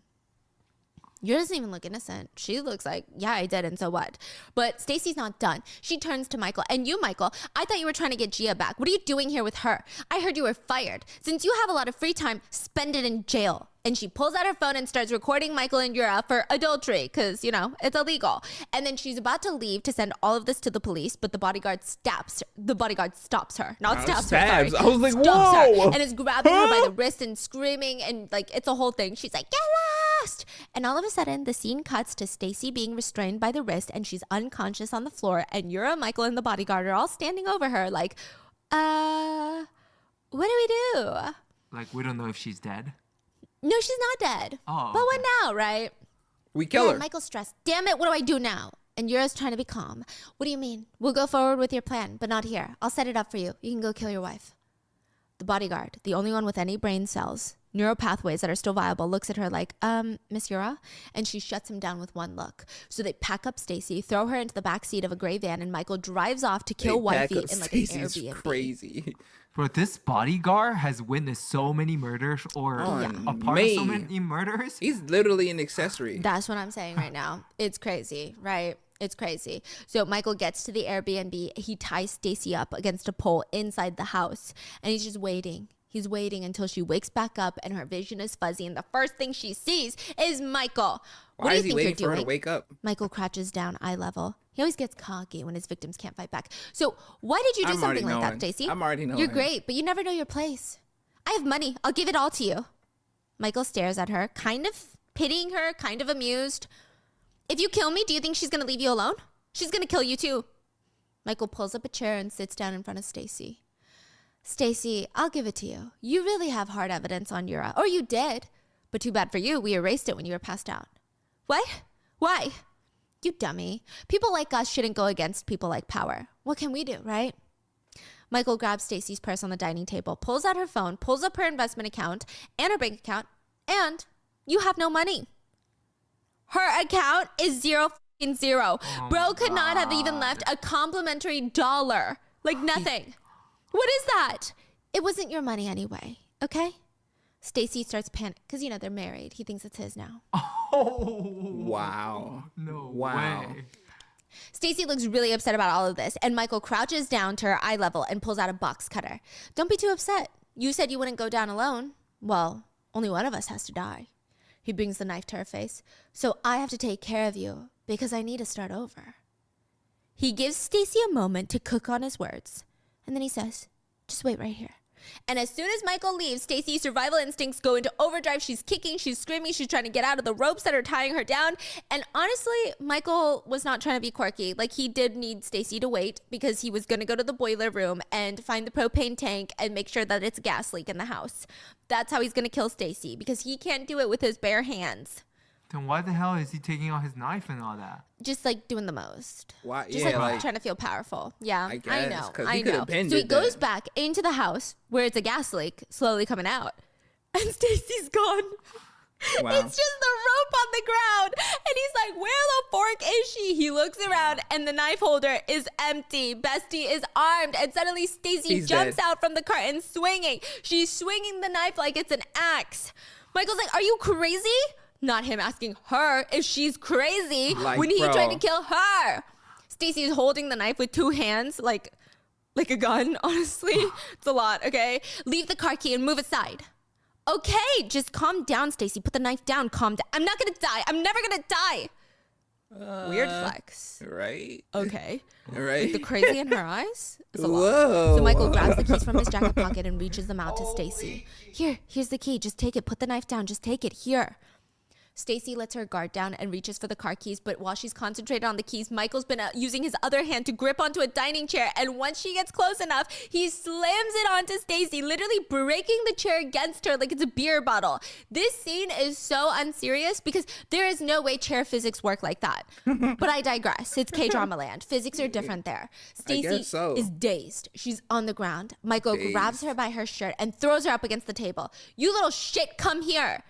Yura doesn't even look innocent. She looks like, yeah, I did, and so what? But Stacy's not done. She turns to Michael. And you, Michael, I thought you were trying to get Gia back. What are you doing here with her? I heard you were fired. Since you have a lot of free time, spend it in jail. And she pulls out her phone and starts recording Michael and Yura for adultery because, you know, it's illegal. And then she's about to leave to send all of this to the police, but the bodyguard stops her. Not stabs her, sorry. I was like, Stops whoa. her and is grabbing her by the wrist and screaming, and like it's a whole thing. She's like, get lost! And all of a sudden, the scene cuts to Stacy being restrained by the wrist, and she's unconscious on the floor, and Yura, Michael, and the bodyguard are all standing over her like, what do we do? Like, we don't know if she's dead. No, she's not dead. Oh, But okay. what now, right? We kill Yeah, her. Michael's stressed. Damn it, what do I do now? And Yura's trying to be calm. What do you mean? We'll go forward with your plan, but not here. I'll set it up for you. You can go kill your wife. The bodyguard, the only one with any brain cells, neural pathways that are still viable, looks at her like, Miss Yura? And she shuts him down with one look. So they pack up Stacy, throw her into the back seat of a gray van, and Michael drives off to kill wifey in like an Airbnb. Crazy. Bro, this bodyguard has witnessed so many murders or a part of so many murders. He's literally an accessory. That's what I'm saying right now. It's crazy, right? It's crazy. So Michael gets to the Airbnb. He ties Stacy up against a pole inside the house, and he's just waiting. He's waiting until she wakes back up and her vision is fuzzy, and the first thing she sees is Michael. Why is he waiting for her to wake up? Michael crouches down eye level. He always gets cocky when his victims can't fight back. So why did you do something like that, Stacy? I'm already knowing. You're great, but you never know your place. I have money. I'll give it all to you. Michael stares at her, kind of pitying her, kind of amused. If you kill me, do you think she's going to leave you alone? She's going to kill you too. Michael pulls up a chair and sits down in front of Stacy. Stacy, I'll give it to you. You really have hard evidence on Yura. Or you did. But too bad for you, we erased it when you were passed out. What? Why? You dummy. People like us shouldn't go against people like power. What can we do, right? Michael grabs Stacy's purse on the dining table, pulls out her phone, pulls up her investment account and her bank account, and you have no money. Her account is zero. Bro could not have even left a complimentary dollar. Like nothing. What is that? It wasn't your money anyway, okay? Stacy starts panicking because, you know, they're married. He thinks it's his now. Oh. Wow. No Wow. way. Stacy looks really upset about all of this, and Michael crouches down to her eye level and pulls out a box cutter. Don't be too upset. You said you wouldn't go down alone. Well, only one of us has to die. He brings the knife to her face. So I have to take care of you because I need to start over. He gives Stacy a moment to cook on his words, and then he says, just wait right here. And as soon as Michael leaves, Stacy's survival instincts go into overdrive. She's kicking, she's screaming, she's trying to get out of the ropes that are tying her down. And honestly, Michael was not trying to be quirky. Like, he did need Stacy to wait because he was going to go to the boiler room and find the propane tank and make sure that it's a gas leak in the house. That's how he's going to kill Stacy because he can't do it with his bare hands. Then why the hell is he taking out his knife and all that? Just like doing the most. Why? Just Yeah, like like trying to feel powerful. Yeah, I I guess, know. 'cause I he could've know. been So he did goes that. back into the house where it's a gas leak slowly coming out. And Stacy's gone. Wow. It's just the rope on the ground. And he's like, where the fork is she? He looks around and the knife holder is empty. Bestie is armed. And suddenly Stacy He's jumps dead. out from the car and swinging. She's swinging the knife like it's an axe. Michael's like, are you crazy? Not him asking her if she's crazy Like, when he bro. tried to kill her. Stacy is holding the knife with two hands like a gun, honestly. It's a lot, okay? Leave the car key and move aside. Okay, just calm down, Stacy. Put the knife down. Calm down. I'm not gonna die. I'm never gonna die. Weird flex. Right? Okay. Right? The crazy in her eyes is a lot. Whoa. So Michael grabs the keys from his jacket pocket and reaches them out to Stacy. Here's the key. Just take it. Put the knife down. Just take it. Here. Stacy lets her guard down and reaches for the car keys, but while she's concentrated on the keys, Michael's been using his other hand to grip onto a dining chair, and once she gets close enough, he slams it onto Stacy, literally breaking the chair against her like it's a beer bottle. This scene is so unserious because there is no way chair physics work like that. But I digress. It's K-drama land. Physics are different there. Stacy guess so. is dazed. She's on the ground. Michael grabs her by her shirt and throws her up against the table. You little shit, come here.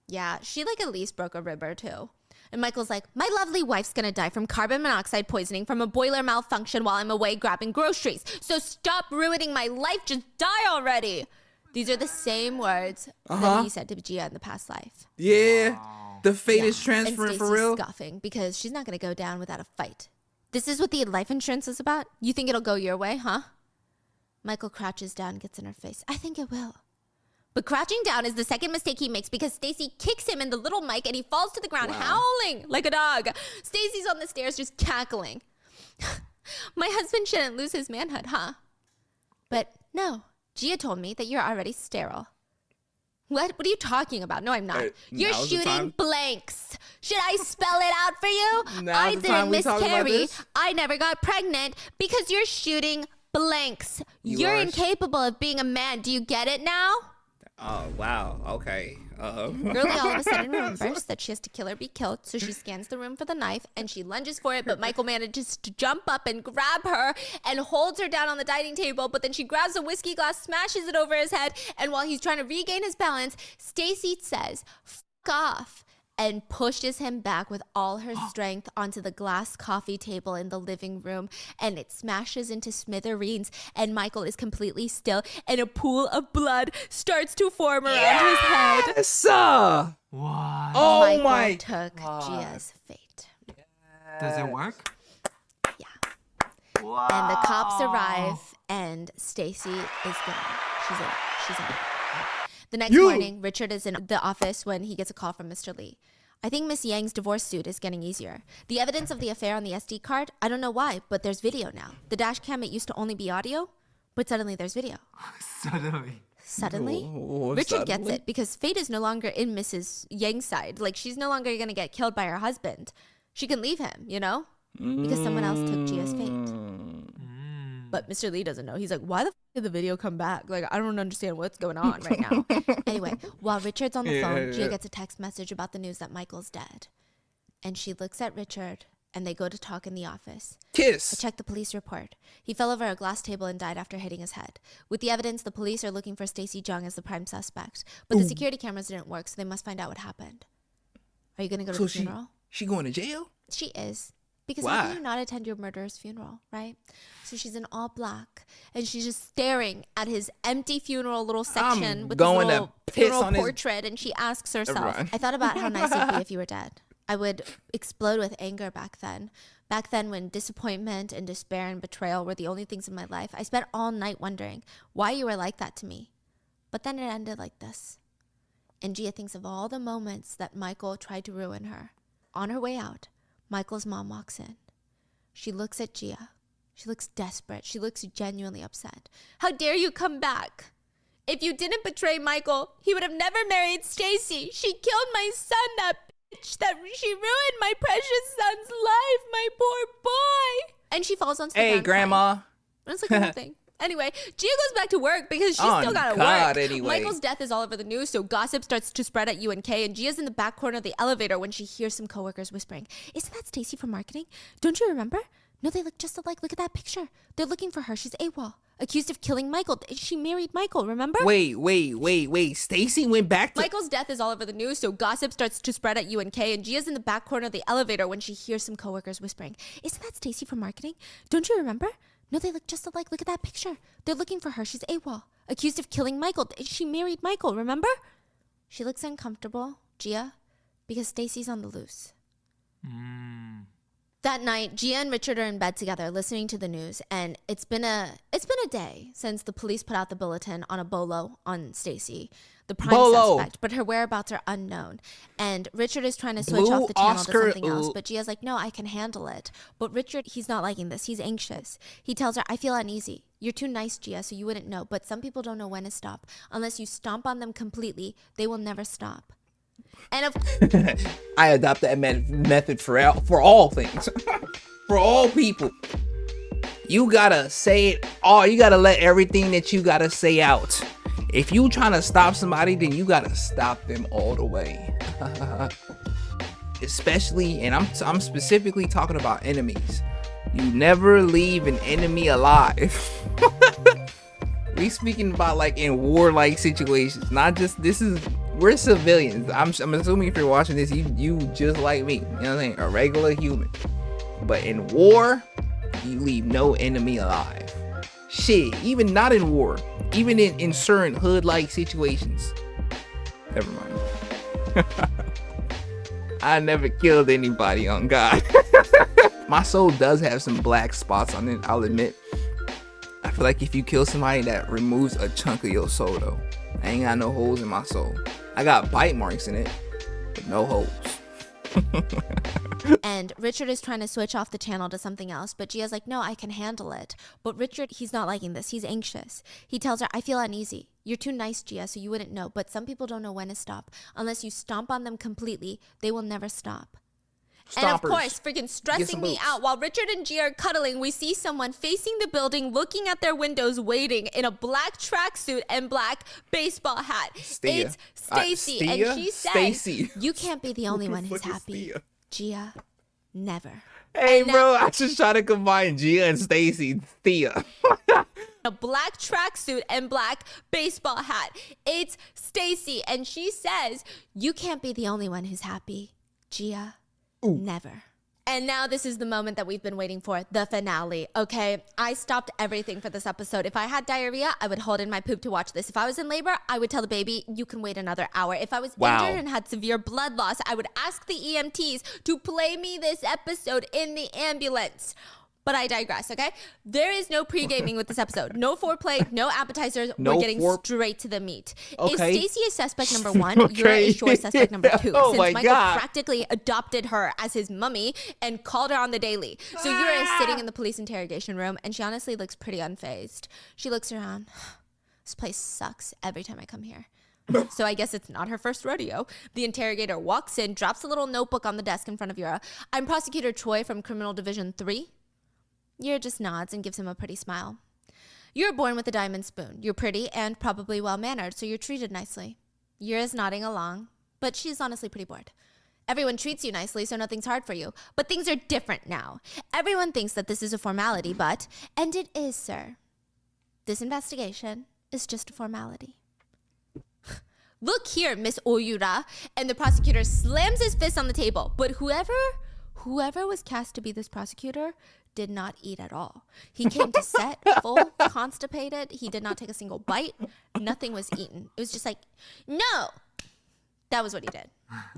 Yeah, she like at least broke a rib or two. And Michael's like, my lovely wife's gonna die from carbon monoxide poisoning from a boiler malfunction while I'm away grabbing groceries. So stop ruining my life, just die already. These are the same words that he said to Gia in the past life. Yeah. Wow. The fate Yeah, is transferring and for Stacy's real? scoffing because she's not going to go down without a fight. This is what the life insurance is about? You think it'll go your way, huh? Michael crouches down and gets in her face. I think it will. But crouching down is the second mistake he makes because Stacy kicks him in the little mic and he falls to the ground howling like a dog. Stacy's on the stairs just cackling. My husband shouldn't lose his manhood, huh? But no, Gia told me that you're already sterile. What are you talking about? No, I'm not. You're now's the shooting time. blanks. Should I spell it out for you? Now's I the time didn't we talk about miscarry. this? I never got pregnant because you're shooting blanks. You're are incapable of being a man. Do you get it now? Oh, wow. Okay. Girlie all of a sudden remembers that she has to kill or be killed, so she scans the room for the knife and she lunges for it, but Michael manages to jump up and grab her and holds her down on the dining table, but then she grabs a whiskey glass, smashes it over his head, and while he's trying to regain his balance, Stacy says, "F*** off," and pushes him back with all her strength onto the glass coffee table in the living room, and it smashes into smithereens, and Michael is completely still, and a pool of blood starts to form around his head. Yes! What? Oh Michael my took Gia's fate. Does it work? Yeah. Wow. And the cops arrive, and Stacy is gone. She's in. She's in. The next morning, Richard is in the office when he gets a call from Mr. Lee. I think Miss Yang's divorce suit is getting easier. The evidence of the affair on the SD card, I don't know why, but there's video now. The dash cam, it used to only be audio, but suddenly there's video. Suddenly. Suddenly? Oh, Richard gets suddenly? it because fate is no longer in Mrs. Yang's side. Like, she's no longer going to get killed by her husband. She can leave him, you know? Because someone else took Gia's fate. But Mr. Lee doesn't know. He's like, why the f did the video come back? Like, I don't understand what's going on right now. Anyway, while Richard's on the phone, Gia gets a text message about the news that Michael's dead. And she looks at Richard, and they go to talk in the office. I Kiss. checked the police report. He fell over a glass table and died after hitting his head. With the evidence, the police are looking for Stacy Jung as the prime suspect. But the security cameras didn't work, so they must find out what happened. Are you going to go to So the funeral? she going to jail? She is. Because Why? how can you not attend your murderous funeral, right? So she's in all black, and she's just staring at his empty funeral little section with his going to little piss funeral on his- portrait, and she asks herself, Run. I thought about how nice it'd be if you were dead. I would explode with anger back then. Back then when disappointment and despair and betrayal were the only things in my life, I spent all night wondering why you were like that to me. But then it ended like this. And Gia thinks of all the moments that Michael tried to ruin her. On her way out, Michael's mom walks in. She looks at Gia. She looks desperate. She looks genuinely upset. How dare you come back? If you didn't betray Michael, he would have never married Stacy. She killed my son, that bitch. She ruined my precious son's life, my poor boy. And she falls onto the Hey, ground crying. Grandma. That's like the whole thing. Anyway, Gia goes back to work because she's On still got to God, work. anyway. Michael's death is all over the news, so gossip starts to spread at UNK, and Gia's in the back corner of the elevator when she hears some coworkers whispering, "Isn't that Stacy from marketing? Don't you remember? No, they look just alike. Look at that picture. They're looking for her. She's AWOL. Accused of killing Michael. She married Michael, remember?" Wait. Stacy went back to... Michael's death is all over the news, so gossip starts to spread at UNK, and Gia's in the back corner of the elevator when she hears some coworkers whispering, "Isn't that Stacy from marketing? Don't you remember? No, they look just alike. Look at that picture. They're looking for her. She's AWOL. Accused of killing Michael. She married Michael, remember?" She looks uncomfortable, Gia, because Stacy's on the loose. That night, Gia and Richard are in bed together listening to the news, and it's been a day since the police put out the bulletin on a bolo on Stacy, the prime suspect, but her whereabouts are unknown. And Richard is trying to switch Blue off the channel Oscar, to something else, but Gia's like, "No, I can handle it." But Richard, he's not liking this. He's anxious. He tells her, "I feel uneasy. You're too nice, Gia, so you wouldn't know, but some people don't know when to stop. Unless you stomp on them completely, they will never stop." And of I adopt that method for all things. For all people. You gotta say it all. You gotta let everything that you gotta say out. If you trying to stop somebody, then you gotta stop them all the way. Especially, and I'm specifically talking about enemies. You never leave an enemy alive. We speaking about like in warlike situations, not just we're civilians. I'm assuming if you're watching this, you just like me, you know what I'm saying, a regular human. But in war, you leave no enemy alive. Shit, even not in war, even in certain hood-like situations. Never mind. I never killed anybody, on God. My soul does have some black spots on it, I'll admit. I feel like if you kill somebody, that removes a chunk of your soul, though. I ain't got no holes in my soul. I got bite marks in it, but no holes. And Richard is trying to switch off the channel to something else, but Gia's like, no, I can handle it. But Richard, he's not liking this. He's anxious. He tells her, I feel uneasy. You're too nice, Gia, so you wouldn't know. But some people don't know when to stop. Unless you stomp on them completely, they will never stop. And of course, freaking stressing me out, while Richard and Gia are cuddling, we see someone facing the building, looking at their windows, waiting in a black tracksuit and black baseball hat. It's Stacy, and she says, you can't be the only one who's happy. Gia, never. Hey, bro, I just try to combine Gia and Stacy. Thea. A black tracksuit and black baseball hat. It's Stacy, and she says, you can't be the only one who's happy. Gia, never. And now this is the moment that we've been waiting for, the finale, okay? I stopped everything for this episode. If I had diarrhea, I would hold in my poop to watch this. If I was in labor, I would tell the baby, you can wait another hour. If I was injured and had severe blood loss, I would ask the EMTs to play me this episode in the ambulance. But I digress, okay? There is no pre-gaming with this episode. No foreplay, no appetizers. We're getting straight to the meat. Okay. If Stacy is suspect number one, Yura is sure suspect number two. Since Michael practically adopted her as his mummy and called her on the daily. So Yura is sitting in the police interrogation room, and she honestly looks pretty unfazed. She looks around. This place sucks every time I come here. So I guess it's not her first rodeo. The interrogator walks in, drops a little notebook on the desk in front of Yura. I'm Prosecutor Choi from Criminal Division 3. Yura just nods and gives him a pretty smile. You're born with a diamond spoon. You're pretty and probably well-mannered, so you're treated nicely. Yura's nodding along, but she's honestly pretty bored. Everyone treats you nicely, so nothing's hard for you. But things are different now. Everyone thinks that this is a formality, but, and it is, sir. This investigation is just a formality. Look here, Miss Oyura. And the prosecutor slams his fist on the table. But whoever was cast to be this prosecutor did not eat at all. He came to set full constipated. He did not take a single bite. Nothing was eaten. It was just like, no. That was what he did.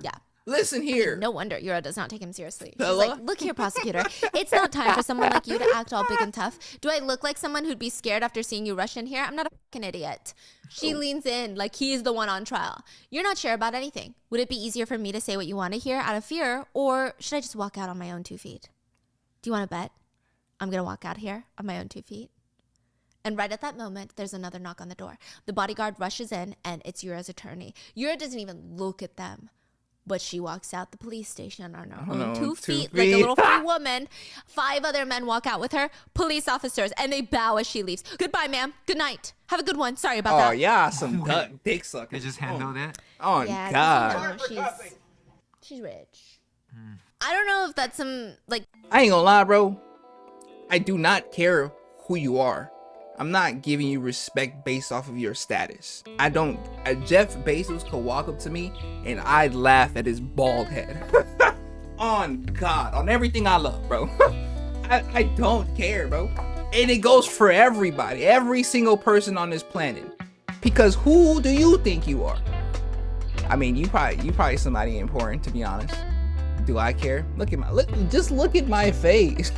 Yeah. Listen here. No wonder Yura does not take him seriously. She's like, look here, prosecutor. It's not time for someone like you to act all big and tough. Do I look like someone who'd be scared after seeing you rush in here? I'm not a fucking idiot. She leans in like he's the one on trial. You're not sure about anything. Would it be easier for me to say what you want to hear out of fear, or should I just walk out on my own 2 feet? Do you want to bet? I'm going to walk out here on my own 2 feet. And right at that moment, there's another knock on the door. The bodyguard rushes in, and it's Yura's attorney. Yura doesn't even look at them, but she walks out the police station on her own 2 feet, like a little free woman. 5 other men walk out with her, police officers, and they bow as she leaves. Goodbye, ma'am. Good night. Have a good one. Sorry about that. Oh, yeah, some dick suckers. They just handled it? Oh, yeah, God. She's rich. I don't know if that's some, like... I ain't gonna lie, bro. I do not care who you are. I'm not giving you respect based off of your status. I don't. Jeff Bezos could walk up to me and I'd laugh at his bald head. On God, on everything I love, bro. I don't care, bro. And it goes for everybody, every single person on this planet. Because who do you think you are? I mean, you probably somebody important, to be honest. Do I care? Just look at my face.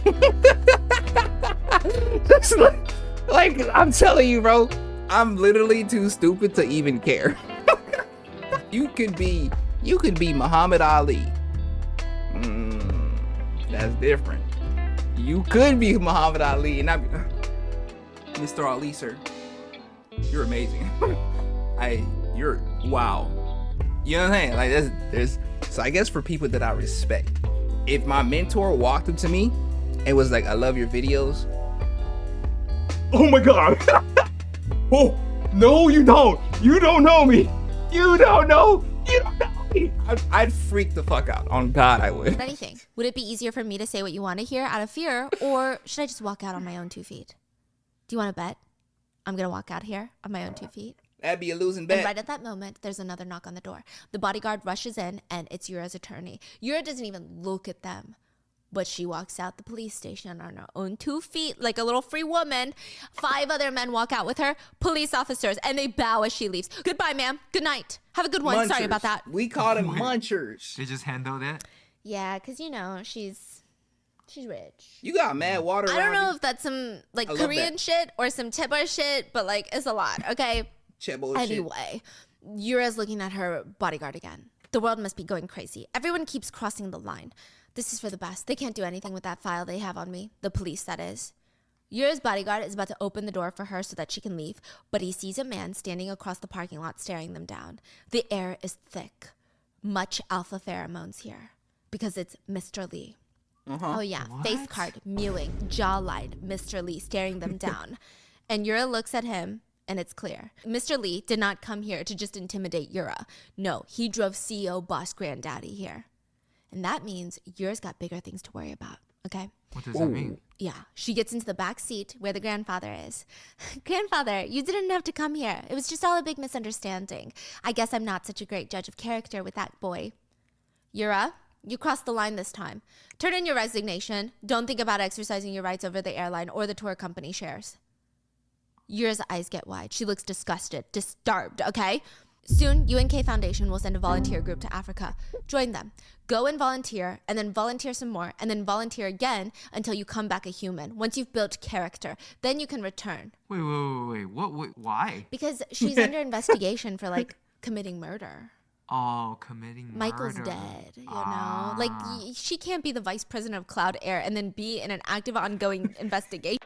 Just look. Like, I'm telling you, bro, I'm literally too stupid to even care. You could be Muhammad Ali. That's different. You could be Muhammad Ali, and I'm Mr. Ali, sir. You're amazing. You're wow. You know what I'm saying? Like, there's. So I guess for people that I respect, if my mentor walked up to me and was like, "I love your videos." Oh my God. Oh, no, you don't. You don't know me. You don't know me. I'd freak the fuck out. On God, I would. Anything. Would it be easier for me to say what you want to hear out of fear, or should I just walk out on my own 2 feet? Do you want to bet? I'm going to walk out here on my own 2 feet. That'd be a losing bet. And right at that moment, there's another knock on the door. The bodyguard rushes in, and it's Yura's attorney. Yura doesn't even look at them, But she walks out the police station on her own 2 feet like a little free woman. 5 other men walk out with her, police officers, and they bow as she leaves. Goodbye, ma'am. Good night. Have a good one. Sorry about that. We called them munchers. They just handled it. Yeah, because, you know, she's rich. You got mad water I don't around know you. if that's some, like, I love Korean that. shit or some Chaebol shit, but, like, it's a lot, okay? Chaebol shit. Anyway, Yura's looking at her bodyguard again. The world must be going crazy. Everyone keeps crossing the line. This is for the best. They can't do anything with that file they have on me. The police, that is. Yura's bodyguard is about to open the door for her so that she can leave, but he sees a man standing across the parking lot staring them down. The air is thick. Much alpha pheromones here. Because it's Mr. Lee. Oh yeah, face card, mewing, jawline, Mr. Lee staring them down. And Yura looks at him, and it's clear. Mr. Lee did not come here to just intimidate Yura. No, he drove CEO boss granddaddy here. And that means Yura's got bigger things to worry about, okay? What does that mean? Yeah, she gets into the back seat where the grandfather is. Grandfather, you didn't have to come here. It was just all a big misunderstanding. I guess I'm not such a great judge of character with that boy. Yura, you crossed the line this time. Turn in your resignation. Don't think about exercising your rights over the airline or the tour company shares. Yura's eyes get wide. She looks disgusted, disturbed, okay? Soon, UNK Foundation will send a volunteer group to Africa. Join them. Go and volunteer, and then volunteer some more, and then volunteer again until you come back a human. Once you've built character, then you can return. Wait. What? Why? Because she's under investigation for, like, committing murder. Oh, committing murder. Michael's dead, you know? Like, she can't be the vice president of Cloud Air and then be in an active, ongoing investigation.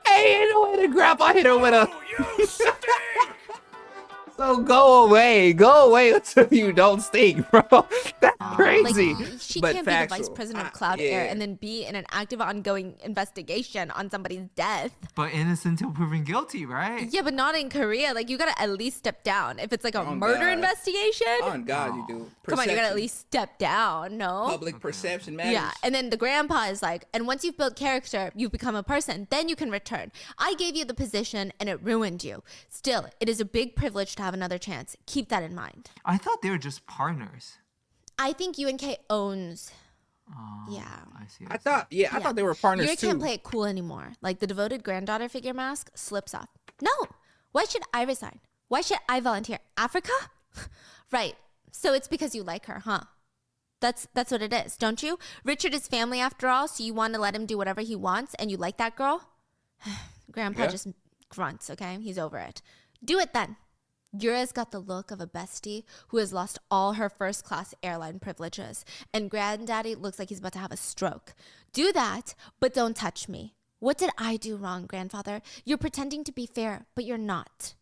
Hey, ain't no way the grandpa hit her with a... So go away until you don't stink, bro. That's crazy. Like, she but can't factual. be the vice president of Cloud Air and then be in an active, ongoing investigation on somebody's death. But innocent until proven guilty, right? Yeah, but not in Korea. Like, you gotta at least step down. If it's like a murder God. investigation, On God, you do. come on, you gotta at Perception. least step down, no? Public perception matters. Yeah, and then the grandpa is like, and once you've built character, you've become a person, then you can return. I gave you the position and it ruined you. Still, it is a big privilege to have another chance. Keep that in mind. I thought they were just partners. I think UNK owns. Yeah. I see. I thought they were partners You too. can't play it cool anymore. Like the devoted granddaughter figure mask slips off. No. Why should I resign? Why should I volunteer? Africa? Right. So it's because you like her, huh? That's what it is, don't you? Richard is family after all, so you want to let him do whatever he wants and you like that girl? Grandpa just grunts, okay? He's over it. Do it then. Yura's got the look of a bestie who has lost all her first-class airline privileges, and Granddaddy looks like he's about to have a stroke. Do that, but don't touch me. What did I do wrong, Grandfather? You're pretending to be fair, but you're not.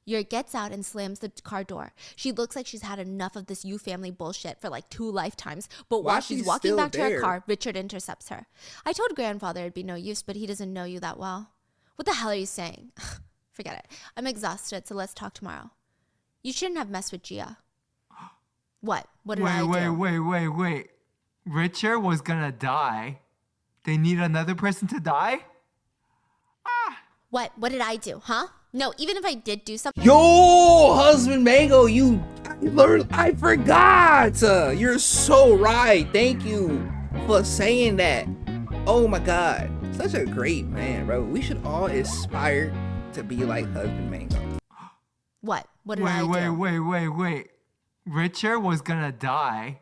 Yura gets out and slams the car door. She looks like she's had enough of this you family bullshit for like 2 lifetimes, but while she's walking still back to her there? car, Richard intercepts her. I told Grandfather it'd be no use, but he doesn't know you that well. What the hell are you saying? Forget it. I'm exhausted, so let's talk tomorrow. You shouldn't have messed with Gia. What? What did I do? Wait. Richard was gonna die. They need another person to die? What? What did I do, huh? No, even if I did do something. Yo, husband Mango, I forgot. You're so right. Thank you for saying that. Oh my God, such a great man, bro. We should all aspire to be like husband Mango. What? What did I do? Wait. Richard was gonna die.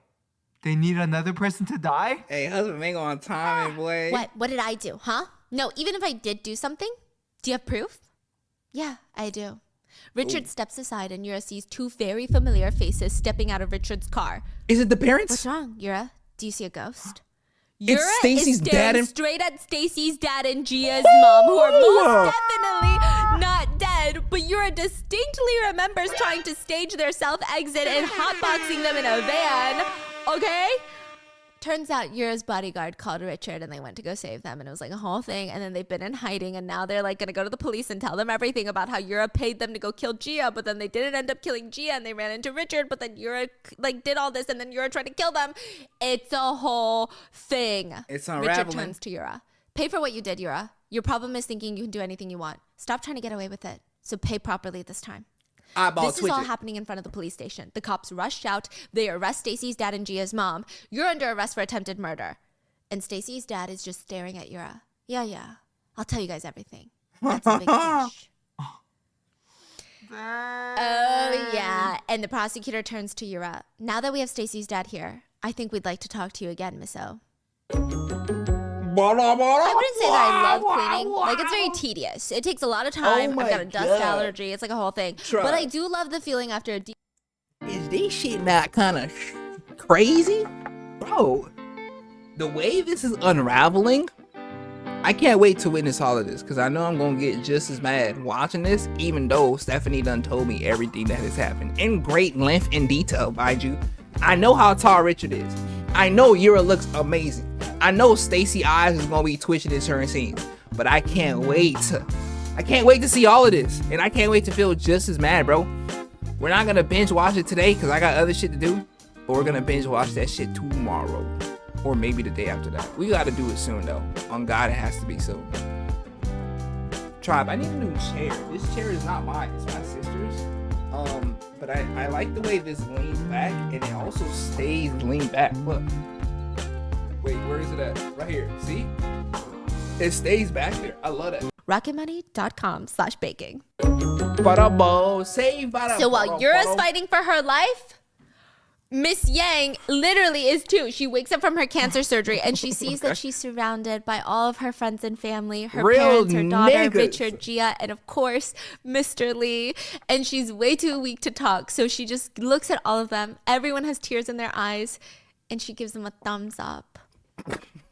They need another person to die? Hey, husband Mango on time, boy. What? What did I do, huh? No, even if I did do something, do you have proof? Yeah, I do. Richard steps aside and Yura sees 2 very familiar faces stepping out of Richard's car. Is it the parents? What's wrong, Yura? Do you see a ghost? It's Yura Stacy's is dad staring and- straight at Stacy's dad and Gia's mom, who are most definitely not dead, but Yura distinctly remembers trying to stage their self-exit and hotboxing them in a van. Okay? Turns out Yura's bodyguard called Richard and they went to go save them, and it was like a whole thing, and then they've been in hiding, and now they're like gonna go to the police and tell them everything about how Yura paid them to go kill Gia, but then they didn't end up killing Gia and they ran into Richard, but then Yura like did all this and then Yura tried to kill them. It's a whole thing. It's Richard unraveling. turns to Yura. Pay for what you did, Yura. Your problem is thinking you can do anything you want. Stop trying to get away with it. So pay properly this time. Eyeball This is all twitching. happening in front of the police station. The cops rush out. They arrest Stacy's dad and Gia's mom. You're under arrest for attempted murder. And Stacy's dad is just staring at Yura. Yeah. I'll tell you guys everything. That's a big fish. Oh, yeah. And the prosecutor turns to Yura. Now that we have Stacy's dad here, I think we'd like to talk to you again, Miss O. I wouldn't say that I love cleaning. Like, it's very tedious. It takes a lot of time. Oh I've got a my dust God. allergy. It's like a whole thing. Try. But I do love the feeling after a deep. Is this shit not kind of crazy? Bro, the way this is unraveling, I can't wait to witness all of this because I know I'm going to get just as mad watching this, even though Stephanie done told me everything that has happened in great length and detail, mind you. I know how tall Richard is. I know Yura looks amazing. I know Stacy eyes is going to be twitching in certain scenes, but I can't wait to see all of this, and I can't wait to feel just as mad, bro. We're not going to binge watch it today because I got other shit to do, but we're going to binge watch that shit tomorrow. Or maybe the day after that. We gotta do it soon though. On God, it has to be soon. Tribe, I need a new chair. This chair is not mine, it's my sister's. But I like the way this leans back and it also stays leaned back. Look. Wait, where is it at? Right here. See? It stays back there. I love that. Rocketmoney.com/baking. So while Yura's fighting for her life, Miss Yang literally is too. She wakes up from her cancer surgery and she sees that she's surrounded by all of her friends and family, her Real parents, her daughter, niggas. Richard, Gia, and of course, Mr. Lee. And she's way too weak to talk. So she just looks at all of them. Everyone has tears in their eyes and she gives them a thumbs up.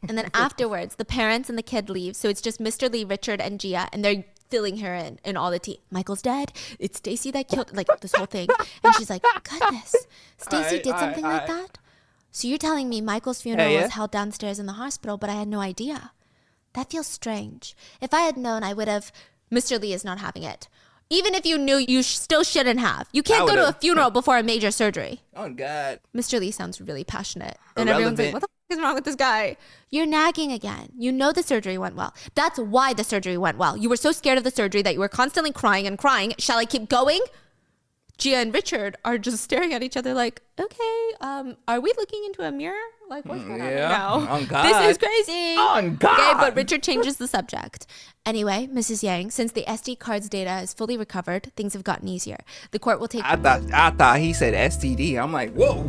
And then afterwards, the parents and the kid leave. So it's just Mr. Lee, Richard, and Gia, and they're filling her in all the tea. Michael's dead. It's Stacy that killed, like, this whole thing. And she's like, goodness, Stacy did something like that? So you're telling me Michael's funeral was held downstairs in the hospital, but I had no idea. That feels strange. If I had known, I would have. Mr. Lee is not having it. Even if you knew, you still shouldn't have. You can't go to a funeral before a major surgery. Oh, God. Mr. Lee sounds really passionate. And everyone's like, what the f- is wrong with this guy? You're nagging again. You know the surgery went well. That's why the surgery went well. You were so scared of the surgery that you were constantly crying and crying. Shall I keep going? Gia and Richard are just staring at each other like, okay, are we looking into a mirror? Like, what's going on right now? On God. This is crazy. On God. Okay, but Richard changes the subject. Anyway, Mrs. Yang, since the SD card's data is fully recovered, things have gotten easier. The court will take... I thought he said STD. I'm like, whoa.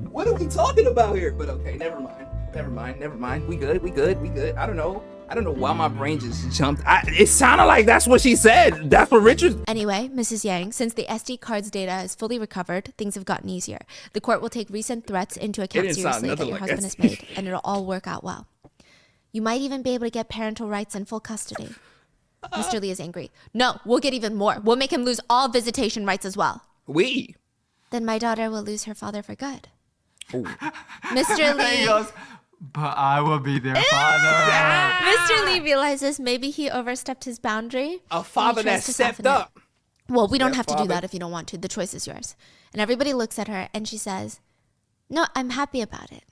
What are we talking about here? But okay, never mind. We good. I don't know why my brain just jumped. It sounded like that's what she said. That's what Richard... Anyway, Mrs. Yang, since the SD card's data is fully recovered, things have gotten easier. The court will take recent threats into account didn't sound seriously that nothing your like husband has made, and it'll all work out well. You might even be able to get parental rights and full custody. Mr. Lee is angry. No, we'll get even more. We'll make him lose all visitation rights as well. Then my daughter will lose her father for good. Mr. Lee... He goes, but I will be their father. Mr. Lee realizes maybe he overstepped his boundary. A father that stepped up. Well, we don't have to do father. that if you don't want to. The choice is yours. And everybody looks at her and she says, no, I'm happy about it.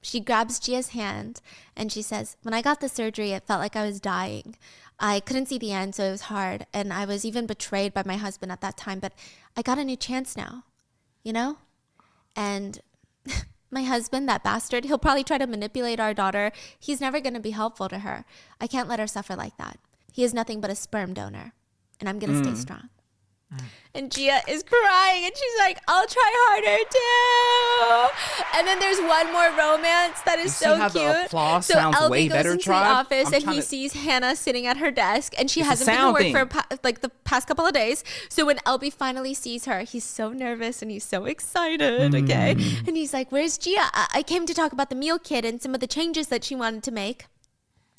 She grabs Gia's hand and she says, when I got the surgery, it felt like I was dying. I couldn't see the end, so it was hard. And I was even betrayed by my husband at that time. But I got a new chance now, you know? And my husband, that bastard, he'll probably try to manipulate our daughter. He's never going to be helpful to her. I can't let her suffer like that. He is nothing but a sperm donor. And I'm going to stay strong. And Gia is crying and she's like, I'll try harder too. And then there's one more romance that is so how cute. the applause So sounds LB way goes better, into Tribe? the office I'm and trying he to- sees Hannah sitting at her desk and she It's a hasn't been to sound work thing. for like the past couple of days. So when LB finally sees her, he's so nervous and he's so excited, okay? And he's like, where's Gia? I came to talk about the meal kit and some of the changes that she wanted to make.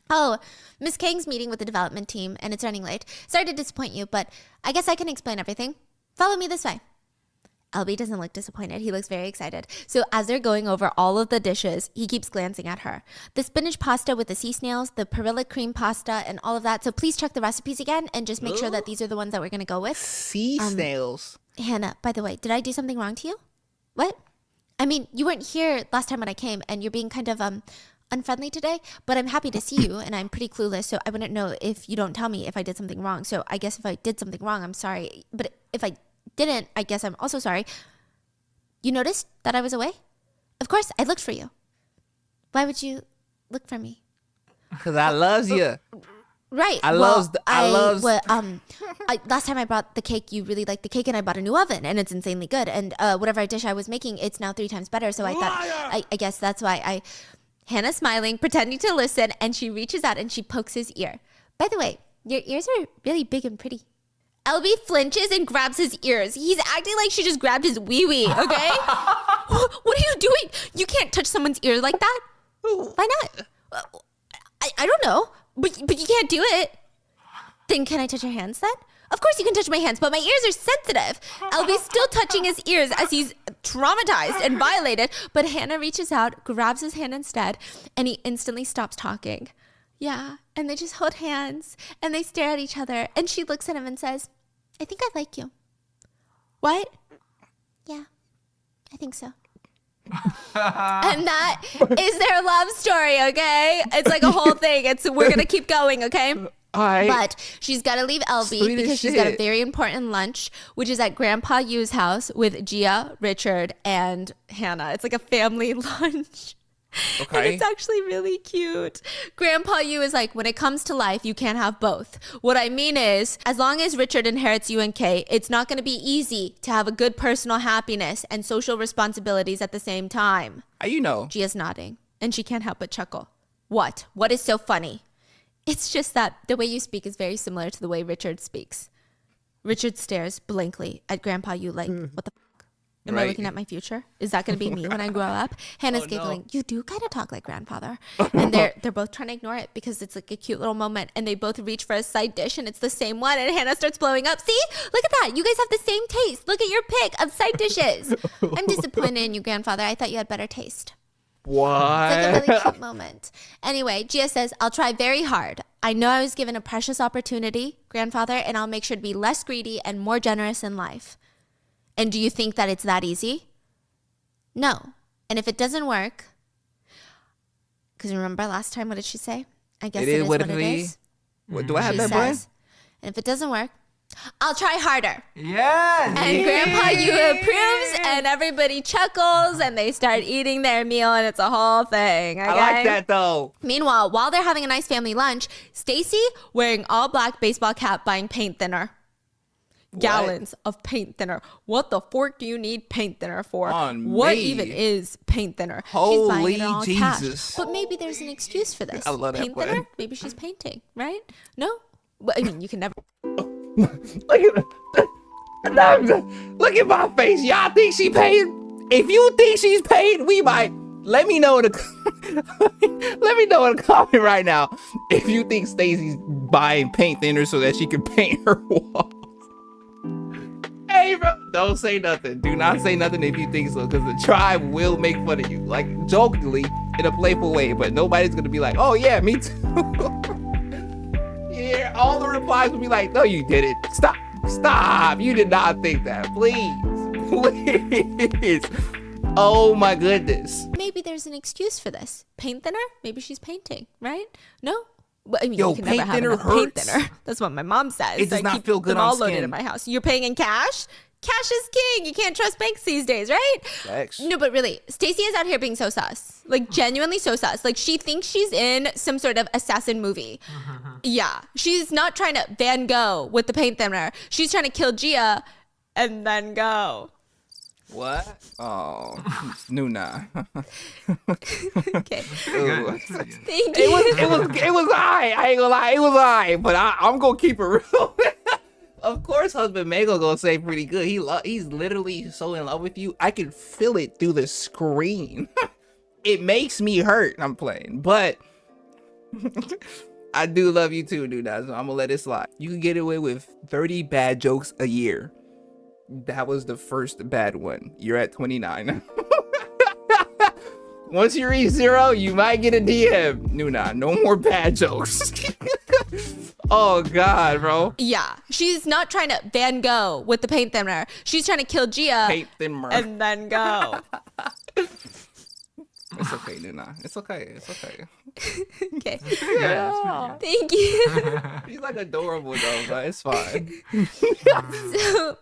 Oh, Miss Kang's meeting with the development team and it's running late. Sorry to disappoint you, but I guess I can explain everything. Follow me this way. LB doesn't look disappointed. He looks very excited. So as they're going over all of the dishes, he keeps glancing at her. The spinach pasta with the sea snails, the perilla cream pasta, and all of that. So please check the recipes again and just make sure that these are the ones that we're going to go with. Sea snails. Hannah, by the way, did I do something wrong to you? What? I mean, you weren't here last time when I came and you're being kind of unfriendly today, but I'm happy to see you and I'm pretty clueless, so I wouldn't know if you don't tell me if I did something wrong. So I guess if I did something wrong, I'm sorry. But if I didn't, I guess I'm also sorry. You noticed that I was away? Of course, I looked for you. Why would you look for me? Because I loves you. Right. Last time I brought the cake, you really liked the cake, and I bought a new oven, and it's insanely good. And whatever dish I was making, it's now 3 times better. So I thought, I guess that's why Hannah's smiling, pretending to listen, and she reaches out and she pokes his ear. By the way, your ears are really big and pretty. LB flinches and grabs his ears. He's acting like she just grabbed his wee-wee, okay? What are you doing? You can't touch someone's ear like that. Why not? I don't know, but you can't do it. Then can I touch your hands then? Of course you can touch my hands, but my ears are sensitive. LB's still touching his ears as he's traumatized and violated, but Hannah reaches out, grabs his hand instead, and he instantly stops talking. Yeah, and they just hold hands, and they stare at each other, and she looks at him and says, I think I like you. What? Yeah, I think so. And that is their love story, okay? It's like a whole thing. We're gonna keep going, okay? But she's got to leave LB because she's got a very important lunch, which is at Grandpa Yu's house with Gia, Richard, and Hannah. It's like a family lunch. Okay. And it's actually really cute. Grandpa Yu is like, when it comes to life, you can't have both. What I mean is, as long as Richard inherits UNK, it's not going to be easy to have a good personal happiness and social responsibilities at the same time. You know. Gia's nodding, and she can't help but chuckle. What? What is so funny? It's just that the way you speak is very similar to the way Richard speaks. Richard stares blankly at Grandpa Yu like, what the f***? Am I looking at my future? Is that going to be me when I grow up? Hannah's giggling. No. You do kind of talk like grandfather. And they're both trying to ignore it because it's like a cute little moment. And they both reach for a side dish and it's the same one. And Hannah starts blowing up. See? Look at that. You guys have the same taste. Look at your pick of side dishes. I'm disappointed in you, grandfather. I thought you had better taste. What? It's like a really cute moment. Anyway, Gia says, I'll try very hard. I know I was given a precious opportunity, grandfather, and I'll make sure to be less greedy and more generous in life. And do you think that it's that easy? No. And if it doesn't work, because remember last time, what did she say? I guess it is what it is. What, do I have that button? And if it doesn't work, I'll try harder. Yes. And Grandpa Yu approves, and everybody chuckles, and they start eating their meal, and it's a whole thing. Okay? I like that, though. Meanwhile, while they're having a nice family lunch, Stacy, wearing all black baseball cap, buying paint thinner. Gallons of paint thinner. What the fork do you need paint thinner for? What even is paint thinner? Holy she's buying it all Jesus. cash. But maybe there's an excuse for this. I love that paint plan. thinner? Maybe she's painting, right? No? Well, I mean, you can never. Look at my face. Y'all think she paid? If you think she's paid, we might. Let me know in the let me know in the comment right now if you think Stacy's buying paint thinner so that she can paint her walls. Hey, bro, don't say nothing. Do not say nothing if you think so, because the tribe will make fun of you, like jokingly in a playful way. But nobody's gonna be like, "Oh yeah, me too." Yeah, all the replies will be like, "No, you didn't. Stop. You did not think that. Please. Oh my goodness. Maybe there's an excuse for this. Paint thinner? Maybe she's painting, right? No? Well, I mean, Yo, you can never have enough paint thinner. That's what my mom says. It does not feel good them on all skin. loaded in my house. You're paying in cash? Cash is king. You can't trust banks these days, right? Thanks. No, but really, Stacy is out here being so sus. Like, genuinely so sus. Like, she thinks she's in some sort of assassin movie. Yeah. She's not trying to Van Gogh with the paint thinner. She's trying to kill Gia and then go. What? Oh, Noona. Okay. Thank you. It was I ain't gonna lie, it was I. But I'm gonna keep it real. Of course, husband Mago gonna say pretty good. He's literally so in love with you. I can feel it through the screen. It makes me hurt. I'm playing, but I do love you too, dude. So I'm gonna let it slide. You can get away with 30 bad jokes a year. That was the first bad one. You're at 29. Once you reach 0, you might get a DM. Noona, no more bad jokes. Oh God, bro. Yeah, she's not trying to Van Gogh with the paint thinner. She's trying to kill Gia Paint thinner. and then go. It's okay, Noona. It's okay. It's okay. Okay. Yeah, that's pretty Thank you. He's like adorable though, but it's fine. So,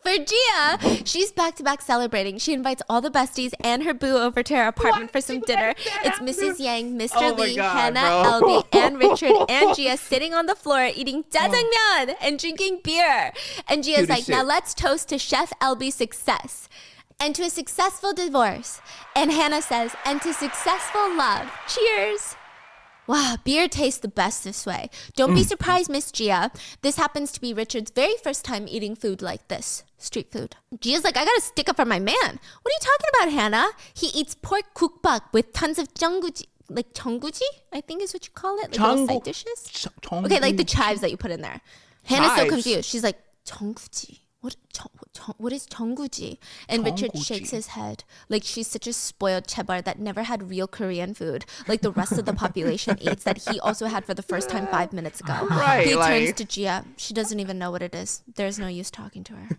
for Gia, she's back-to-back celebrating. She invites all the besties and her boo over to her apartment for some dinner. It's Mrs. Yang, Mr. Oh my Lee, God, Hannah, bro. Elby, and Richard and Gia sitting on the floor eating jjajangmyeon and drinking beer. And Gia's Cute as like, now shit. let's toast to Chef Elby's success and to a successful divorce. And Hannah says, and to successful love. Cheers. Wow, beer tastes the best this way. Don't be surprised, Miss Gia. This happens to be Richard's very first time eating food like this. Street food. Gia's like, I gotta stick up for my man. What are you talking about, Hannah? He eats pork kukbak with tons of jangguji. Like jangguji, I think is what you call it. Like little side dishes. Okay, like the chives that you put in there. Hannah's so Chives? confused. She's like, jangguji. What is jangguji? And Richard Jangguji. shakes his head. Like she's such a spoiled chebar that never had real Korean food. Like the rest of the population eats that he also had for the first time 5 minutes ago. Right, He turns like- to Gia. She doesn't even know what it is. There's no use talking to her.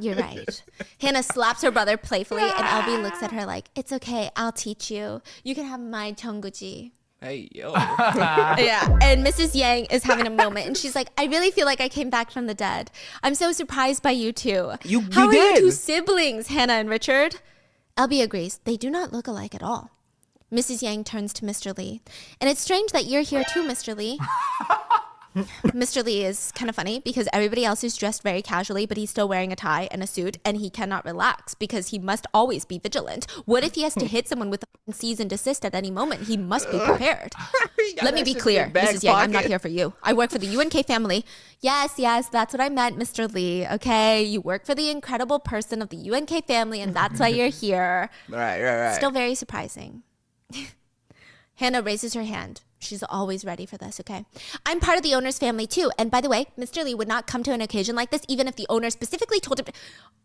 You're right. Hannah slaps her brother playfully and Albie looks at her like, it's okay, I'll teach you. You can have my jangguji. Hey yo. Yeah. And Mrs. Yang is having a moment and she's like, I really feel like I came back from the dead. I'm so surprised by you two. You How are you did. two siblings, Hannah and Richard? Albie agrees. They do not look alike at all. Mrs. Yang turns to Mr. Lee. And it's strange that you're here too, Mr. Lee. Mr. Lee is kind of funny because everybody else is dressed very casually, but he's still wearing a tie and a suit, and he cannot relax because he must always be vigilant. What if he has to hit someone with a cease and desist at any moment? He must be prepared. Let me be clear, Mrs. Yang, I'm not here for you. I work for the UNK family. Yes, that's what I meant, Mr. Lee. Okay, you work for the incredible person of the UNK family, and that's why you're here. Right. Still very surprising. Hannah raises her hand. She's always ready for this, okay? I'm part of the owner's family too. And by the way, Mr. Lee would not come to an occasion like this even if the owner specifically told him to.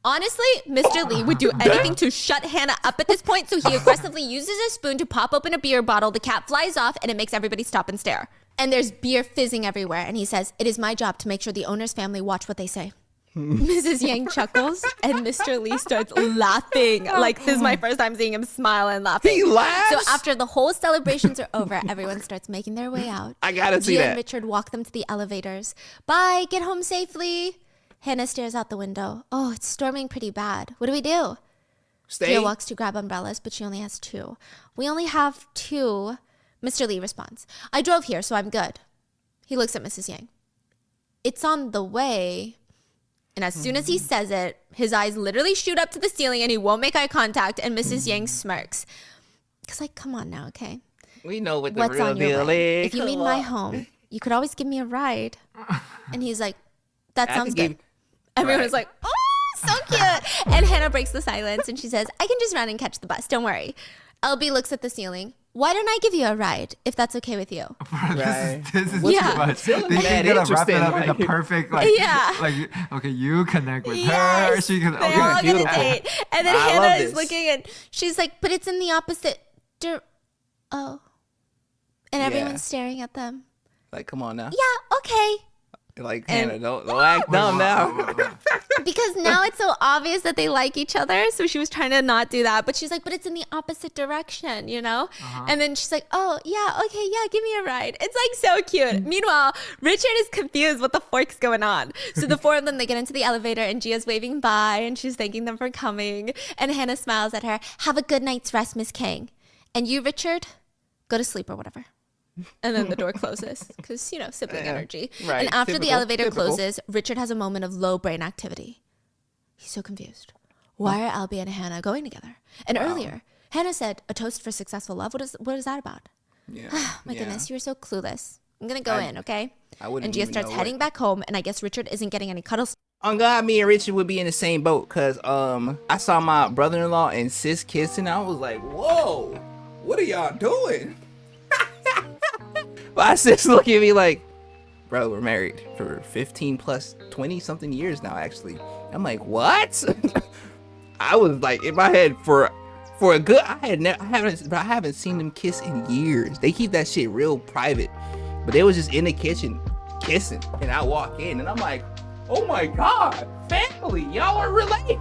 Honestly, Mr. Lee would do anything to shut Hannah up at this point, so he aggressively uses a spoon to pop open a beer bottle. The cap flies off and it makes everybody stop and stare. And there's beer fizzing everywhere. And he says, it is my job to make sure the owner's family watch what they say. Mrs. Yang chuckles and Mr. Lee starts laughing. Like, this is my first time seeing him smile and laughing. He laughs? So after the whole celebrations are over, everyone starts making their way out. I gotta see Gia that. and Richard walk them to the elevators. Bye, get home safely. Hannah stares out the window. Oh, it's storming pretty bad. What do we do? Stay. Gia walks to grab umbrellas, but she only has 2. We only have 2. Mr. Lee responds, I drove here, so I'm good. He looks at Mrs. Yang. It's on the way. And as soon as he says it, his eyes literally shoot up to the ceiling and he won't make eye contact. And Mrs. Yang smirks. Because, like, come on now, okay? We know what the What's real on your deal way? is. If you mean my home, you could always give me a ride. And he's like, that I sounds could good. give- Everyone's Right. like, oh, so cute. And Hannah breaks the silence and she says, I can just run and catch the bus. Don't worry. LB looks at the ceiling. Why don't I give you a ride, if that's okay with you? Right. This is Yeah. too much. They mad can gonna wrap it interesting, up in the like- perfect, like, Yeah. like, okay, you connect with her. Yes, She can. they're Okay, all beautiful. gonna date. And then I love Hannah is this. looking and she's like, but it's in the opposite. Oh. And Yeah. everyone's staring at them. Like, come on now. Yeah, okay. Like, Hannah, don't act dumb now. Because now it's so obvious that they like each other. So she was trying to not do that. But she's like, but it's in the opposite direction, you know? And then she's like, oh, yeah, okay, yeah, give me a ride. It's like so cute. Meanwhile, Richard is confused what the fork's going on. So the 4 of them, they get into the elevator and Gia's waving bye and she's thanking them for coming. And Hannah smiles at her. Have a good night's rest, Miss Kang. And you, Richard, go to sleep or whatever. And then the door closes because, you know, sibling energy. Right, And after the typical, elevator typical. closes, Richard has a moment of low brain activity. He's so confused. Why are Albie and Hannah going together? And earlier, Hannah said a toast for successful love. What is that about? Yeah. My yeah. goodness, you were so clueless. I'm going to go in, okay? I wouldn't And Gia even starts know heading what- back home. And I guess Richard isn't getting any cuddles. On God, me and Richard would be in the same boat because I saw my brother-in-law and sis kissing. I was like, whoa, what are y'all doing? My sis look at me like, bro, we're married for 15 plus 20 something years now, actually. I'm like, what? I was like in my head for a good, I haven't seen them kiss in years. They keep that shit real private, but they was just in the kitchen kissing and I walk in and I'm like, oh my God, family, y'all are related.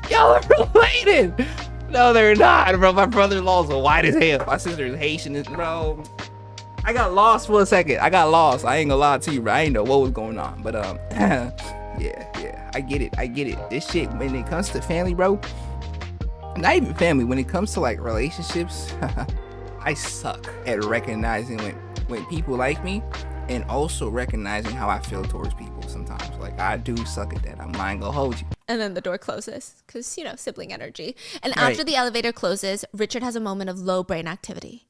Y'all are related. No, they're not, bro. My brother-in-law's white as hell. My sister is Haitian, bro. I got lost for a second. I ain't gonna lie to you, bro. I ain't know what was going on. But yeah. I get it. This shit, when it comes to family, bro. Not even family. When it comes to like relationships, I suck at recognizing when people like me, and also recognizing how I feel towards people sometimes. Like, I do suck at that. I'm not gonna hold you. And then the door closes because, you know, sibling energy. And Right. after the elevator closes, Richard has a moment of low brain activity.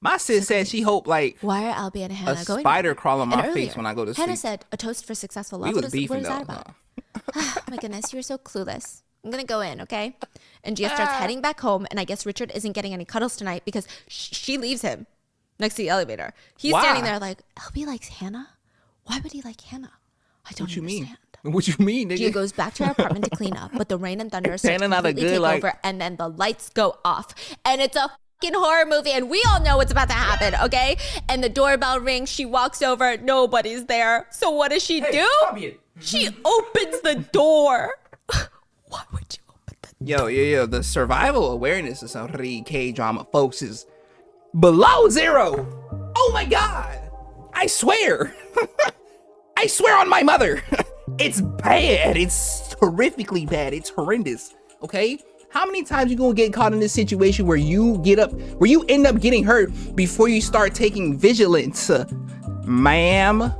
My sis said she hoped like Why are Albie and Hannah a going? spider crawl on my And face earlier, when I go to Hannah sleep. said a toast for successful love. We What was is beefing that though. about? Oh my goodness, you're so clueless. I'm gonna go in, okay? And Gia starts heading back home, and I guess Richard isn't getting any cuddles tonight because she leaves him next to the elevator. He's Why? standing there like, Albie likes Hannah? Why would he like Hannah? I don't What you mean? understand. What you mean, nigga? Gia goes back to her apartment to clean up, but the rain and thunder starts Hannah not a completely good, take like- over, and then the lights go off, and it's a fucking horror movie, and we all know what's about to happen, okay? And the doorbell rings. She walks over. Nobody's there. So what does she do? She opens the door. Why would you open the door? Yo. The survival awareness of some K-drama, folks, is below zero. Oh my God. I swear. I swear on my mother. It's bad. It's horrifically bad. It's horrendous. Okay? How many times you gonna get caught in this situation where you end up getting hurt before you start taking vigilance? Ma'am,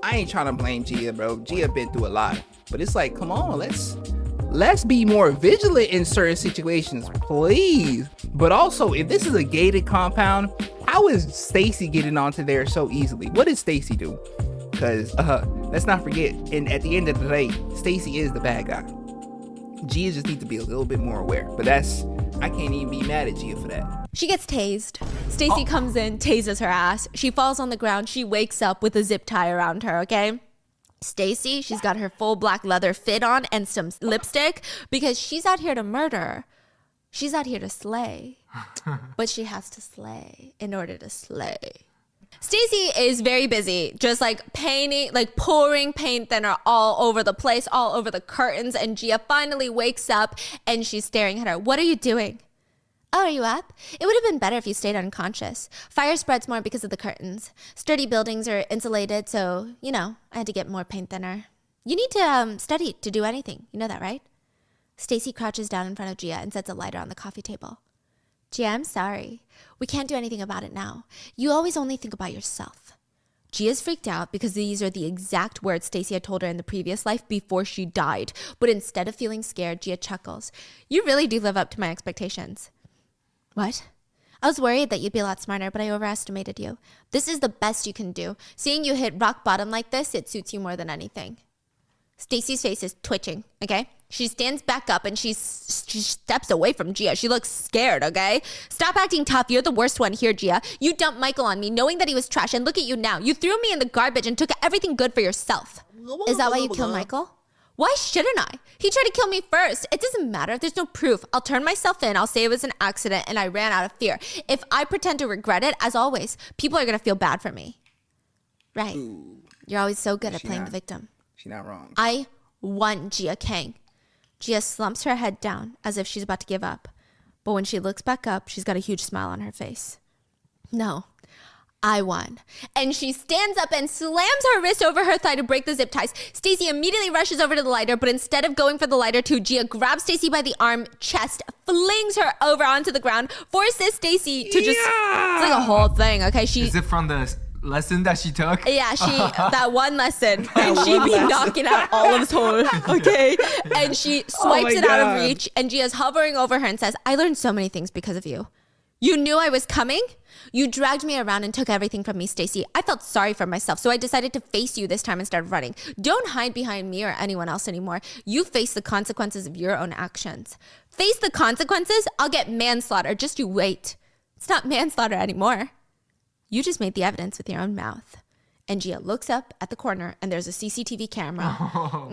I ain't trying to blame Gia, bro. Gia been through a lot. But it's like, come on, let's be more vigilant in certain situations, please. But also, if this is a gated compound, how is Stacy getting onto there so easily? What did Stacy do? Because let's not forget, and at the end of the day, Stacy is the bad guy. Gia just needs to be a little bit more aware. But I can't even be mad at Gia for that. She gets tased. Stacy comes in, tases her ass. She falls on the ground. She wakes up with a zip tie around her, okay? Stacy, she's got her full black leather fit on and some lipstick because she's out here to murder. She's out here to slay. But she has to slay in order to slay. Stacy is very busy, just like painting, like pouring paint thinner all over the place, all over the curtains. And Gia finally wakes up and she's staring at her. What are you doing? Oh, are you up? It would have been better if you stayed unconscious. Fire spreads more because of the curtains. Sturdy buildings are insulated, so, you know, I had to get more paint thinner. You need to study to do anything. You know that, right? Stacy crouches down in front of Gia and sets a lighter on the coffee table. Gia, I'm sorry. We can't do anything about it now. You always only think about yourself. Gia's freaked out because these are the exact words Stacy had told her in the previous life before she died. But instead of feeling scared, Gia chuckles. You really do live up to my expectations. What? I was worried that you'd be a lot smarter, but I overestimated you. This is the best you can do. Seeing you hit rock bottom like this, it suits you more than anything. Stacy's face is twitching, okay? She stands back up and she steps away from Gia. She looks scared, okay? Stop acting tough. You're the worst one here, Gia. You dumped Michael on me knowing that he was trash, and look at you now. You threw me in the garbage and took everything good for yourself. Is that why you killed Michael? Why shouldn't I? He tried to kill me first. It doesn't matter. There's no proof. I'll turn myself in. I'll say it was an accident and I ran out of fear. If I pretend to regret it, as always, people are going to feel bad for me. Right. Ooh, You're always so good at playing the victim. she's not wrong. I won, Gia Kang. Gia slumps her head down as if she's about to give up. But when she looks back up, she's got a huge smile on her face. No, I won. And she stands up and slams her wrist over her thigh to break the zip ties. Stacy immediately rushes over to the lighter, but instead of going for the lighter too, Gia grabs Stacy by the arm, chest, flings her over onto the ground, forces Stacy to just... It's like a whole thing, okay? Is it from the lesson that she took? Yeah, that one lesson, and she be knocking out Olive's hole, okay? And she swipes it out of reach, and Gia's hovering over her and says, I learned so many things because of you. You knew I was coming? You dragged me around and took everything from me, Stacy. I felt sorry for myself, so I decided to face you this time instead of running. Don't hide behind me or anyone else anymore. You face the consequences of your own actions. Face the consequences? I'll get manslaughter. Just you wait. It's not manslaughter anymore. You just made the evidence with your own mouth. And Gia looks up at the corner and there's a CCTV camera.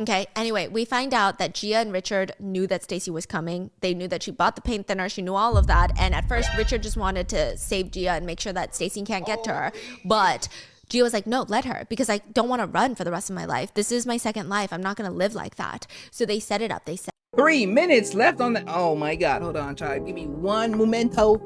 Okay, anyway, we find out that Gia and Richard knew that Stacy was coming. They knew that she bought the paint thinner. She knew all of that. And at first, Richard just wanted to save Gia and make sure that Stacy can't get to her. But Gia was like, no, let her, because I don't want to run for the rest of my life. This is my second life. I'm not going to live like that. So they set it up. They set 3 minutes left on the. Oh my god, hold on, child. Give me one momento.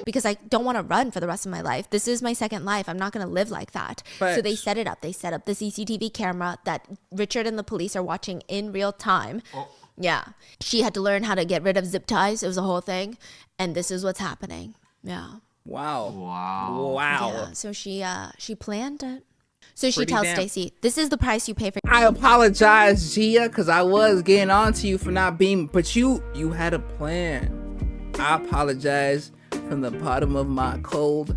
Because I don't want to run for the rest of my life. This is my second life. I'm not going to live like that. So they set it up. They set up the CCTV camera that Richard and the police are watching in real time. Oh. Yeah. She had to learn how to get rid of zip ties. It was a whole thing. And this is what's happening. Yeah. Wow. Yeah. So she planned it. So she Pretty tells damn. Stacy, this is the price you pay for. I apologize, Gia, because I was getting on to you for not being. But you had a plan. I apologize from the bottom of my cold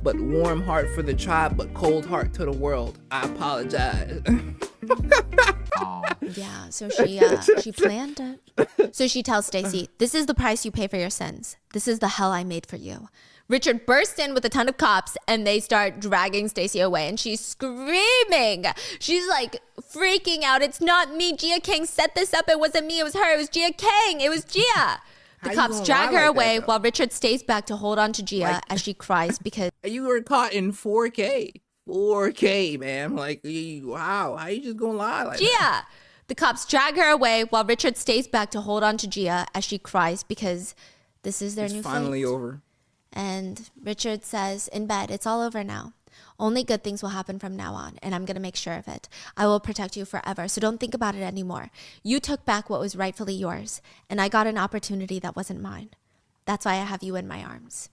but warm heart for the tribe, but cold heart to the world. I apologize. Oh. Yeah, so she planned it. So she tells Stacy, this is the price you pay for your sins. This is the hell I made for you. Richard bursts in with a ton of cops and they start dragging Stacy away and she's screaming. She's like freaking out. It's not me. Gia Kang set this up. It wasn't me. It was her. It was Gia Kang. It was Gia. The cops drag her away while Richard stays back to hold on to Gia as she cries because You were caught in 4K. 4K, man. Like, wow. How you just gonna lie like that? Gia. The cops drag her away while Richard stays back to hold on to Gia as she cries because this is their new Finally fate. over. And Richard says in bed, it's all over now. Only good things will happen from now on, and I'm going to make sure of it. I will protect you forever, so don't think about it anymore. You took back what was rightfully yours, and I got an opportunity that wasn't mine. That's why I have you in my arms.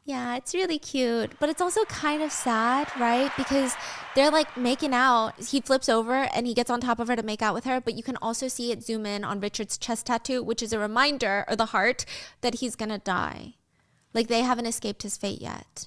Yeah, it's really cute, but it's also kind of sad, right? Because they're like making out. He flips over and he gets on top of her to make out with her, but you can also see it zoom in on Richard's chest tattoo, which is a reminder, or the heart, that he's going to die. Like they haven't escaped his fate yet.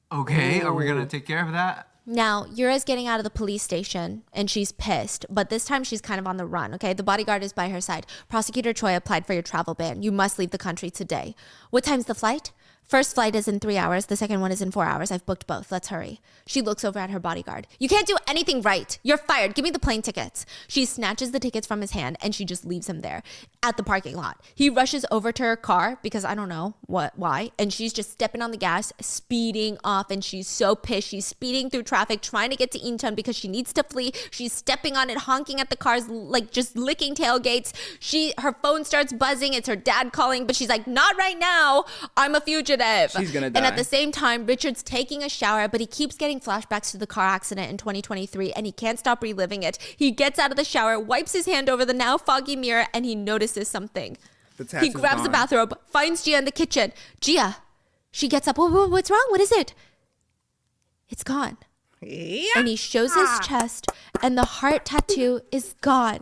Okay, are we gonna take care of that? Now, Yura's getting out of the police station and she's pissed, but this time she's kind of on the run, okay? The bodyguard is by her side. Prosecutor Choi applied for your travel ban. You must leave the country today. What time's the flight? First flight is in 3 hours. The second one is in 4 hours. I've booked both. Let's hurry. She looks over at her bodyguard. You can't do anything right. You're fired. Give me the plane tickets. She snatches the tickets from his hand and she just leaves him there at the parking lot. He rushes over to her car because I don't know why. And she's just stepping on the gas, speeding off. And she's so pissed. She's speeding through traffic, trying to get to Incheon because she needs to flee. She's stepping on it, honking at the cars, like just licking tailgates. Her phone starts buzzing. It's her dad calling, but she's like, not right now. I'm a fugitive. She's gonna die. And at the same time, Richard's taking a shower, but he keeps getting flashbacks to the car accident in 2023, and he can't stop reliving it. He gets out of the shower, wipes his hand over the now foggy mirror, and he notices something. He grabs the bathrobe, finds Gia in the kitchen. Gia. She gets up. What's wrong? What is it? It's gone. Yeah. And he shows his chest, and the heart tattoo is gone.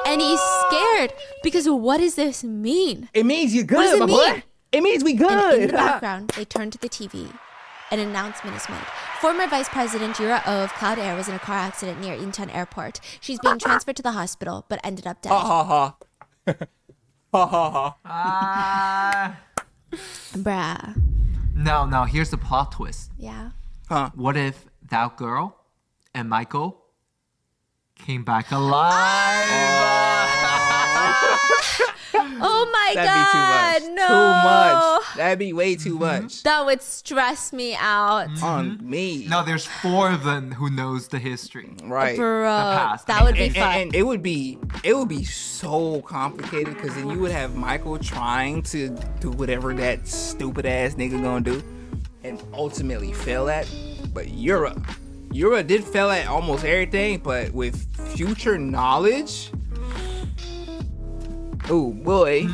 And he's scared because what does this mean? It means you're good, What does it my mean? boy. It means we good. And in the background, they turn to the TV. An announcement is made. Former Vice President Yura of Cloud Air was in a car accident near Incheon Airport. She's being transferred to the hospital, but ended up dead. Ha ha ha. Ha ha ha. Ah. Bruh. Now, here's the plot twist. Yeah. Huh. What if that girl and Michael came back alive? Oh my That'd God. be too much. No. Too much. That'd be way too much. That would stress me out. On me. No, there's 4 of them who knows the history. Right. Bro, past. that would be and, fun. and it would be so complicated because then you would have Michael trying to do whatever that stupid ass nigga gonna do and ultimately fail at. But Yura did fail at almost everything, but with future knowledge. Oh boy.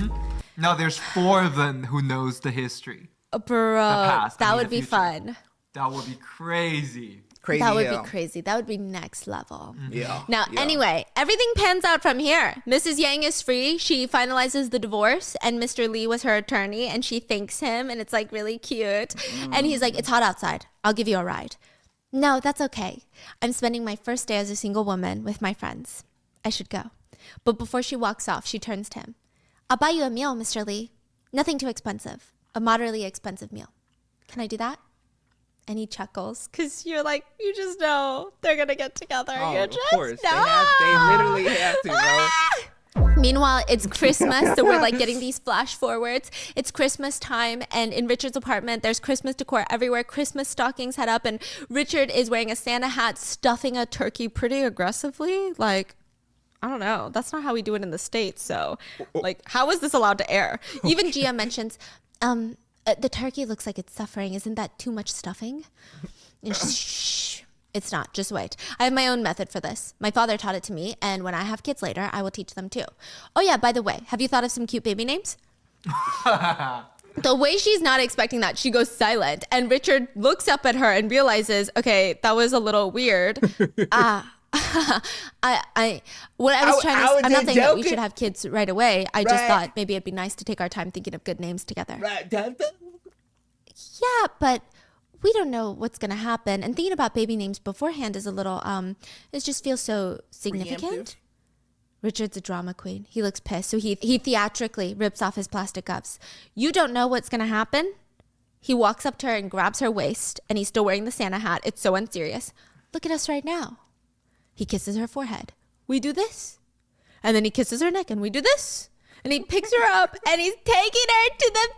No, there's 4 of them who knows the history. Bro, past, I that mean would the be future. fun. That would be crazy. Crazy That would hell. be crazy. That would be next level. Yeah. Now, yeah. anyway, everything pans out from here. Mrs. Yang is free. She finalizes the divorce, and Mr. Lee was her attorney, and she thanks him, and it's like really cute. And he's like, it's hot outside. I'll give you a ride. No, that's okay. I'm spending my first day as a single woman with my friends. I should go. But before she walks off, she turns to him. I'll buy you a meal, Mr. Lee. Nothing too expensive. A moderately expensive meal. Can I do that? And he chuckles because you're like, you just know they're going to get together. Oh, you of just course. know. They literally have to, bro. Meanwhile, it's Christmas, so we're like getting these flash forwards. It's Christmas time, and in Richard's apartment, there's Christmas decor everywhere. Christmas stockings head up, and Richard is wearing a Santa hat, stuffing a turkey pretty aggressively. Like, I don't know. That's not how we do it in the States. So, like, how is this allowed to air? Even Gia mentions, the turkey looks like it's suffering. Isn't that too much stuffing? And she's, shh, it's not. Just wait. I have my own method for this. My father taught it to me, and when I have kids later, I will teach them too. Oh yeah, by the way, have you thought of some cute baby names? The way she's not expecting that, she goes silent, and Richard looks up at her and realizes, okay, that was a little weird. I'm not saying that we should have kids right away. I just thought maybe it'd be nice to take our time thinking of good names together. Yeah, but we don't know what's gonna happen, and thinking about baby names beforehand is a little it just feels so significant. Preemptive. Richard's a drama queen. He looks pissed, so he theatrically rips off his plastic cuffs. You don't know what's gonna happen? He walks up to her and grabs her waist, and he's still wearing the Santa hat. It's so unserious. Look at us right now. He kisses her forehead. We do this. And then he kisses her neck, and we do this. And he picks her up, and he's taking her to the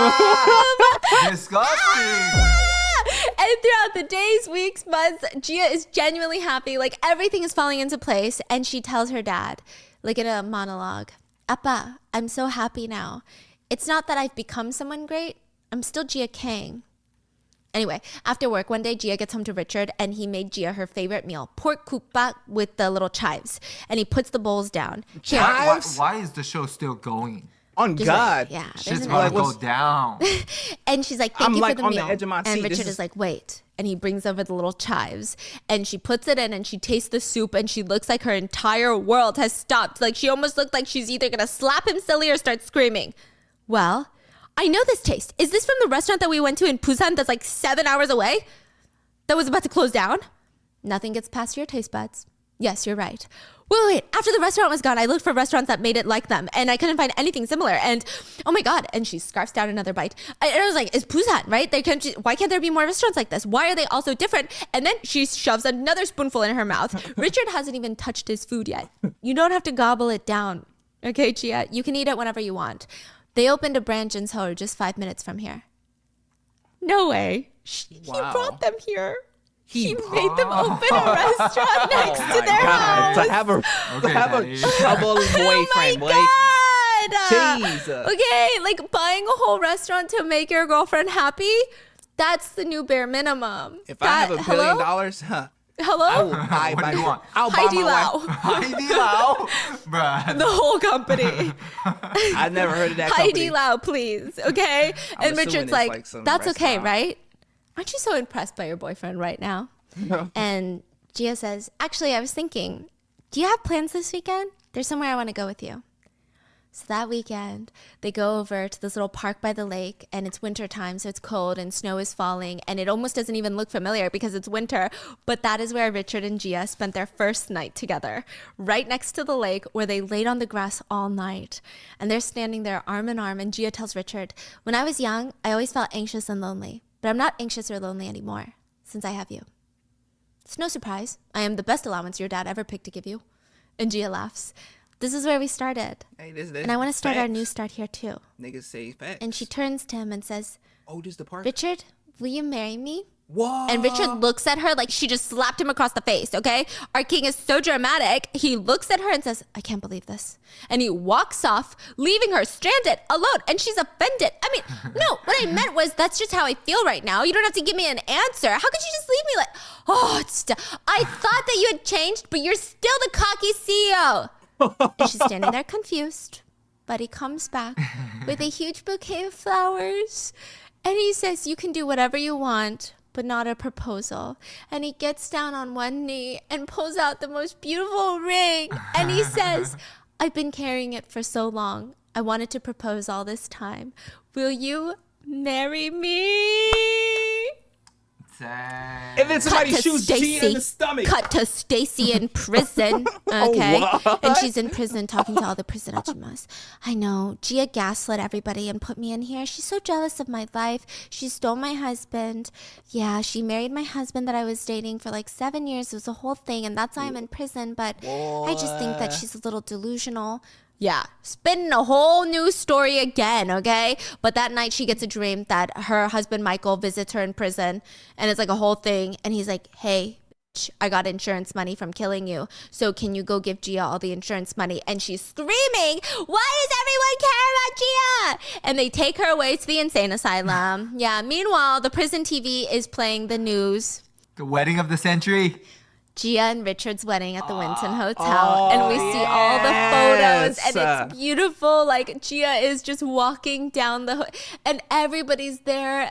bedroom. Disgusting. And throughout the days, weeks, months, Gia is genuinely happy. Like, everything is falling into place. And she tells her dad, like in a monologue, Appa, I'm so happy now. It's not that I've become someone great. I'm still Gia Kang. Anyway, after work, one day Gia gets home to Richard, and he made Gia her favorite meal, pork kupa with the little chives. And he puts the bowls down. Why is the show still going? On God. Like, yeah. Shit's about to go down. And she's like, thank you for the on meal. The edge of my seat. And Richard is like, wait. And he brings over the little chives. And she puts it in, and she tastes the soup, and she looks like her entire world has stopped. Like, she almost looked like she's either going to slap him silly or start screaming. Well, I know this taste. Is this from the restaurant that we went to in Busan that's like 7 hours away? That was about to close down? Nothing gets past your taste buds. Yes, you're right. Wait. After the restaurant was gone, I looked for restaurants that made it like them, and I couldn't find anything similar. And oh my God. And she scarfs down another bite. And I was like, it's Busan, right? Why can't there be more restaurants like this? Why are they all so different? And then she shoves another spoonful in her mouth. Richard hasn't even touched his food yet. You don't have to gobble it down. Okay, Chia? You can eat it whenever you want. They opened a branch in Seoul just 5 minutes from here. No way. He brought them here. He made them open a restaurant next to their house. To have a trouble boyfriend, boy. Jesus. Okay, like buying a whole restaurant to make your girlfriend happy, that's the new bare minimum. If I have $1 billion, Hello? I will buy What do you want? I'll buy my wife. Heidi Lao? Bruh. The whole company. I've never heard of that company. Heidi Lao, please. Okay? And Richard's like that's okay, right? Aren't you so impressed by your boyfriend right now? And Gia says, actually, I was thinking, do you have plans this weekend? There's somewhere I want to go with you. So that weekend, they go over to this little park by the lake, and it's winter time, so it's cold and snow is falling, and it almost doesn't even look familiar because it's winter. But that is where Richard and Gia spent their first night together, right next to the lake, where they laid on the grass all night. And they're standing there arm in arm, and Gia tells Richard, when I was young, I always felt anxious and lonely, but I'm not anxious or lonely anymore since I have you. It's no surprise. I am the best allowance your dad ever picked to give you. And Gia laughs. This is where we started. Hey, this and I want to start our new start here too. Niggas say facts. And she turns to him and says, oh, this the part? Richard, will you marry me? Whoa. And Richard looks at her like she just slapped him across the face, okay? Our king is so dramatic. He looks at her and says, I can't believe this. And he walks off, leaving her stranded, alone. And she's offended. I mean, no, what I meant was that's just how I feel right now. You don't have to give me an answer. How could you just leave me like, I thought that you had changed, but you're still the cocky CEO. And she's standing there confused. But he comes back with a huge bouquet of flowers. And he says, you can do whatever you want, but not a proposal. And he gets down on one knee and pulls out the most beautiful ring. And he says, I've been carrying it for so long. I wanted to propose all this time. Will you marry me? Dang. And then somebody shoots Gia in the stomach. Cut to Stacy in prison. Okay. And she's in prison talking to all the prisoners. I know. Gia gaslit everybody and put me in here. She's so jealous of my life. She stole my husband. Yeah, she married my husband that I was dating for like 7 years. It was a whole thing. And that's why I'm in prison. But I just think that she's a little delusional. Yeah, spinning a whole new story again, okay? But that night she gets a dream that her husband Michael visits her in prison, and it's like a whole thing. And he's like, hey, I got insurance money from killing you. So can you go give Gia all the insurance money? And she's screaming, why does everyone care about Gia? And they take her away to the insane asylum. Yeah. Meanwhile, the prison TV is playing the news. The wedding of the century. Gia and Richard's wedding at the Winton Hotel. And we see all the photos and it's beautiful. Like Gia is just walking down and everybody's there.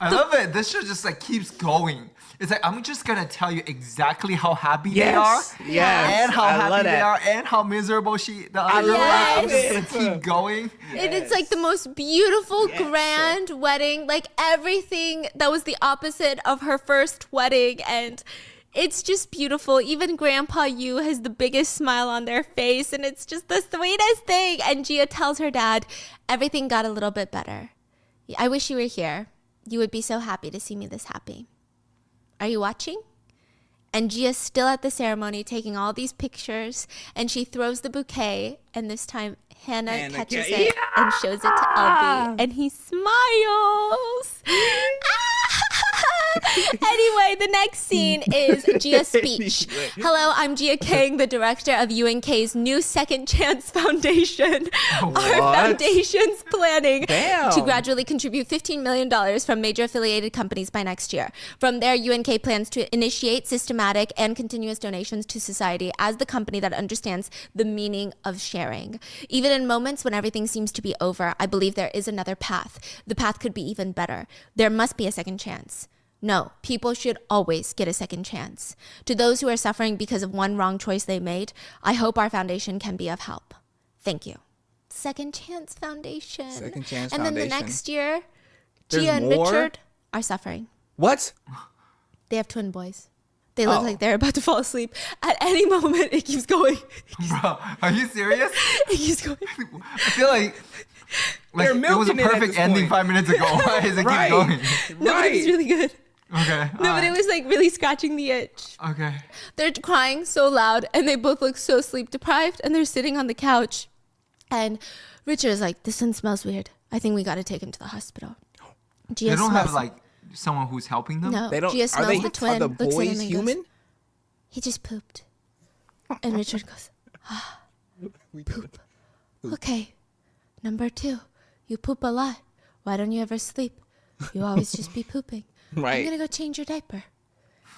I love it. This show just like keeps going. It's like, I'm just going to tell you exactly how happy they are. Yes. And how happy they are. And how miserable the other I'm just going to keep going. And it's like the most beautiful, grand wedding. Like everything that was the opposite of her first wedding. And it's just beautiful. Even Grandpa Yu has the biggest smile on their face. And it's just the sweetest thing. And Gia tells her dad, everything got a little bit better. I wish you were here. You would be so happy to see me this happy. Are you watching? And Gia's still at the ceremony taking all these pictures. And she throws the bouquet. And this time Hannah catches it and shows it to Albie. And he smiles. Anyway, the next scene is Gia's speech. Hello, I'm Gia Kang, the director of UNK's new Second Chance Foundation. Our foundation's planning to gradually contribute $15 million from major affiliated companies by next year. From there, UNK plans to initiate systematic and continuous donations to society as the company that understands the meaning of sharing. Even in moments when everything seems to be over, I believe there is another path. The path could be even better. There must be a second chance. No, people should always get a second chance. To those who are suffering because of one wrong choice they made, I hope our foundation can be of help. Thank you. Second Chance Foundation. Second Chance Foundation. And then the next year, Gia and more? Richard are suffering. What? They have twin boys. They look like they're about to fall asleep. At any moment, it keeps going. Bro, are you serious? It keeps going. I feel like it was a perfect ending 5 minutes ago. Why does it keep going? No, but it was really good. Okay. No, but it was like really scratching the itch. Okay. They're crying so loud and they both look so sleep deprived and they're sitting on the couch. And Richard is like, this one smells weird. I think we got to take him to the hospital. Gia They don't smells have like someone who's helping them? No, They don't. Gia smells the twin. Are the looks at him boys and human? goes, he just pooped. And Richard goes, poop. Okay. Number 2, you poop a lot. Why don't you ever sleep? You always just be pooping. I'm Right. going to go change your diaper.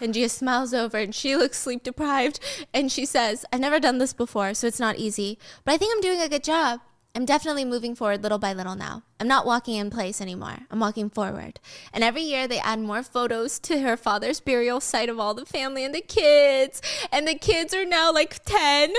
And Gia smiles over and she looks sleep deprived. And she says, I've never done this before, so it's not easy. But I think I'm doing a good job. I'm definitely moving forward little by little now. I'm not walking in place anymore. I'm walking forward. And every year they add more photos to her father's burial site of all the family and the kids. And the kids are now like 10.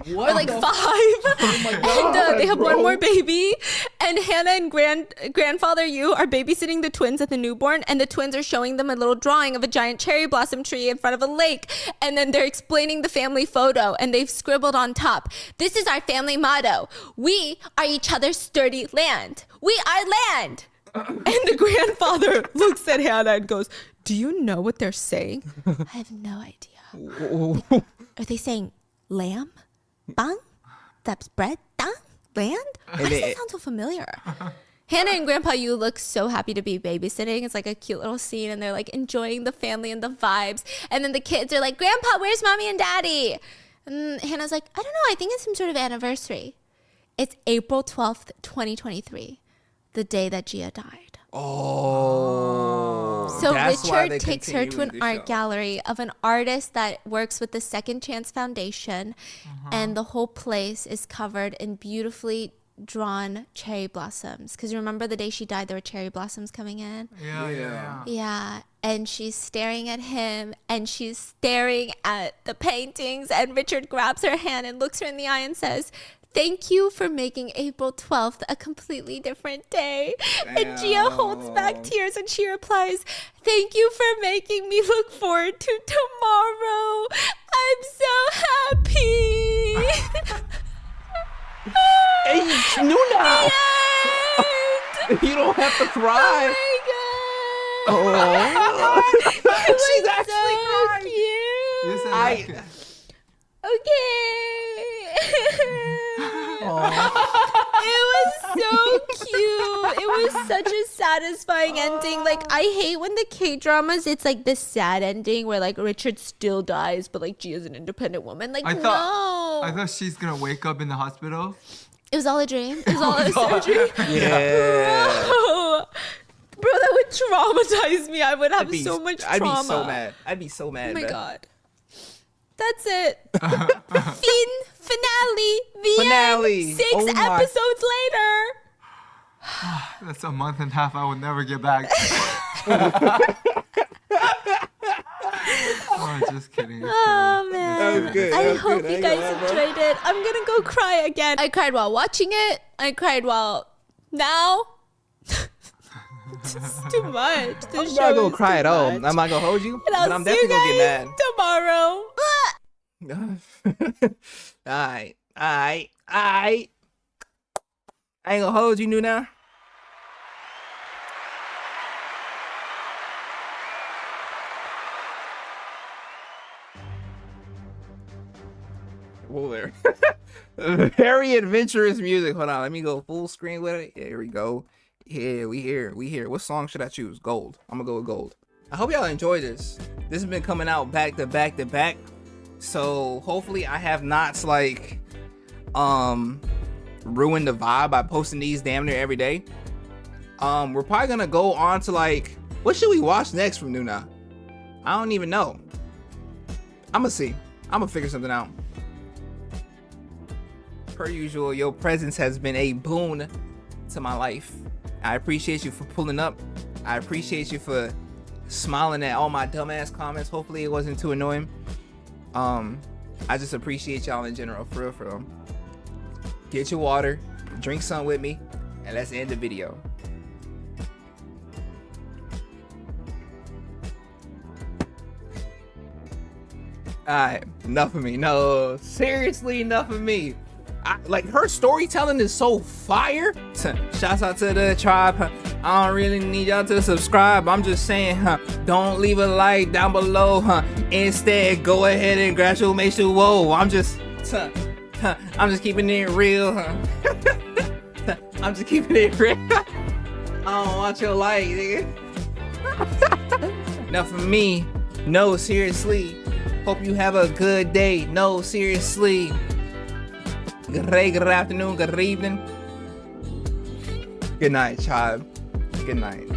What? Or like 5. And they have one more baby. And Hannah and grandfather Yu are babysitting the twins at the newborn. And the twins are showing them a little drawing of a giant cherry blossom tree in front of a lake. And then they're explaining the family photo. And they've scribbled on top, this is our family motto. We are each other's sturdy land. We are land. And the grandfather looks at Hannah and goes, do you know what they're saying? I have no idea. Are they saying lamb? Bang? That's bread? Dang? Land? Why does that sound so familiar? Hannah and Grandpa Yu look so happy to be babysitting. It's like a cute little scene and they're like enjoying the family and the vibes. And then the kids are like, Grandpa, where's mommy and daddy? And Hannah's like, I don't know. I think it's some sort of anniversary. It's April 12th, 2023. The day that Gia died. Oh. So That's why Richard they takes her to continue an the art show. gallery of an artist that works with the Second Chance Foundation. And the whole place is covered in beautifully drawn cherry blossoms. Because remember the day she died, there were cherry blossoms coming in? Yeah. Yeah. And she's staring at him and she's staring at the paintings. And Richard grabs her hand and looks her in the eye and says, thank you for making April 12th a completely different day. And Gia holds back tears and she replies, thank you for making me look forward to tomorrow. I'm so happy. Hey, Noona! You don't have to cry. Oh my God. Oh, she's actually So crying. cute. You said like it. Okay. was so cute. It was such a satisfying ending. Like, I hate when the K-dramas, it's like this sad ending where like Richard still dies, but like Gia's an independent woman. Like, I no. thought she's gonna wake up in the hospital. It was all a dream. It was all a surgery. Yeah. Bro, that would traumatize me. I would have so much trauma. I'd be so mad. I'd be so mad. Oh my bruh. God. That's it. Finale. The Finale. end. 6 Oh my- episodes later. That's a month and a half I will never get back. Oh, just kidding. Oh man. That was good. I That was hope good. you I guys ain't gonna lie, bro. enjoyed it. I'm gonna go cry again. I cried while watching it. I cried while now. It's too much. This I'm show not gonna is cry too at all. much. I'm not gonna hold you, And I'll but I'm see you definitely gonna guys get tomorrow. mad. Alright. I ain't gonna hold you, Noona. Whoa there. Very adventurous music. Hold on, let me go full screen with it. Yeah, here we go. Yeah, we here. What song should I choose? Gold. I'm gonna go with Gold. I hope y'all enjoy this. This has been coming out back to back to back. So hopefully I have not like ruined the vibe by posting these damn near every day. We're probably gonna go on to like, what should we watch next from Noona? I don't even know. I'ma see. I'ma figure something out. Per usual, your presence has been a boon to my life. I appreciate you for pulling up. I appreciate you for smiling at all my dumbass comments. Hopefully it wasn't too annoying. I just appreciate y'all in general, for real, for real. Get your water, drink some with me, and let's end the video. Alright, enough of me. No, seriously, enough of me. Like, her storytelling is so fire. Shouts out to the tribe. I don't really need y'all to subscribe. I'm just saying, don't leave a like down below. Instead, go ahead and congratulations. Whoa, I'm just keeping it real. I'm just keeping it real. I don't want your like, nigga. Enough of me. No, seriously. Hope you have a good day. No, seriously. Good afternoon, good evening. Good night, child. Good night.